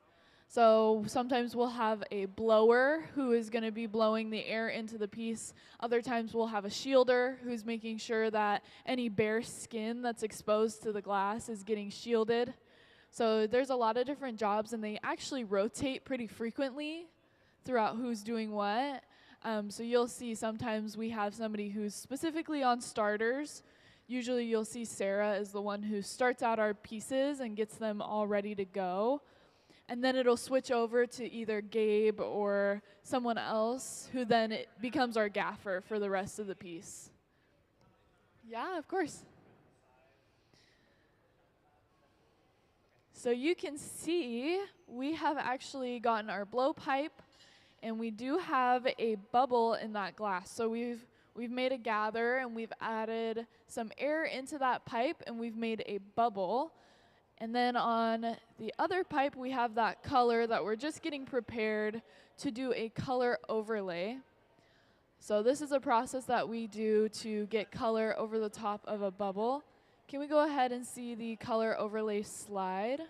So sometimes we'll have a blower who is going to be blowing the air into the piece. Other times we'll have a shielder who's making sure that any bare skin that's exposed to the glass is getting shielded. So there's a lot of different jobs, and they actually rotate pretty frequently throughout who's doing what. So you'll see sometimes we have somebody who's specifically on starters. Usually you'll see Sarah is the one who starts out our pieces and gets them all ready to go. And then it'll switch over to either Gabe or someone else who then it becomes our gaffer for the rest of the piece. Yeah, of course. So you can see we have actually gotten our blowpipe, and we do have a bubble in that glass. So we've made a gather, and we've added some air into that pipe, and we've made a bubble. And then on the other pipe, we have that color that we're just getting prepared to do a color overlay. So this is a process that we do to get color over the top of a bubble. Can we go ahead and see the color overlay slide?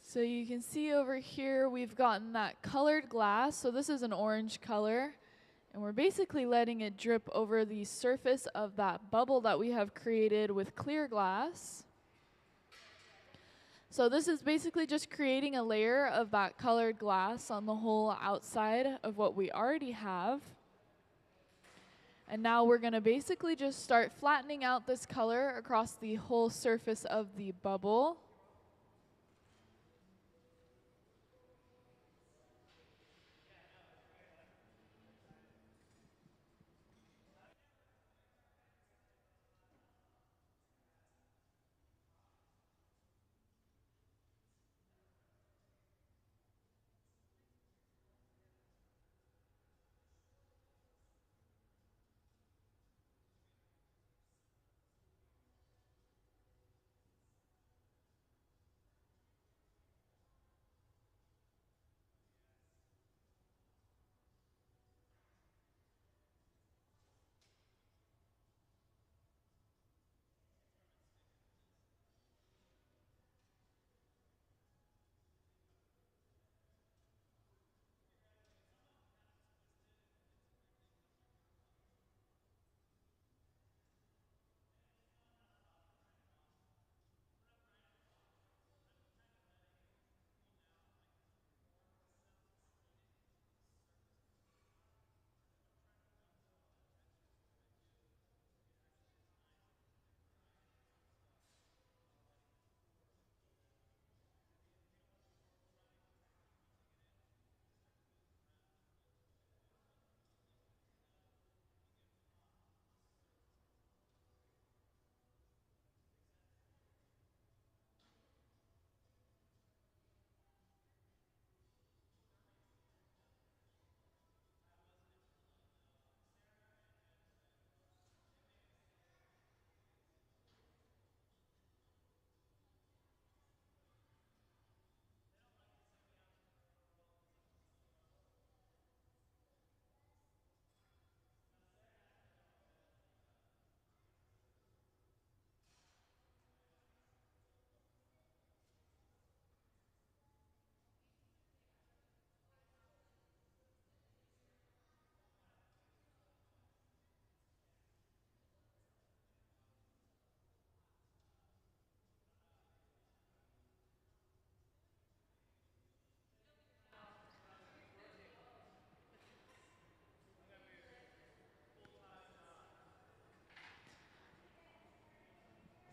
So you can see over here we've gotten that colored glass. So this is an orange color. And we're basically letting it drip over the surface of that bubble that we have created with clear glass. So this is basically just creating a layer of that colored glass on the whole outside of what we already have. And now we're going to basically just start flattening out this color across the whole surface of the bubble.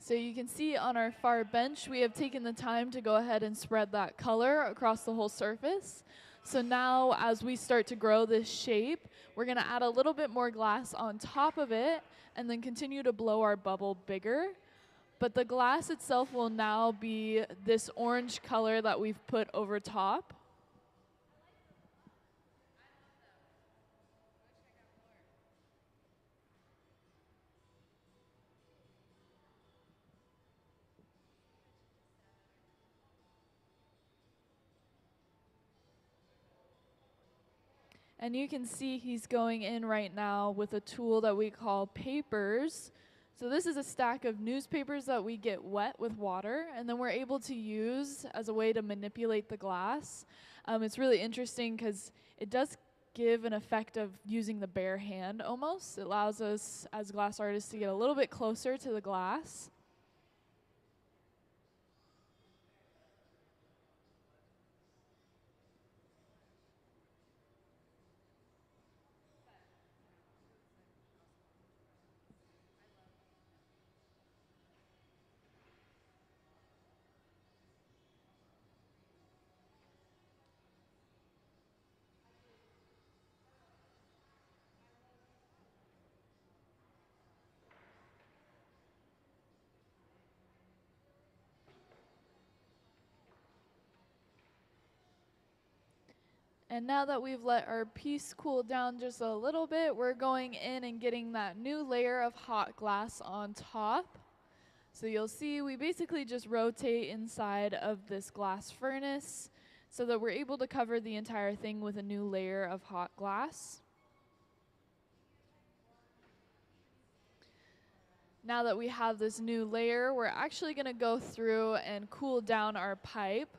So you can see on our far bench, we have taken the time to go ahead and spread that color across the whole surface. So now as we start to grow this shape, we're gonna add a little bit more glass on top of it and then continue to blow our bubble bigger. But the glass itself will now be this orange color that we've put over top. And you can see he's going in right now with a tool that we call papers. So this is a stack of newspapers that we get wet with water, and then we're able to use as a way to manipulate the glass. It's really interesting because it does give an effect of using the bare hand almost. It allows us as glass artists to get a little bit closer to the glass. And now that we've let our piece cool down just a little bit, we're going in and getting that new layer of hot glass on top. So you'll see we basically just rotate inside of this glass furnace so that we're able to cover the entire thing with a new layer of hot glass. Now that we have this new layer, we're actually going to go through and cool down our pipe.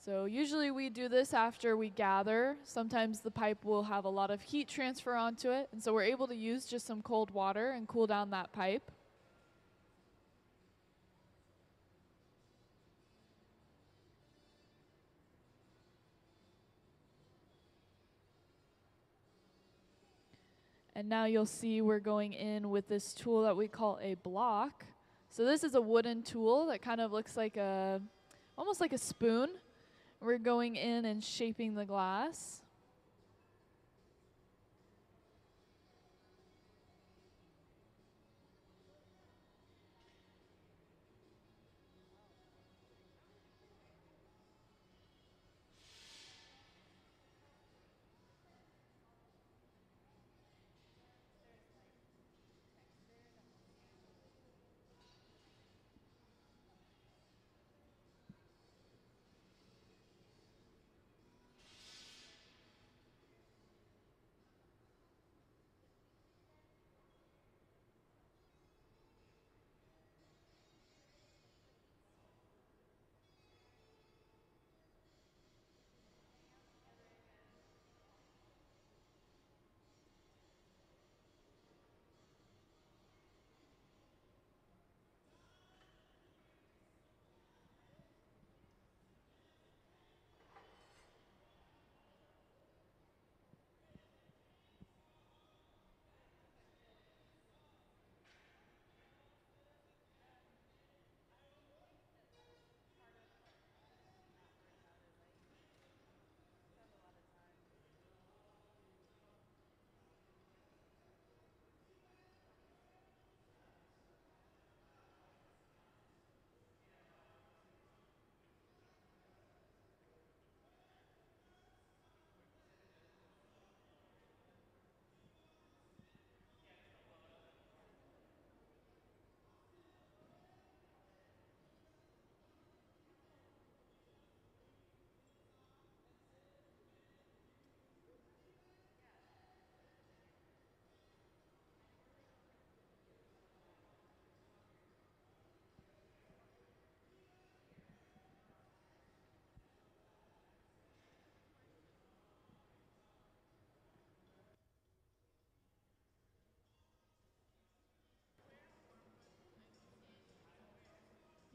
So usually we do this after we gather. Sometimes the pipe will have a lot of heat transfer onto it, and so we're able to use just some cold water and cool down that pipe. And now you'll see we're going in with this tool that we call a block. So this is a wooden tool that kind of looks like almost like a spoon. We're going in and shaping the glass.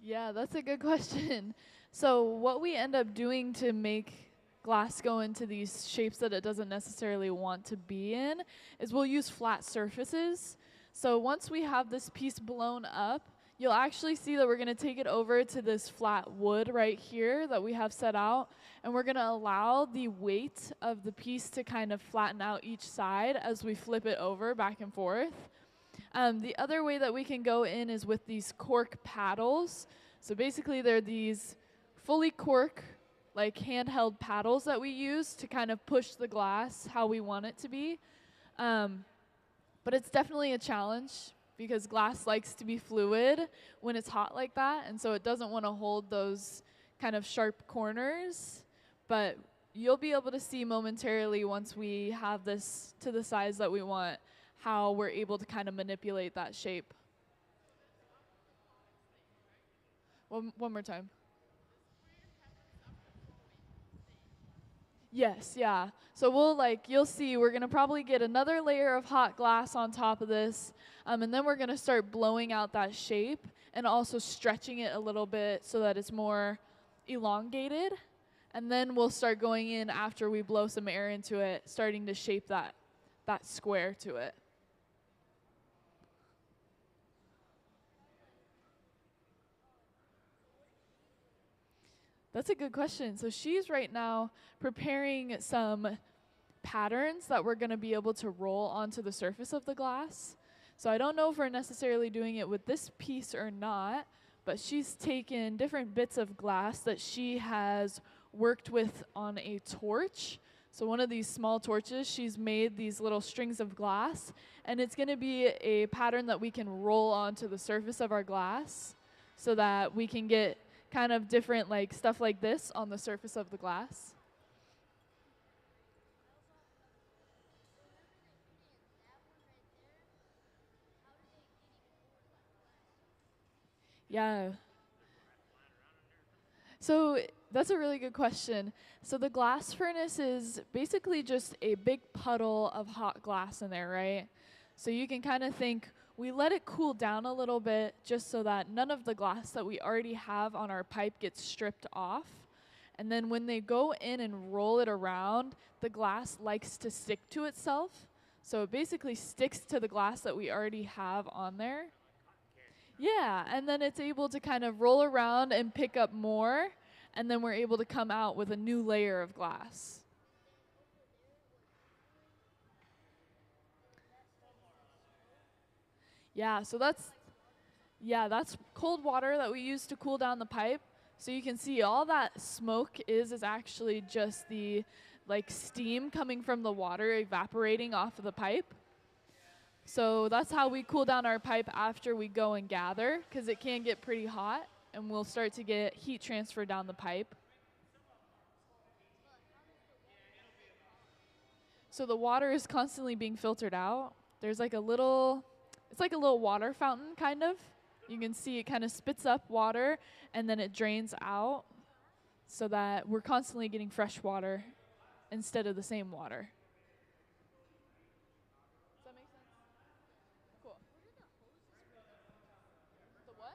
Yeah, that's a good question. So what we end up doing to make glass go into these shapes that it doesn't necessarily want to be in is we'll use flat surfaces. So once we have this piece blown up, you'll actually see that we're going to take it over to this flat wood right here that we have set out, and we're going to allow the weight of the piece to kind of flatten out each side as we flip it over back and forth. The other way that we can go in is with these cork paddles. So basically they're these fully cork, like handheld paddles that we use to kind of push the glass how we want it to be. But it's definitely a challenge because glass likes to be fluid when it's hot like that, and so it doesn't want to hold those kind of sharp corners. But you'll be able to see momentarily once we have this to the size that we want, how we're able to kind of manipulate that shape. One more time. Yes, yeah. So you'll see, we're gonna probably get another layer of hot glass on top of this, and then we're gonna start blowing out that shape and also stretching it a little bit so that it's more elongated. And then we'll start going in after we blow some air into it, starting to shape that square to it. That's a good question. So she's right now preparing some patterns that we're going to be able to roll onto the surface of the glass. So I don't know if we're necessarily doing it with this piece or not, but she's taken different bits of glass that she has worked with on a torch. So one of these small torches, she's made these little strings of glass, and it's going to be a pattern that we can roll onto the surface of our glass so that we can get kind of different stuff like this on the surface of the glass. Yeah. So that's a really good question. So the glass furnace is basically just a big puddle of hot glass in there, right? So you can kind of think we let it cool down a little bit just so that none of the glass that we already have on our pipe gets stripped off. And then when they go in and roll it around, the glass likes to stick to itself. So it basically sticks to the glass that we already have on there. Yeah, and then it's able to kind of roll around and pick up more, and then we're able to come out with a new layer of glass. Yeah, so that's cold water that we use to cool down the pipe. So you can see all that smoke is actually just the steam coming from the water evaporating off of the pipe. So that's how we cool down our pipe after we go and gather, because it can get pretty hot, and we'll start to get heat transfer down the pipe. So the water is constantly being filtered out. There's it's like a little water fountain, kind of. You can see it kind of spits up water, and then it drains out, so that we're constantly getting fresh water instead of the same water. Does that make sense? Cool. The what?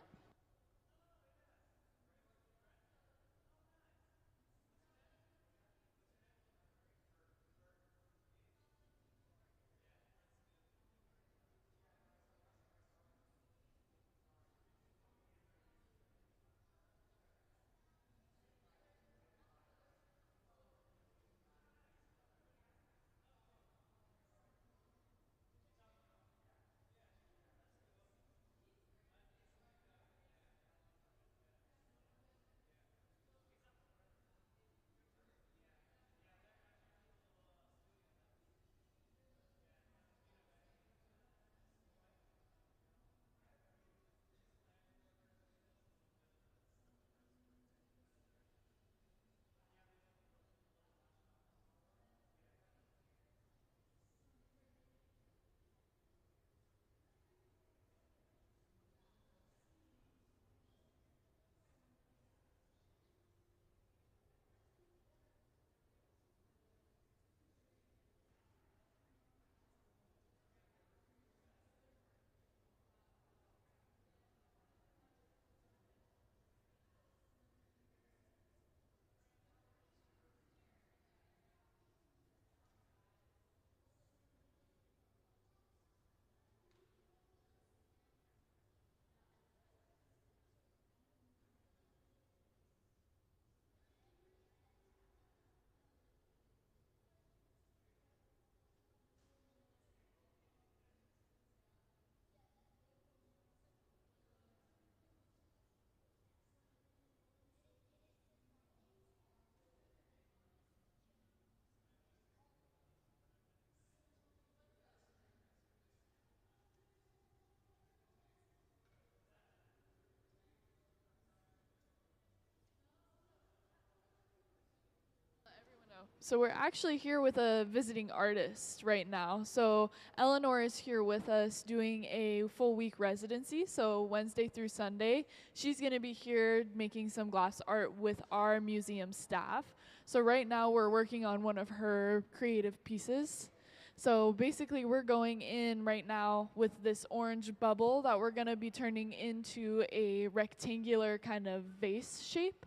So we're actually here with a visiting artist right now. So Eleanor is here with us doing a full week residency. So Wednesday through Sunday, she's going to be here making some glass art with our museum staff. So right now we're working on one of her creative pieces. So basically we're going in right now with this orange bubble that we're going to be turning into a rectangular kind of vase shape.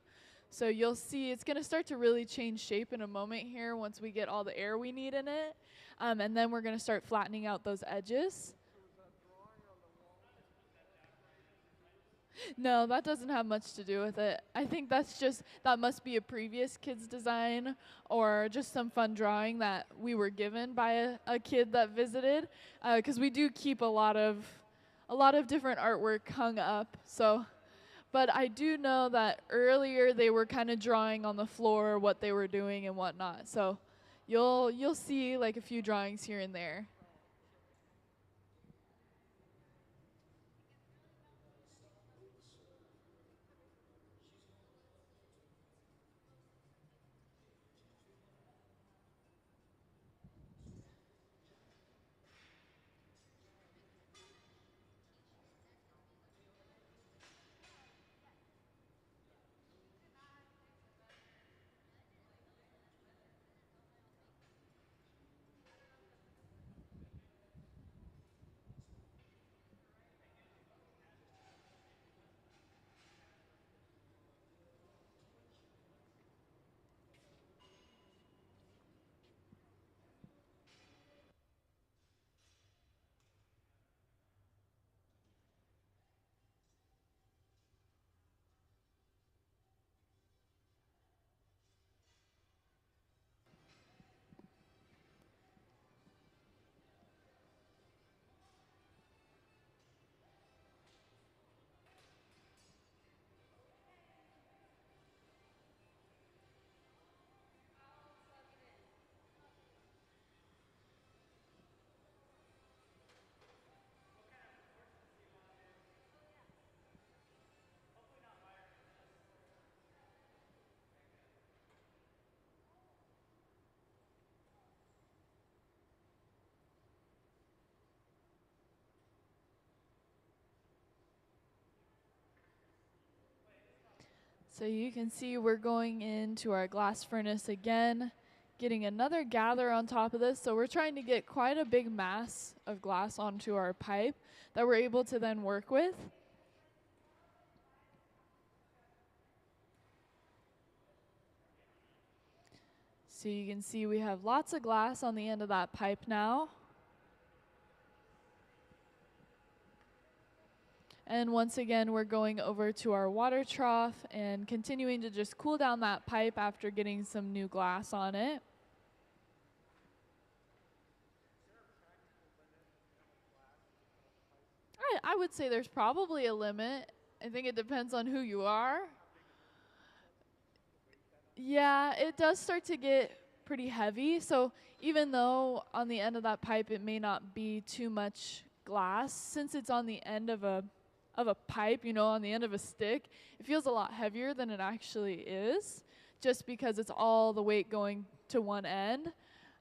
So you'll see it's going to start to really change shape in a moment here once we get all the air we need in it. And then we're going to start flattening out those edges. No, that doesn't have much to do with it. I think that must be a previous kid's design or just some fun drawing that we were given by a kid that visited. Because we do keep a lot of different artwork hung up. But I do know that earlier they were kind of drawing on the floor what they were doing and whatnot. So you'll see like a few drawings here and there. So you can see we're going into our glass furnace again, getting another gather on top of this. So we're trying to get quite a big mass of glass onto our pipe that we're able to then work with. So you can see we have lots of glass on the end of that pipe now. And once again, we're going over to our water trough and continuing to just cool down that pipe after getting some new glass on it. I would say there's probably a limit. I think it depends on who you are. Yeah, it does start to get pretty heavy. So even though on the end of that pipe it may not be too much glass, since it's on the end of a pipe, on the end of a stick, it feels a lot heavier than it actually is, just because it's all the weight going to one end.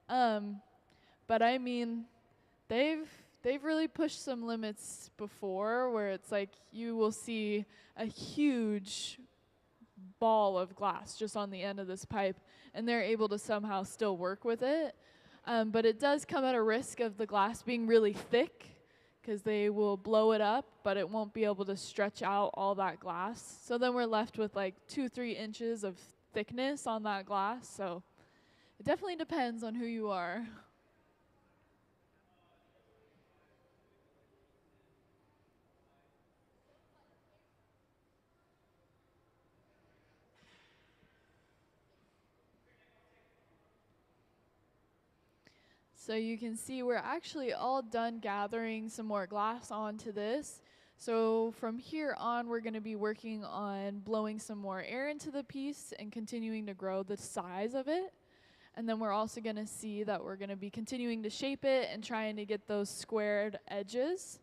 But I mean, they've really pushed some limits before, where it's like you will see a huge ball of glass just on the end of this pipe, and they're able to somehow still work with it. But it does come at a risk of the glass being really thick, because they will blow it up, but it won't be able to stretch out all that glass. So then we're left with like 2-3 inches of thickness on that glass. So it definitely depends on who you are. So you can see we're actually all done gathering some more glass onto this. So from here on, we're going to be working on blowing some more air into the piece and continuing to grow the size of it. And then we're also going to see that we're going to be continuing to shape it and trying to get those squared edges.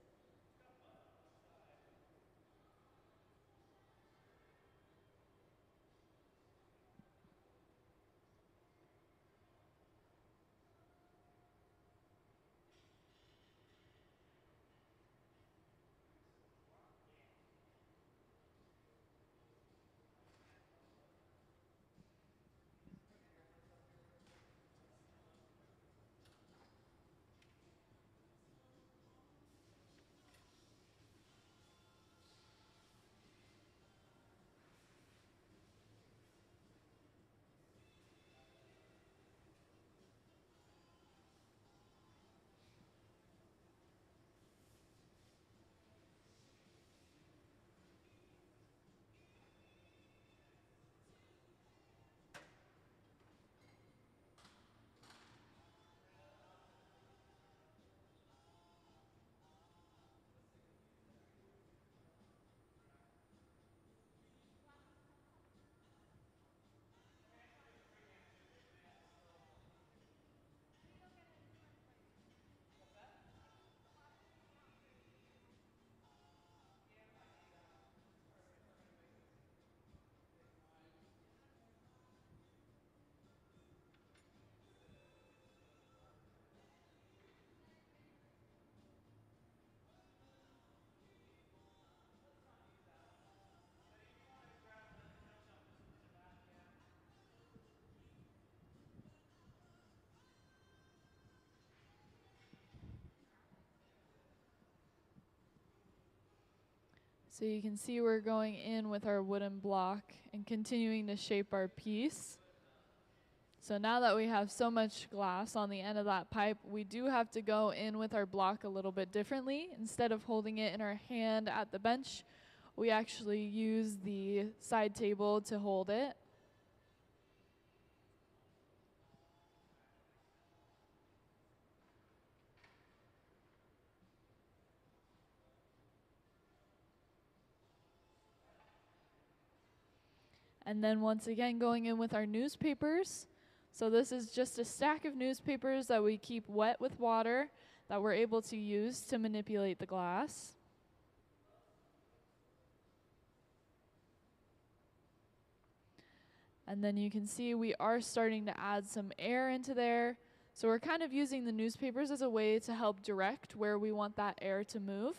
So you can see we're going in with our wooden block and continuing to shape our piece. So now that we have so much glass on the end of that pipe, we do have to go in with our block a little bit differently. Instead of holding it in our hand at the bench, we actually use the side table to hold it. And then once again, going in with our newspapers. So this is just a stack of newspapers that we keep wet with water that we're able to use to manipulate the glass. And then you can see we are starting to add some air into there. So we're kind of using the newspapers as a way to help direct where we want that air to move.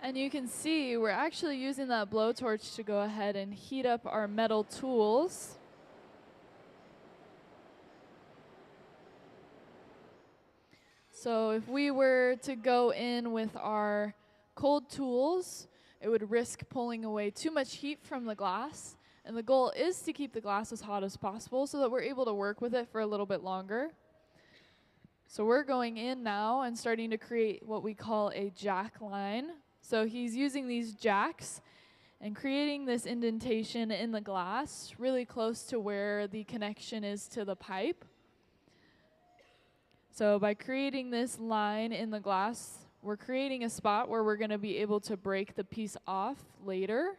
And you can see we're actually using that blowtorch to go ahead and heat up our metal tools. So if we were to go in with our cold tools, it would risk pulling away too much heat from the glass. And the goal is to keep the glass as hot as possible so that we're able to work with it for a little bit longer. So we're going in now and starting to create what we call a jack line. So he's using these jacks and creating this indentation in the glass really close to where the connection is to the pipe. So by creating this line in the glass, we're creating a spot where we're going to be able to break the piece off later.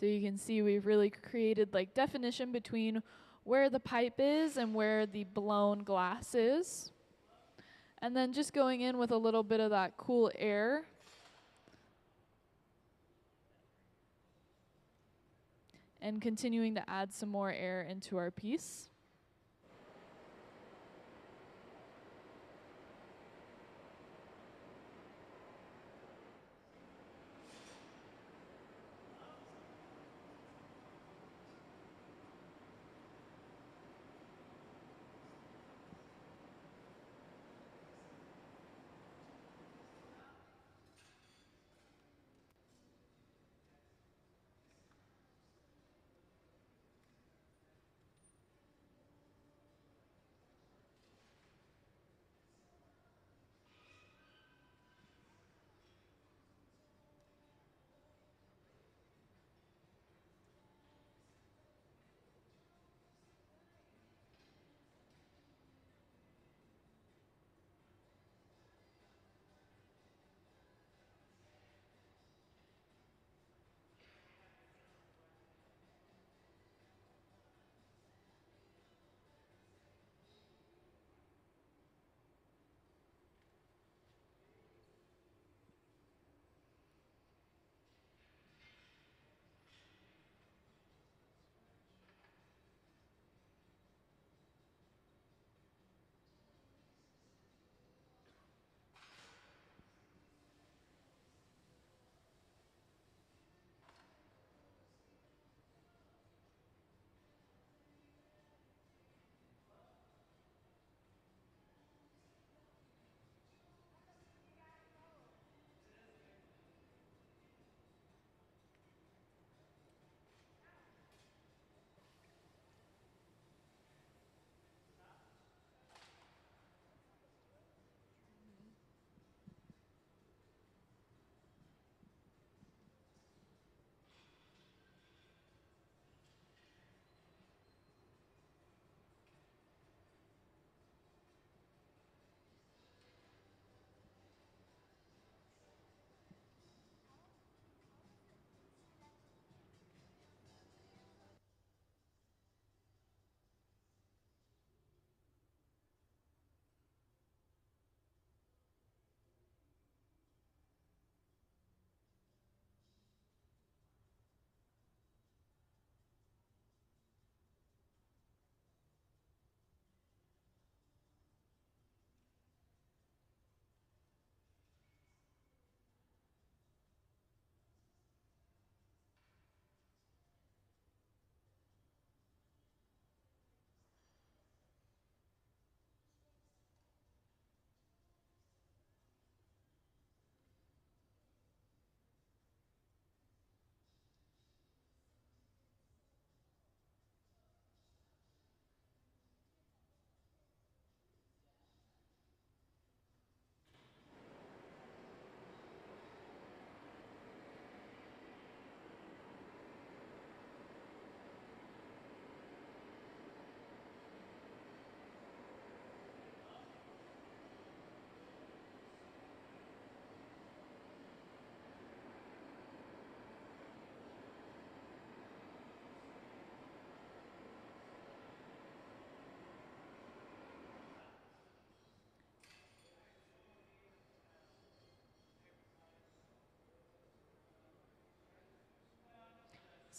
So you can see we've really created like definition between where the pipe is and where the blown glass is. And then just going in with a little bit of that cool air. And continuing to add some more air into our piece.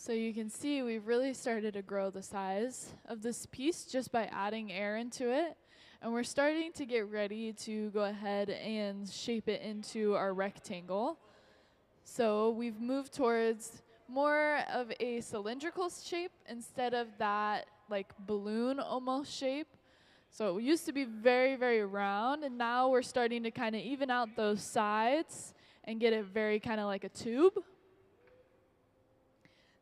So you can see we've really started to grow the size of this piece just by adding air into it. And we're starting to get ready to go ahead and shape it into our rectangle. So we've moved towards more of a cylindrical shape instead of that like balloon almost shape. So it used to be very, very round, and now we're starting to kind of even out those sides and get it very kind of like a tube.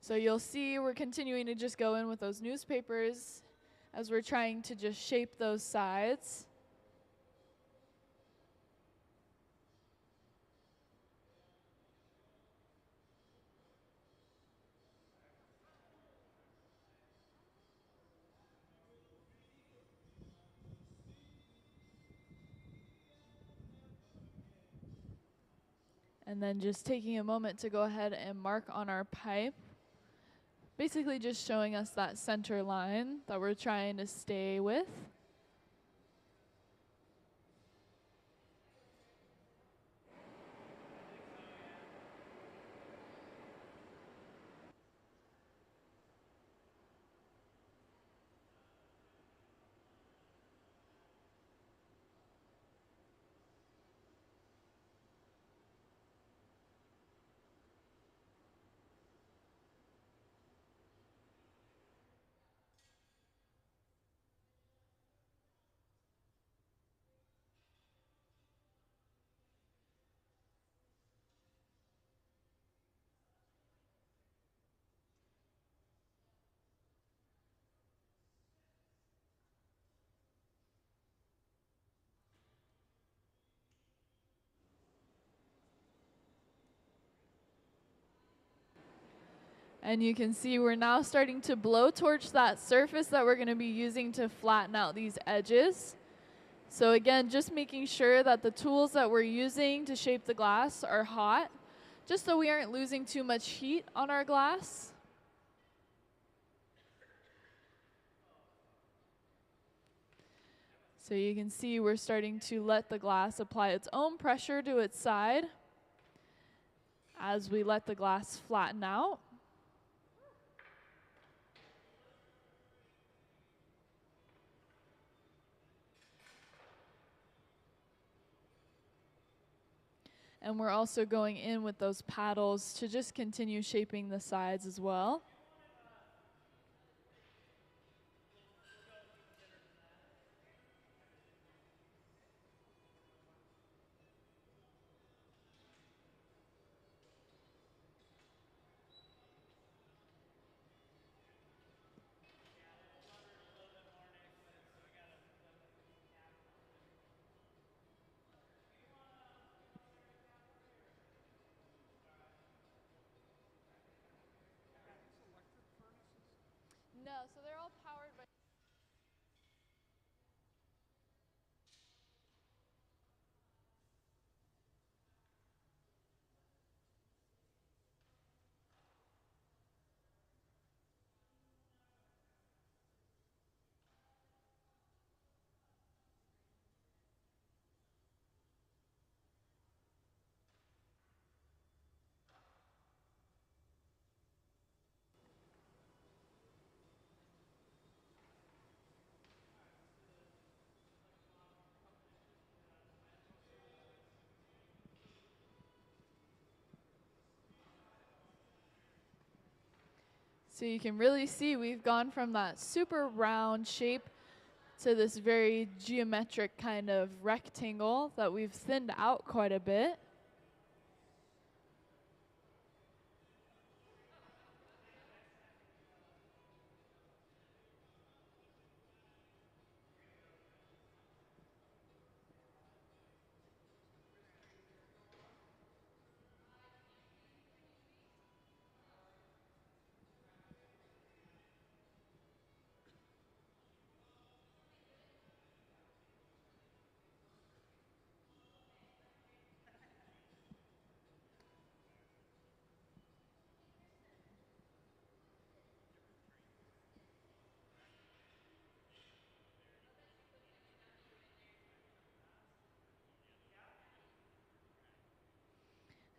So you'll see we're continuing to just go in with those newspapers as we're trying to just shape those sides. And then just taking a moment to go ahead and mark on our pipe. Basically just showing us that center line that we're trying to stay with. And you can see we're now starting to blow torch that surface that we're going to be using to flatten out these edges. So again, just making sure that the tools that we're using to shape the glass are hot, just so we aren't losing too much heat on our glass. So you can see we're starting to let the glass apply its own pressure to its side as we let the glass flatten out. And we're also going in with those paddles to just continue shaping the sides as well. No, so they're all powered by... So you can really see we've gone from that super round shape to this very geometric kind of rectangle that we've thinned out quite a bit.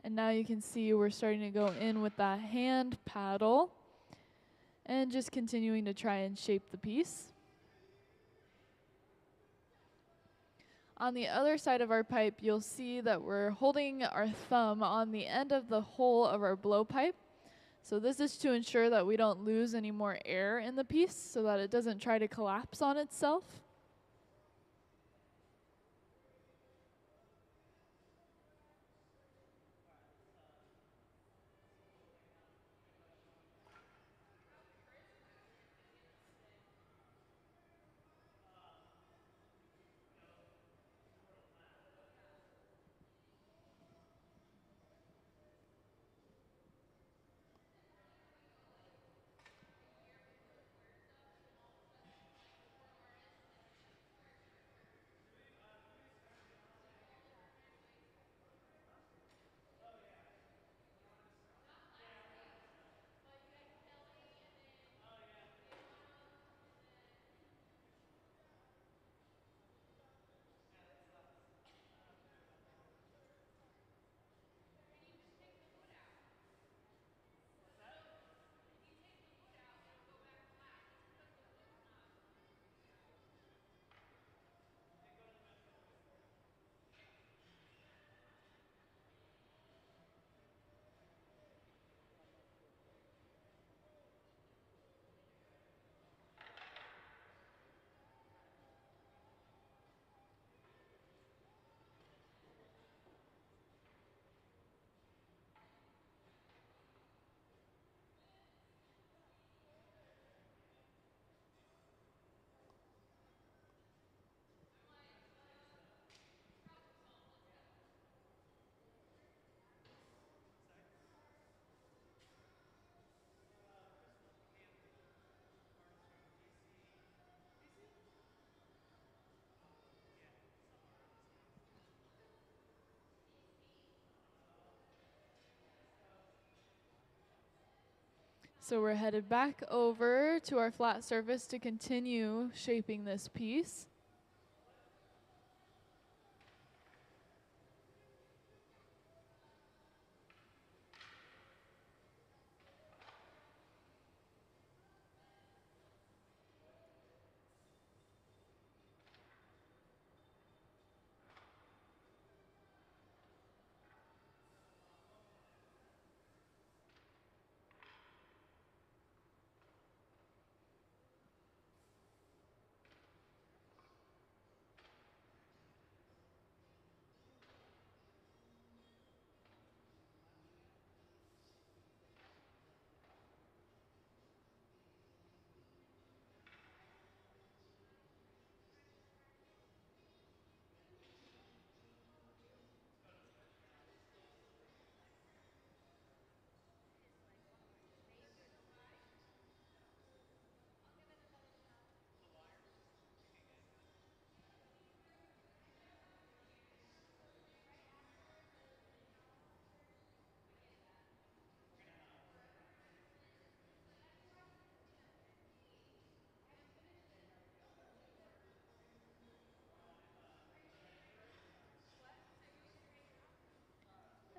And now you can see we're starting to go in with that hand paddle and just continuing to try and shape the piece. On the other side of our pipe, you'll see that we're holding our thumb on the end of the hole of our blowpipe. So this is to ensure that we don't lose any more air in the piece so that it doesn't try to collapse on itself. So we're headed back over to our flat surface to continue shaping this piece.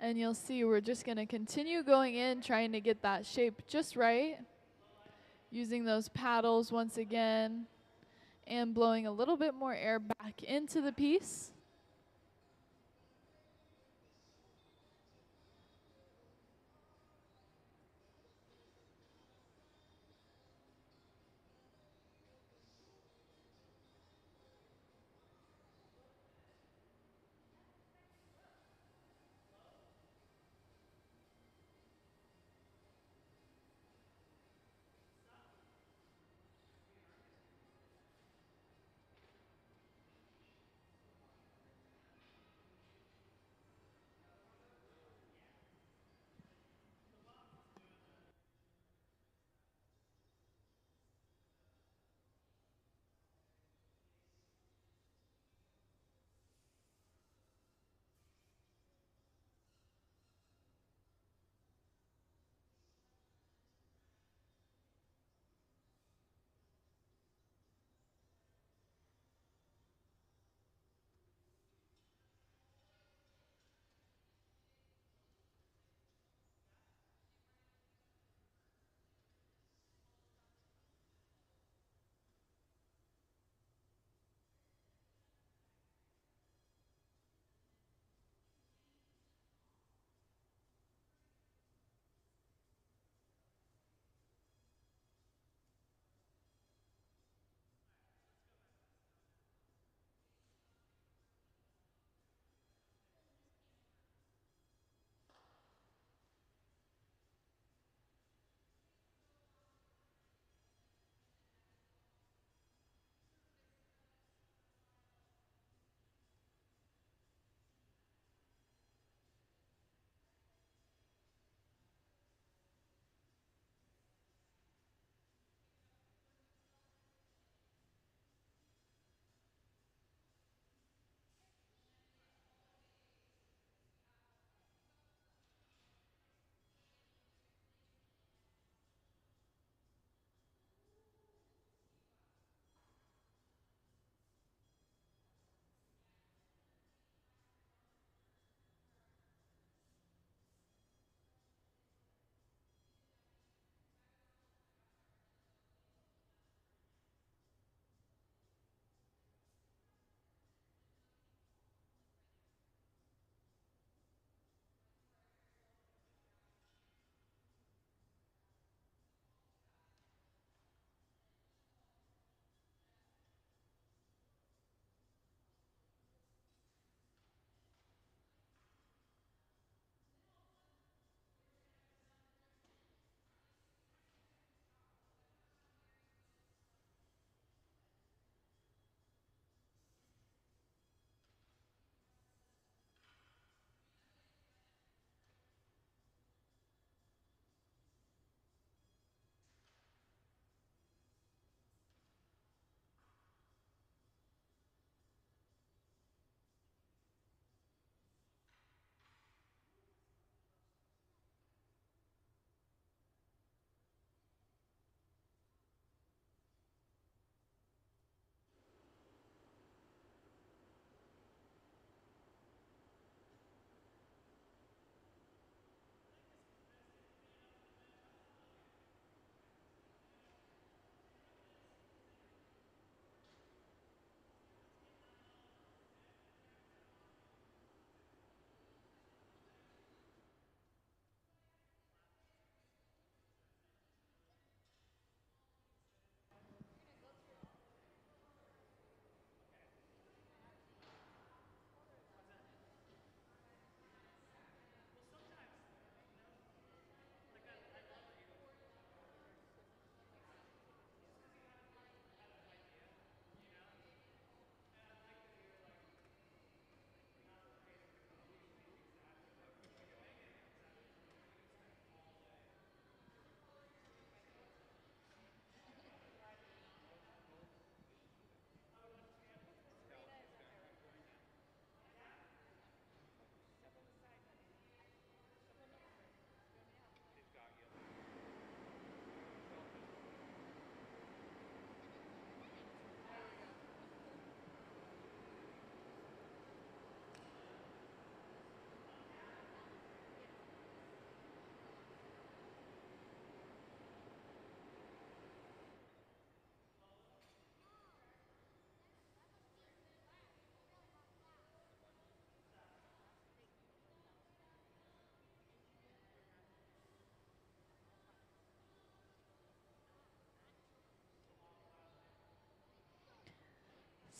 And you'll see we're just going to continue going in, trying to get that shape just right, using those paddles once again, and blowing a little bit more air back into the piece.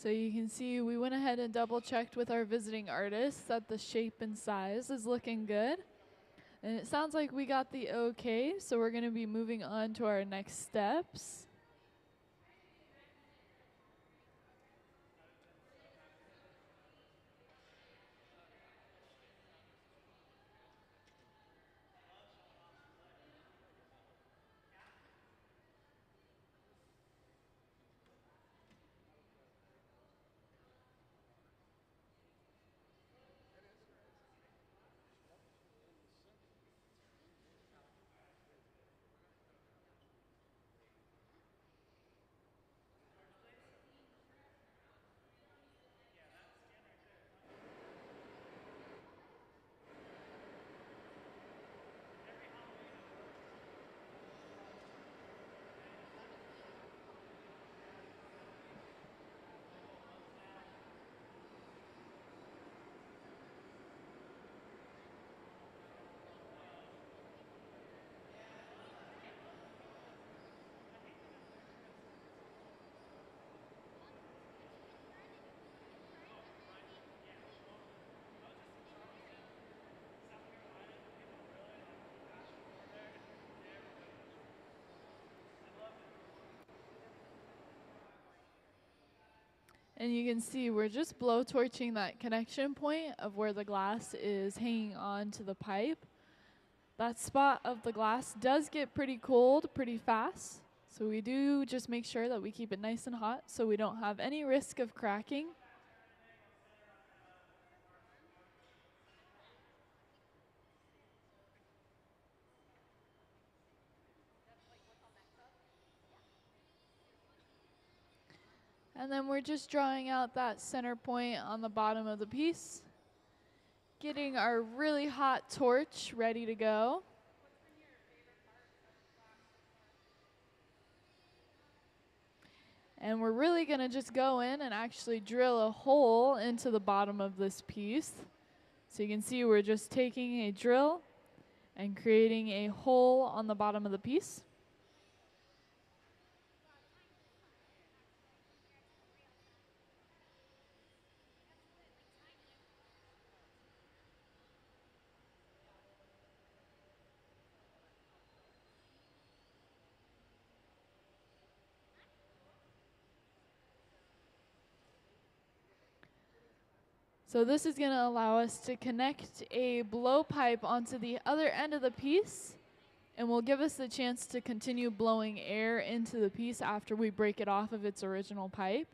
So you can see we went ahead and double checked with our visiting artist that the shape and size is looking good. And it sounds like we got the okay, so we're going to be moving on to our next steps. And you can see we're just blow torching that connection point of where the glass is hanging on to the pipe. That spot of the glass does get pretty cold pretty fast. So we do just make sure that we keep it nice and hot so we don't have any risk of cracking. And then we're just drawing out that center point on the bottom of the piece. Getting our really hot torch ready to go. And we're really going to just go in and actually drill a hole into the bottom of this piece. So you can see we're just taking a drill and creating a hole on the bottom of the piece. So this is going to allow us to connect a blowpipe onto the other end of the piece, and will give us the chance to continue blowing air into the piece after we break it off of its original pipe.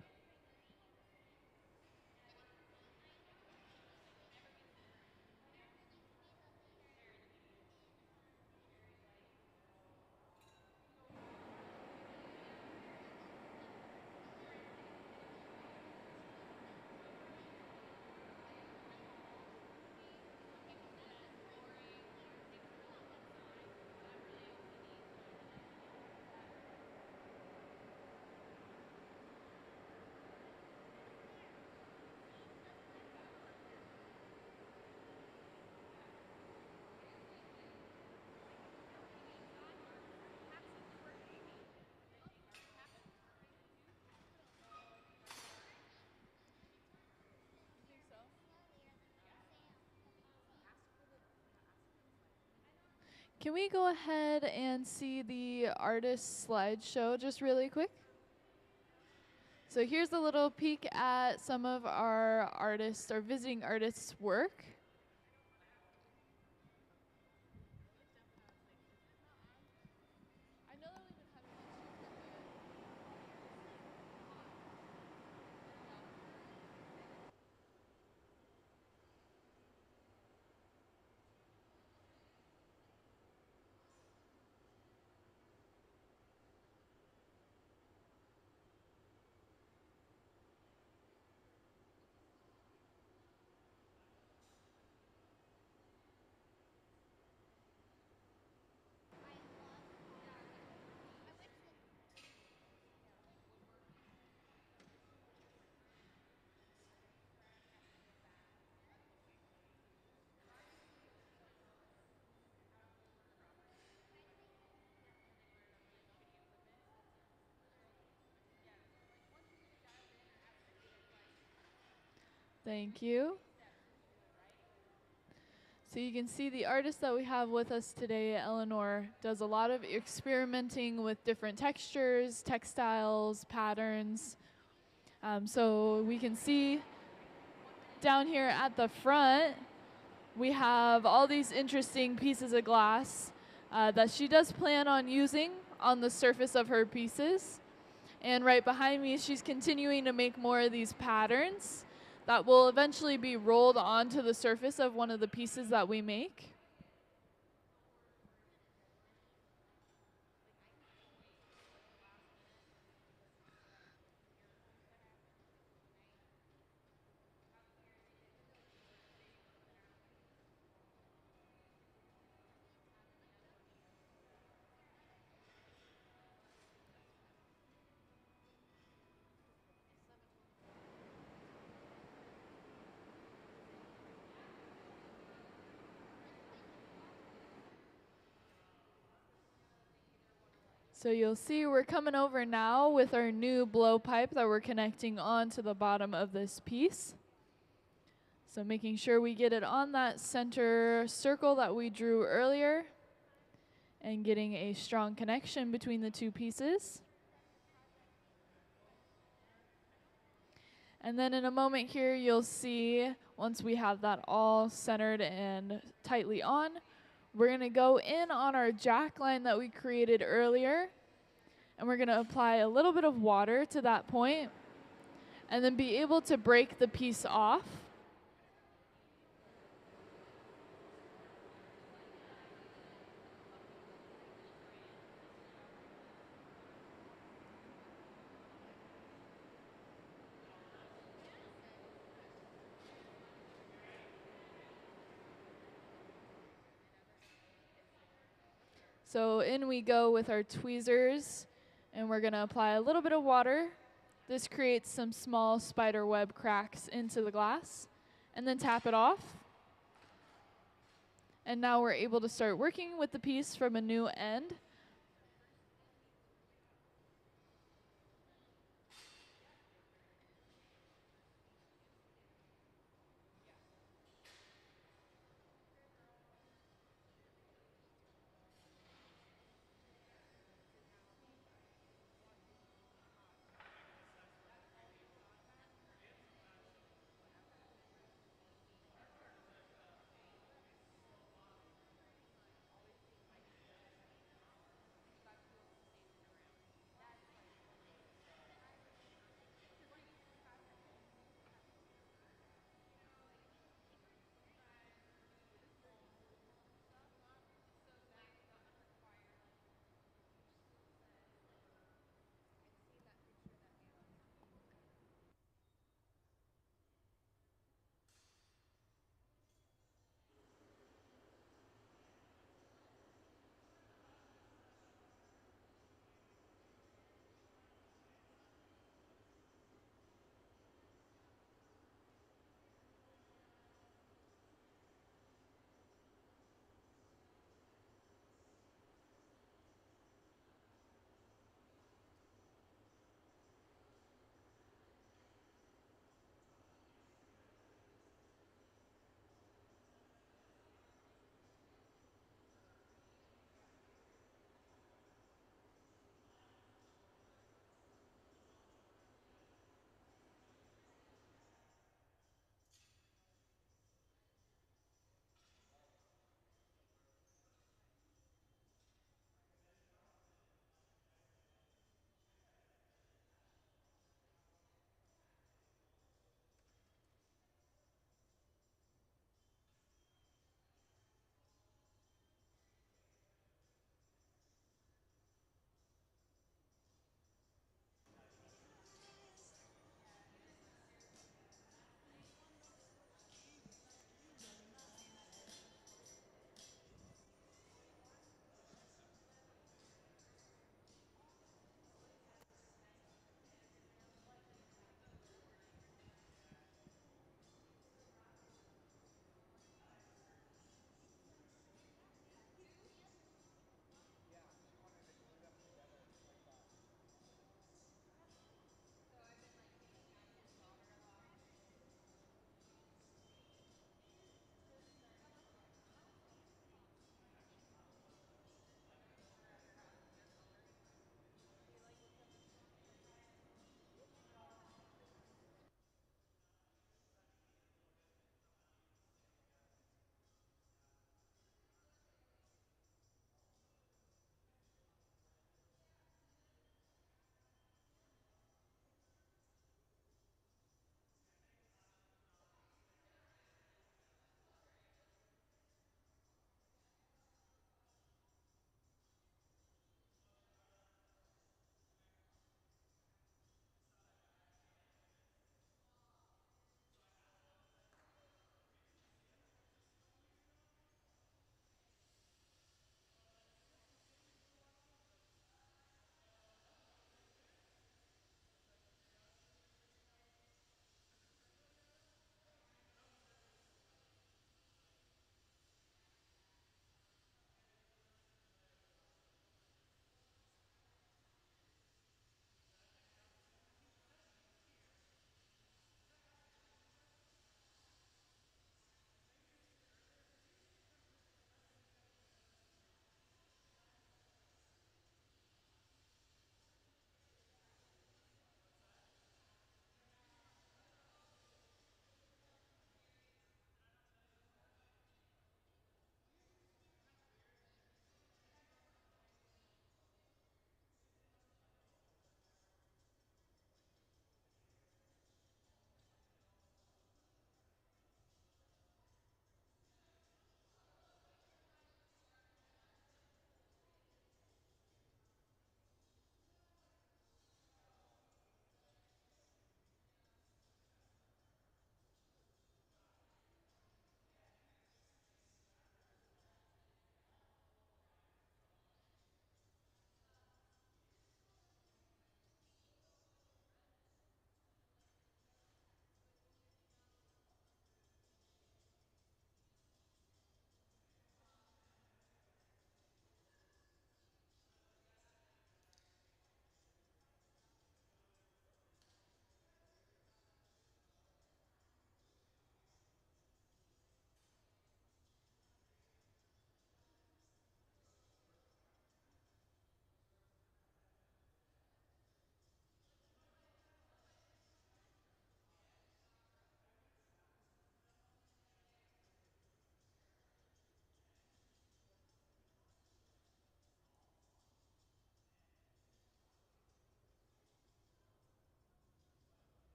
Can we go ahead and see the artist slideshow just really quick? So here's a little peek at some of our artists, our visiting artists' work. Thank you. So you can see the artist that we have with us today, Eleanor, does a lot of experimenting with different textures, textiles, patterns. So we can see down here at the front, we have all these interesting pieces of glass that she does plan on using on the surface of her pieces. And right behind me, she's continuing to make more of these patterns that will eventually be rolled onto the surface of one of the pieces that we make. So you'll see we're coming over now with our new blowpipe that we're connecting onto the bottom of this piece. So making sure we get it on that center circle that we drew earlier and getting a strong connection between the two pieces. And then in a moment here, you'll see once we have that all centered and tightly on, we're going to go in on our jack line that we created earlier, and we're going to apply a little bit of water to that point, and then be able to break the piece off. So in we go with our tweezers, and we're going to apply a little bit of water. This creates some small spider web cracks into the glass, and then tap it off. And now we're able to start working with the piece from a new end.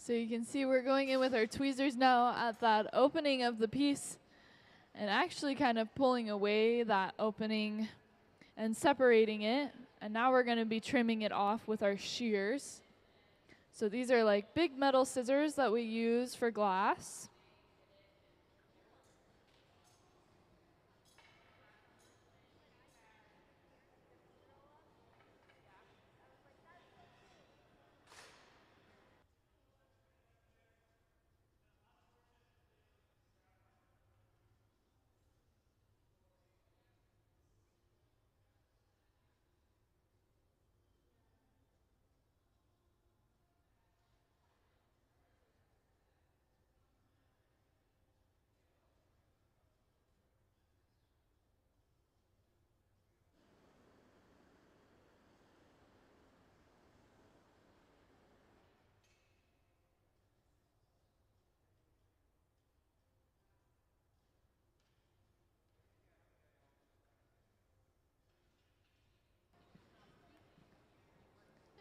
So you can see we're going in with our tweezers now at that opening of the piece and actually kind of pulling away that opening and separating it. And now we're going to be trimming it off with our shears. So these are like big metal scissors that we use for glass.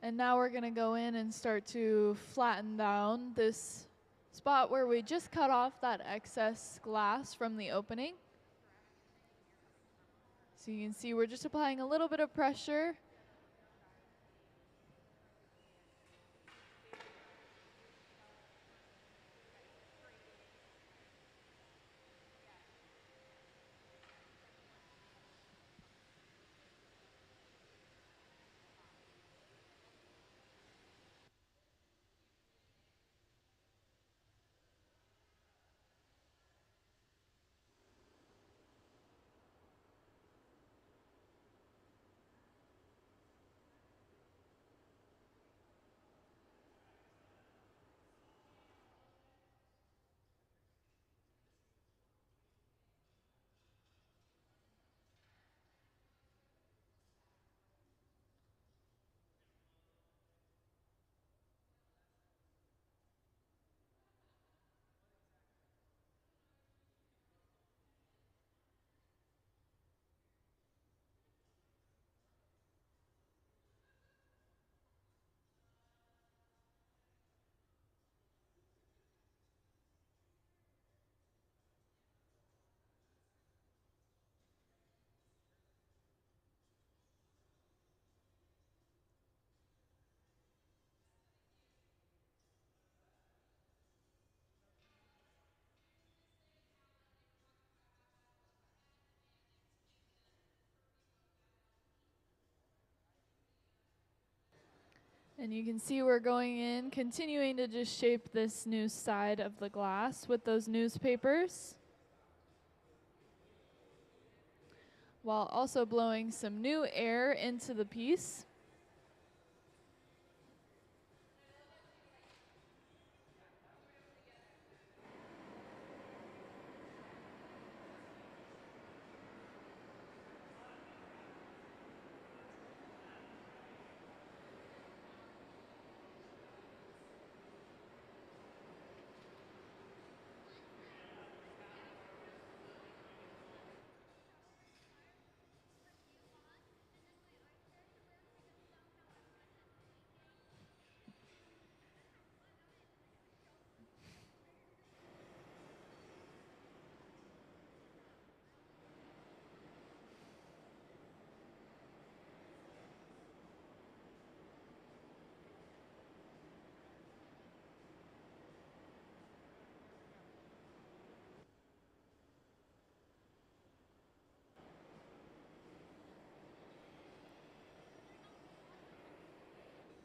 And now we're going to go in and start to flatten down this spot where we just cut off that excess glass from the opening. So you can see we're just applying a little bit of pressure. And you can see we're going in, continuing to just shape this new side of the glass with those newspapers, while also blowing some new air into the piece.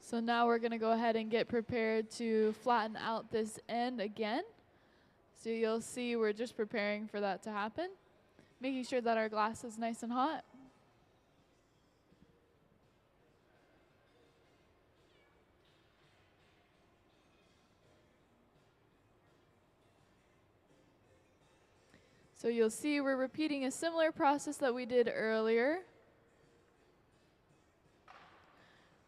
So now we're going to go ahead and get prepared to flatten out this end again. So you'll see we're just preparing for that to happen, making sure that our glass is nice and hot. So you'll see we're repeating a similar process that we did earlier,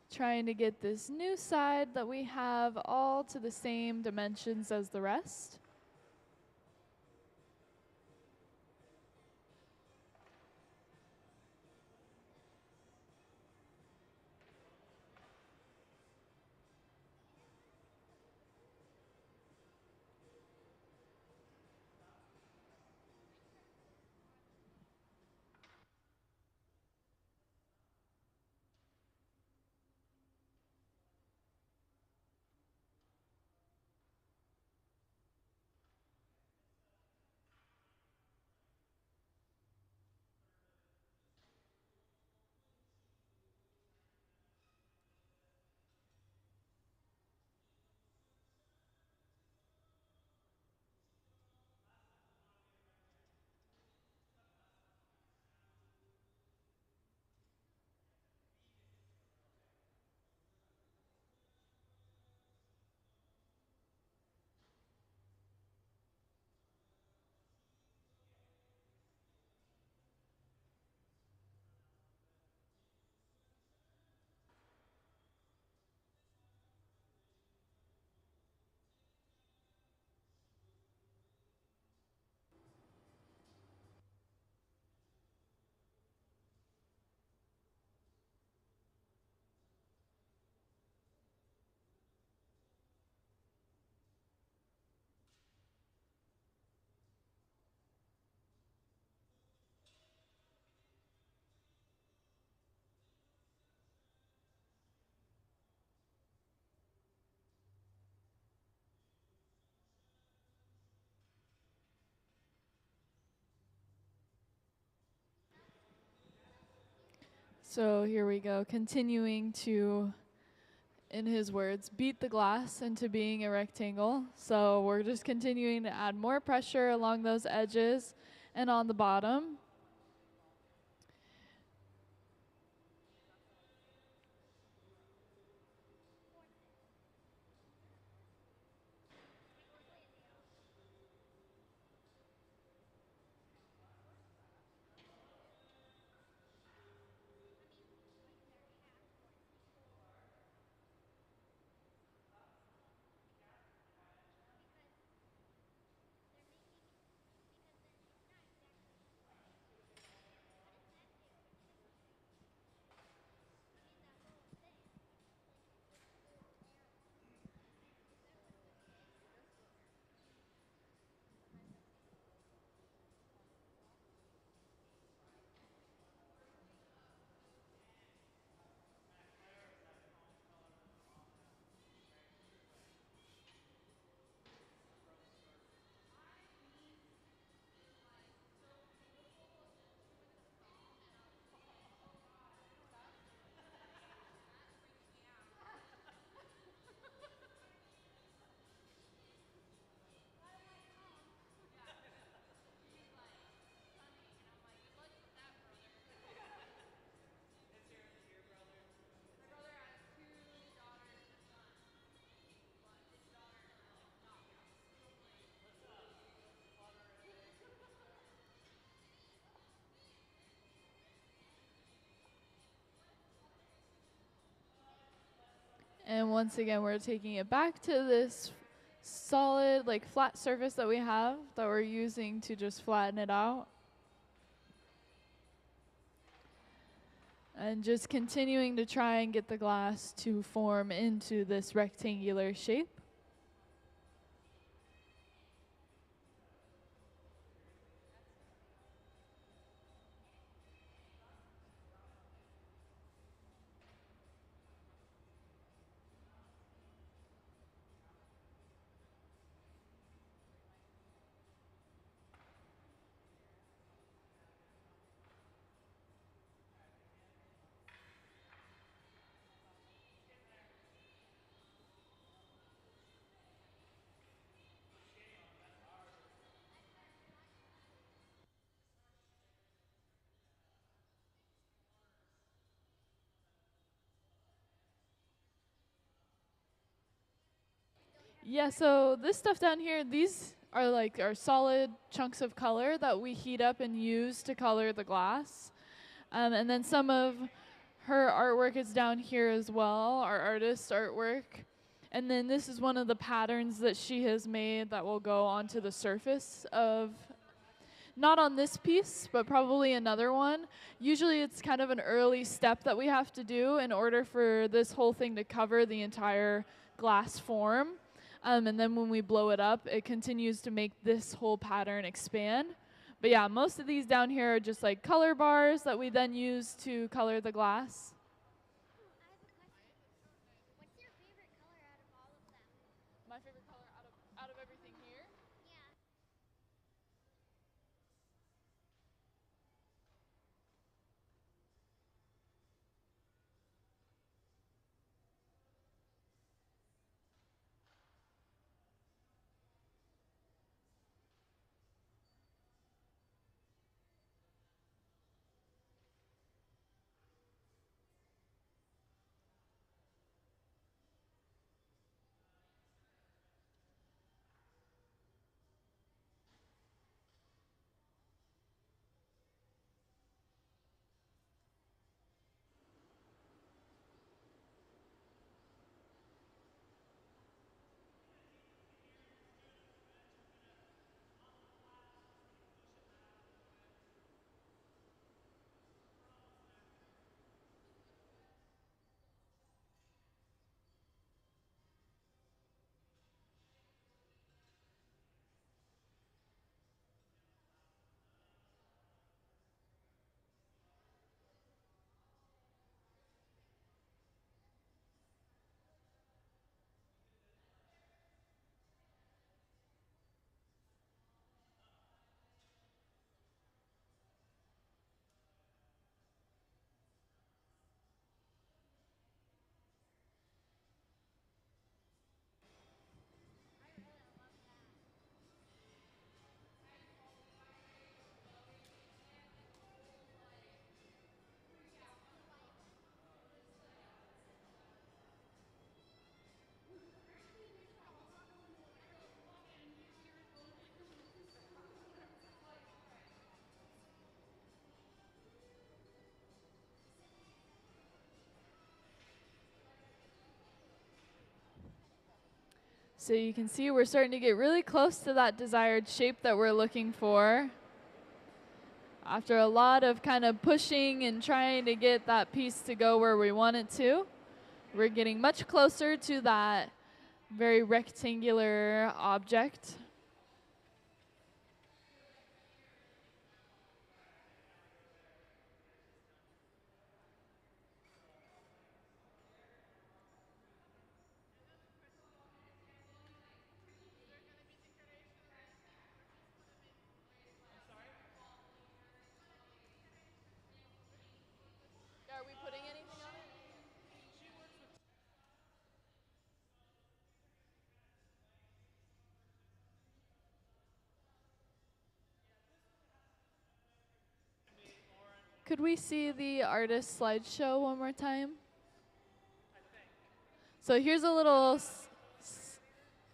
trying to get this new side that we have all to the same dimensions as the rest. So here we go, continuing to, in his words, beat the glass into being a rectangle. So we're just continuing to add more pressure along those edges and on the bottom. And once again, we're taking it back to this solid, like flat surface that we have that we're using to just flatten it out. And just continuing to try and get the glass to form into this rectangular shape. Yeah, so this stuff down here, these are like our solid chunks of color that we heat up and use to color the glass. And then some of her artwork is down here as well, our artist's artwork. And then this is one of the patterns that she has made that will go onto the surface of, not on this piece, but probably another one. Usually it's kind of an early step that we have to do in order for this whole thing to cover the entire glass form. And then when we blow it up, it continues to make this whole pattern expand. But yeah, most of these down here are just like color bars that we then use to color the glass. My favorite color out of everything here? So you can see we're starting to get really close to that desired shape that we're looking for. After a lot of kind of pushing and trying to get that piece to go where we want it to, we're getting much closer to that very rectangular object. Are we putting anything on it? Could we see the artist slideshow one more time? So here's a little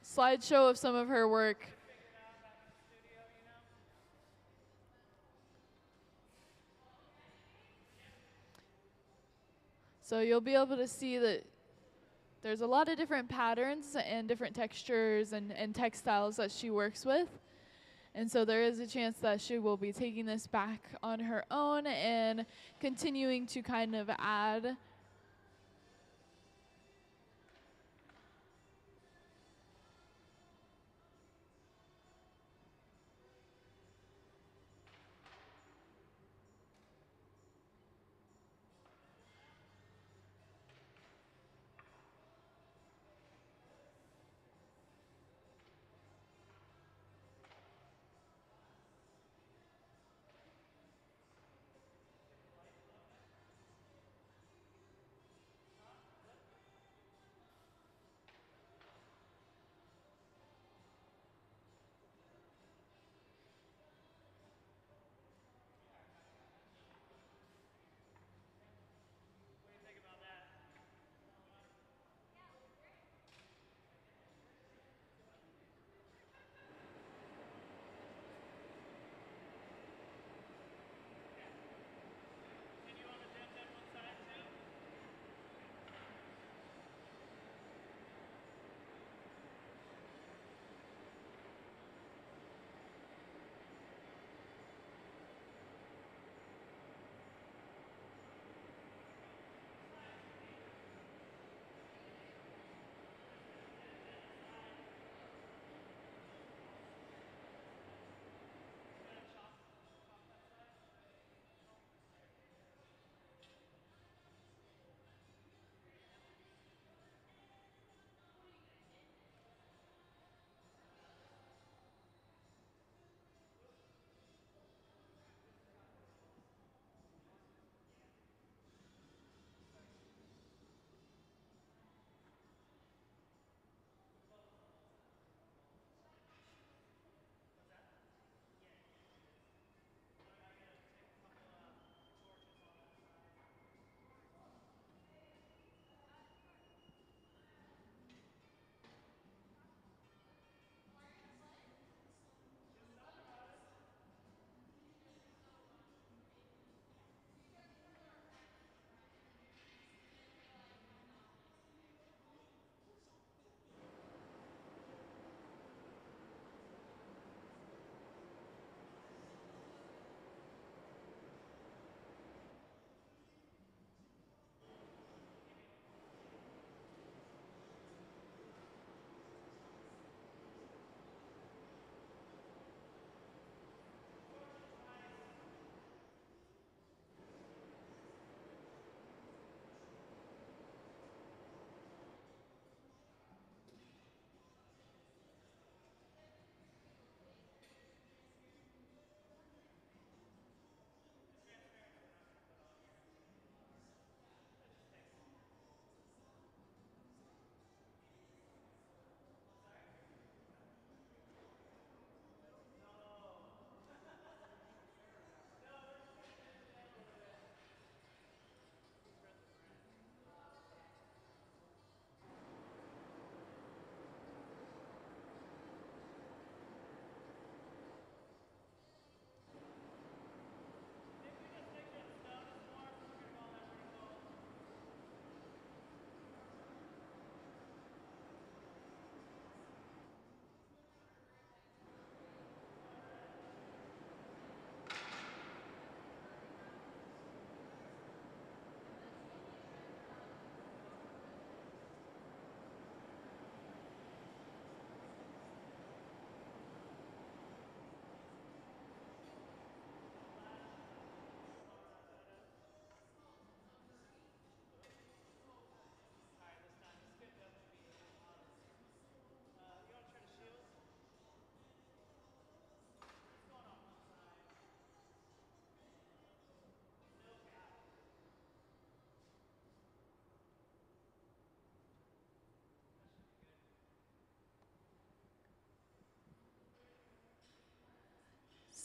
slideshow of some of her work. So you'll be able to see that there's a lot of different patterns and different textures and textiles that she works with. And so there is a chance that she will be taking this back on her own and continuing to kind of add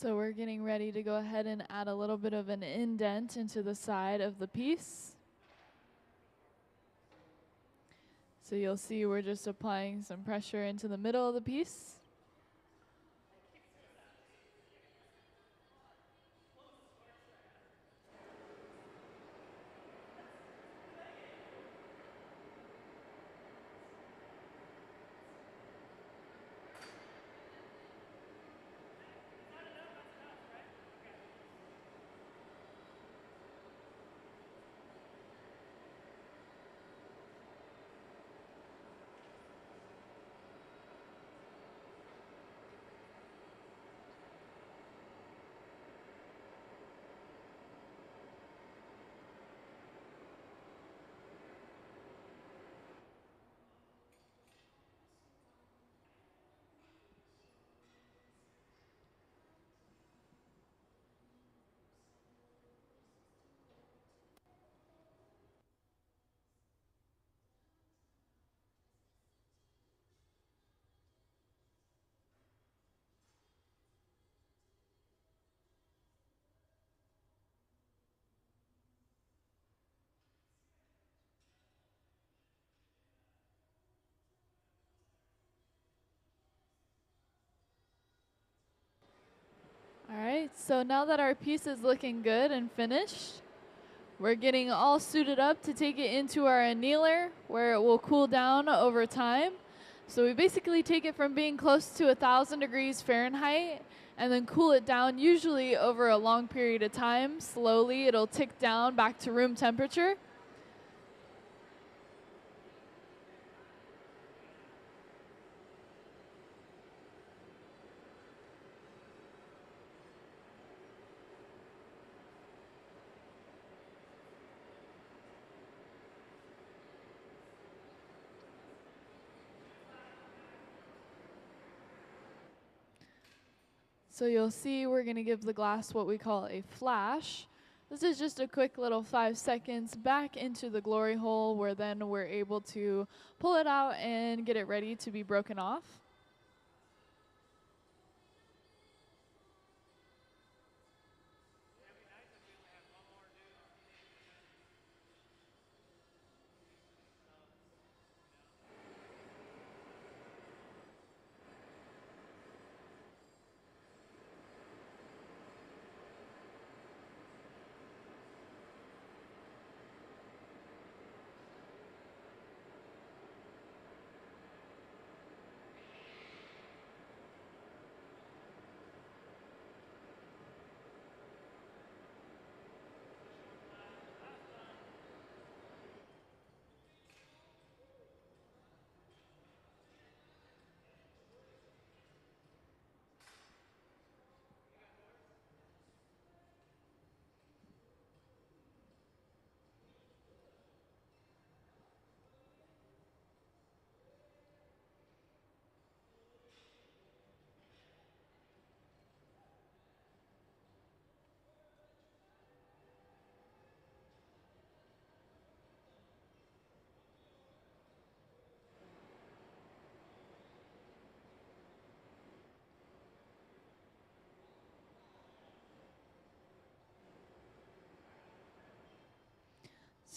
So we're getting ready to go ahead and add a little bit of an indent into the side of the piece. So you'll see we're just applying some pressure into the middle of the piece. All right, so now that our piece is looking good and finished, we're getting all suited up to take it into our annealer where it will cool down over time. So we basically take it from being close to 1,000 degrees Fahrenheit and then cool it down usually over a long period of time. Slowly it'll tick down back to room temperature. So you'll see we're going to give the glass what we call a flash. This is just a quick little 5 seconds back into the glory hole where then we're able to pull it out and get it ready to be broken off.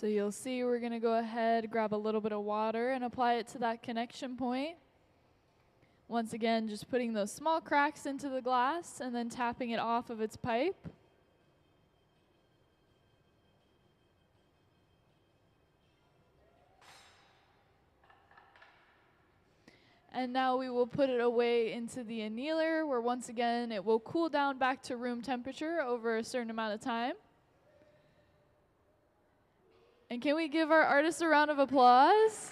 So you'll see we're going to go ahead, grab a little bit of water and apply it to that connection point. Once again, just putting those small cracks into the glass and then tapping it off of its pipe. And now we will put it away into the annealer where once again it will cool down back to room temperature over a certain amount of time. And can we give our artists a round of applause?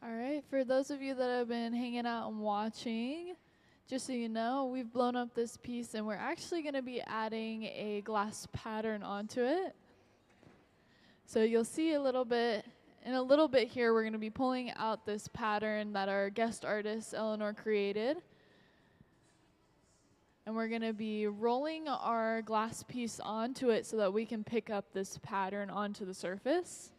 All right, for those of you that have been hanging out and watching, just so you know, we've blown up this piece and we're actually going to be adding a glass pattern onto it. So you'll see a little bit, in a little bit here, we're going to be pulling out this pattern that our guest artist, Eleanor, created. And we're going to be rolling our glass piece onto it so that we can pick up this pattern onto the surface.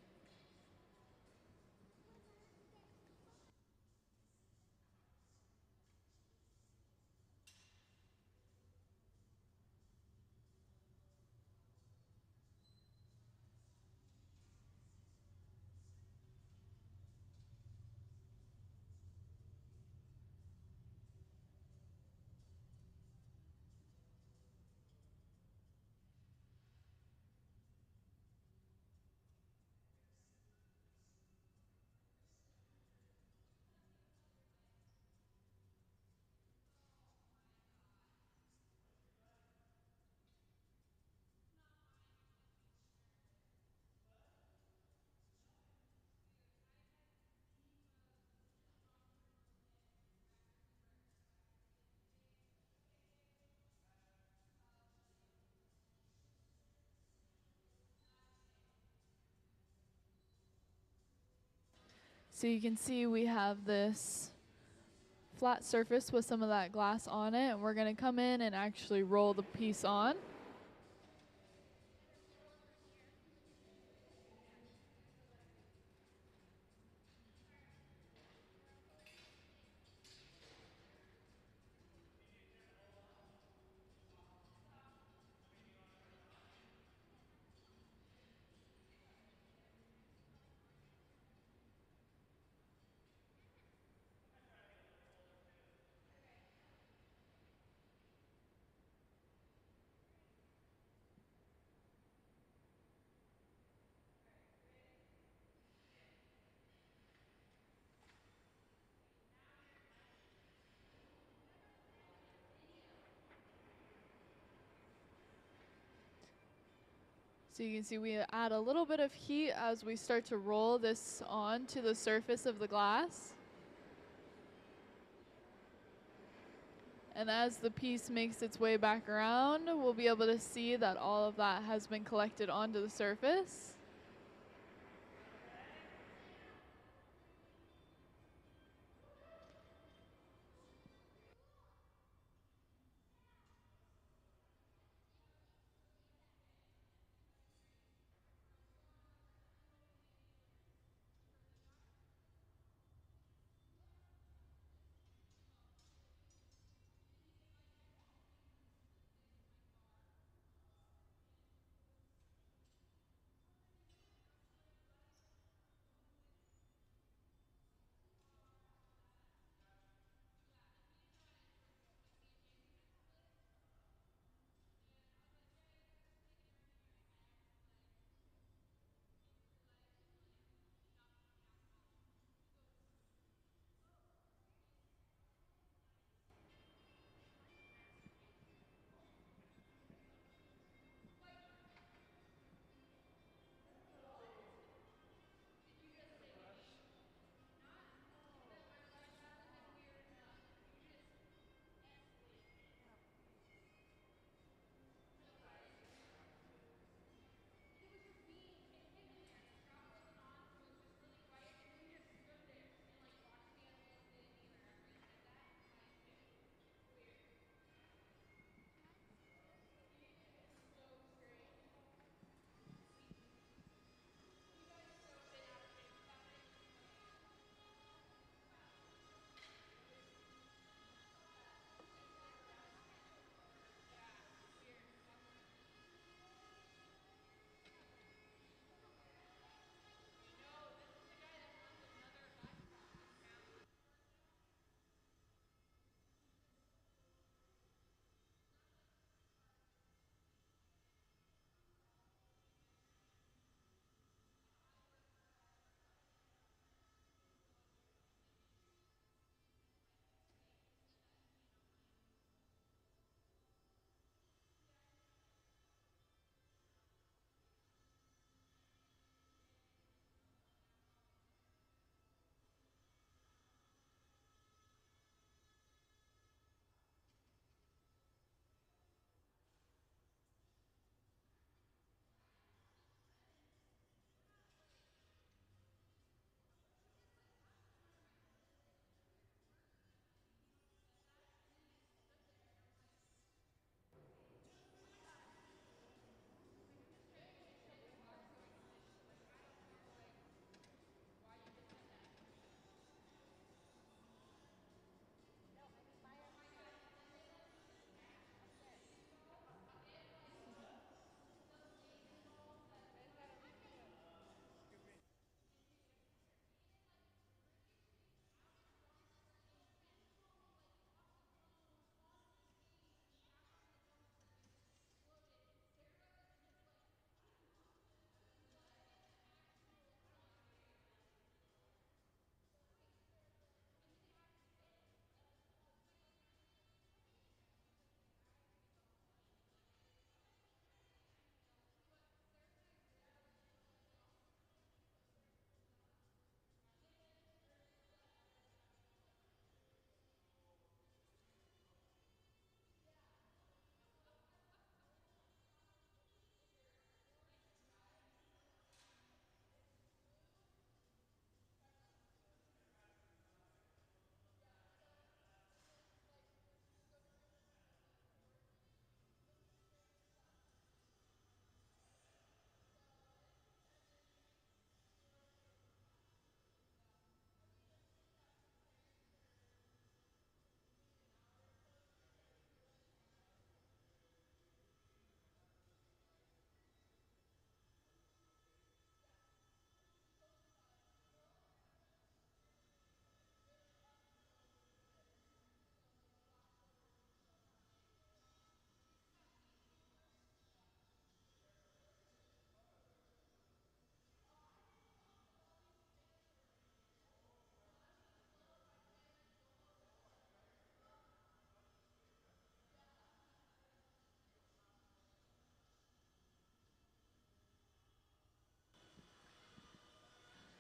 So you can see we have this flat surface with some of that glass on it, and we're going to come in and actually roll the piece on. So you can see we add a little bit of heat as we start to roll this onto the surface of the glass. And as the piece makes its way back around, we'll be able to see that all of that has been collected onto the surface.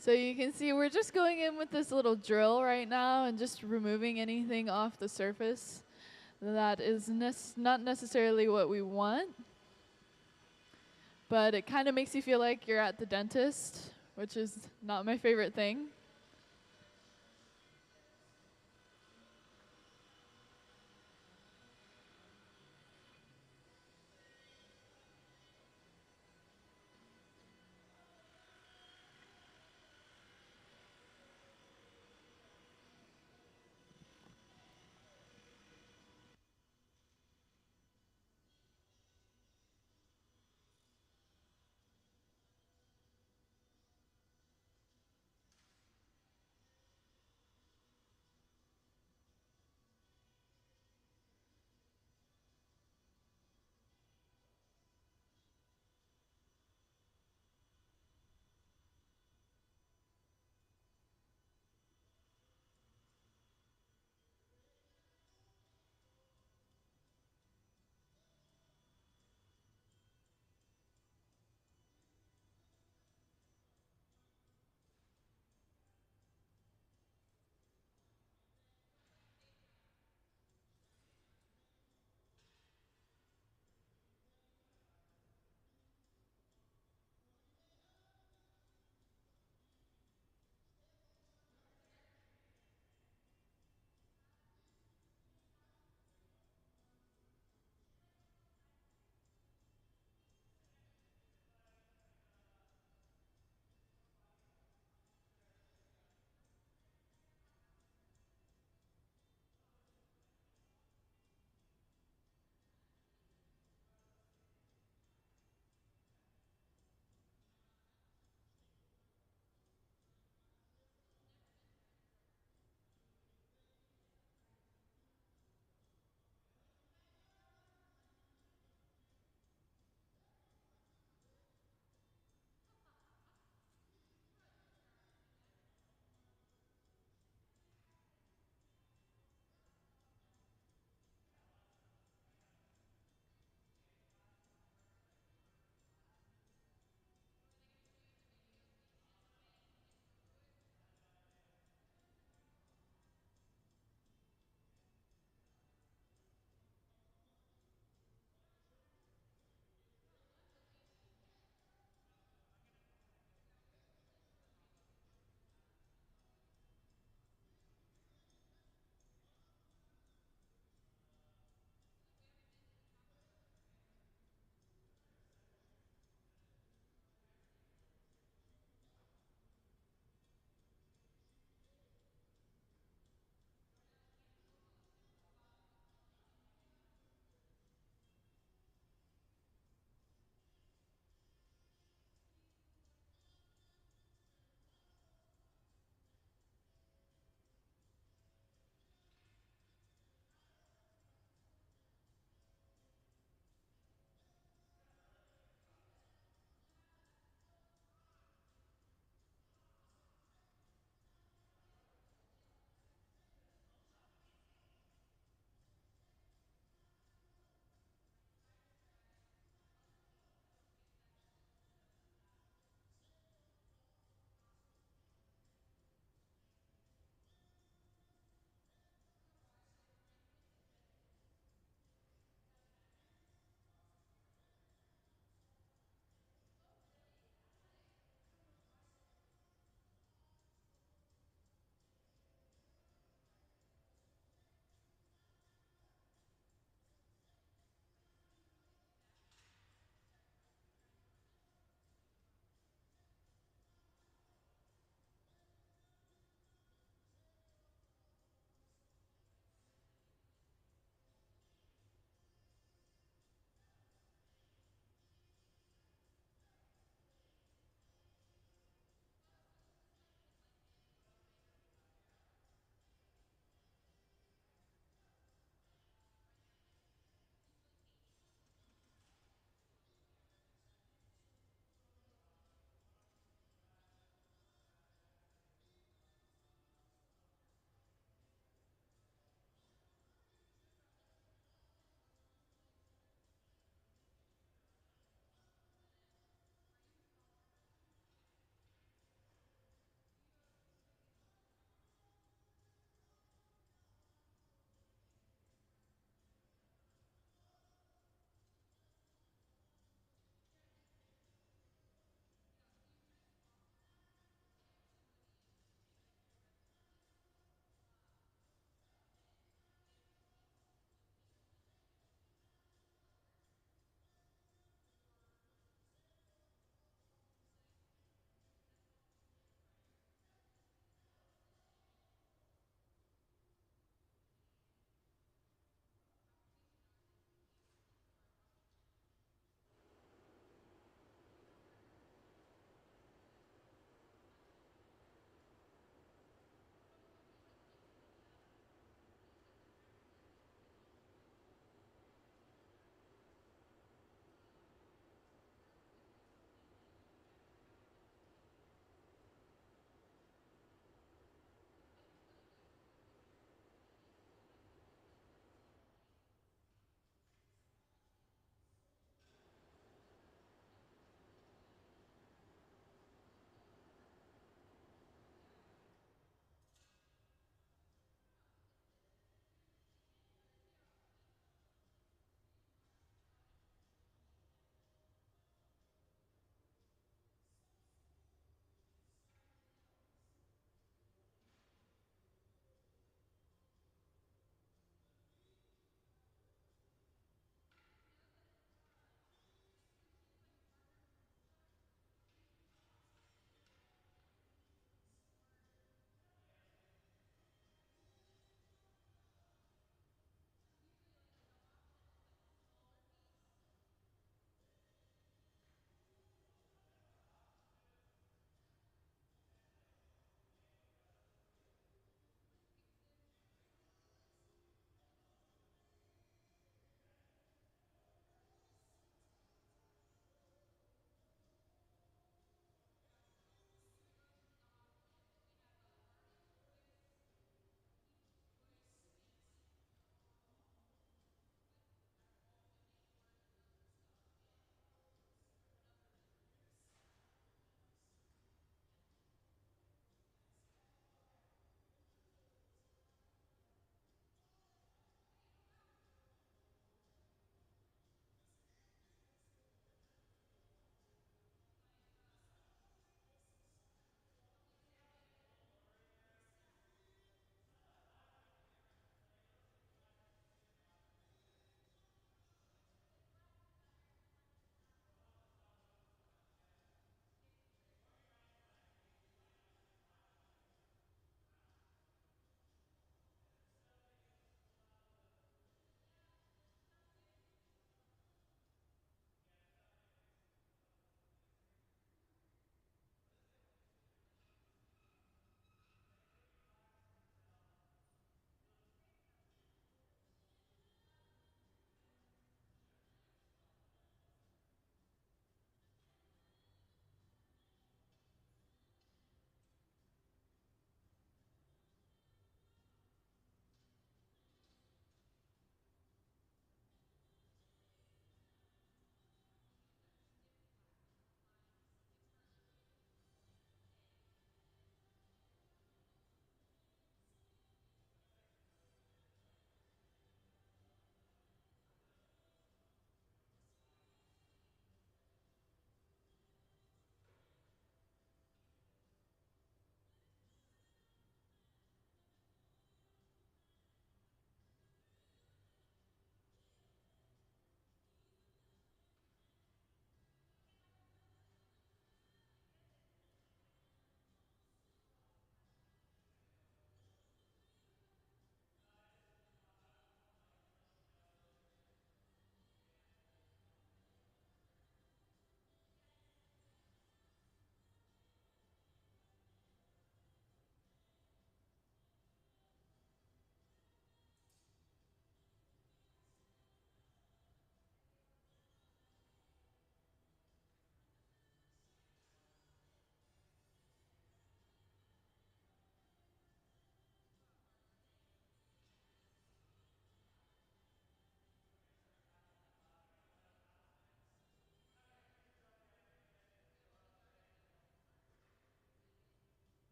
So you can see we're just going in with this little drill right now and just removing anything off the surface that is not necessarily what we want. But it kind of makes you feel like you're at the dentist, which is not my favorite thing.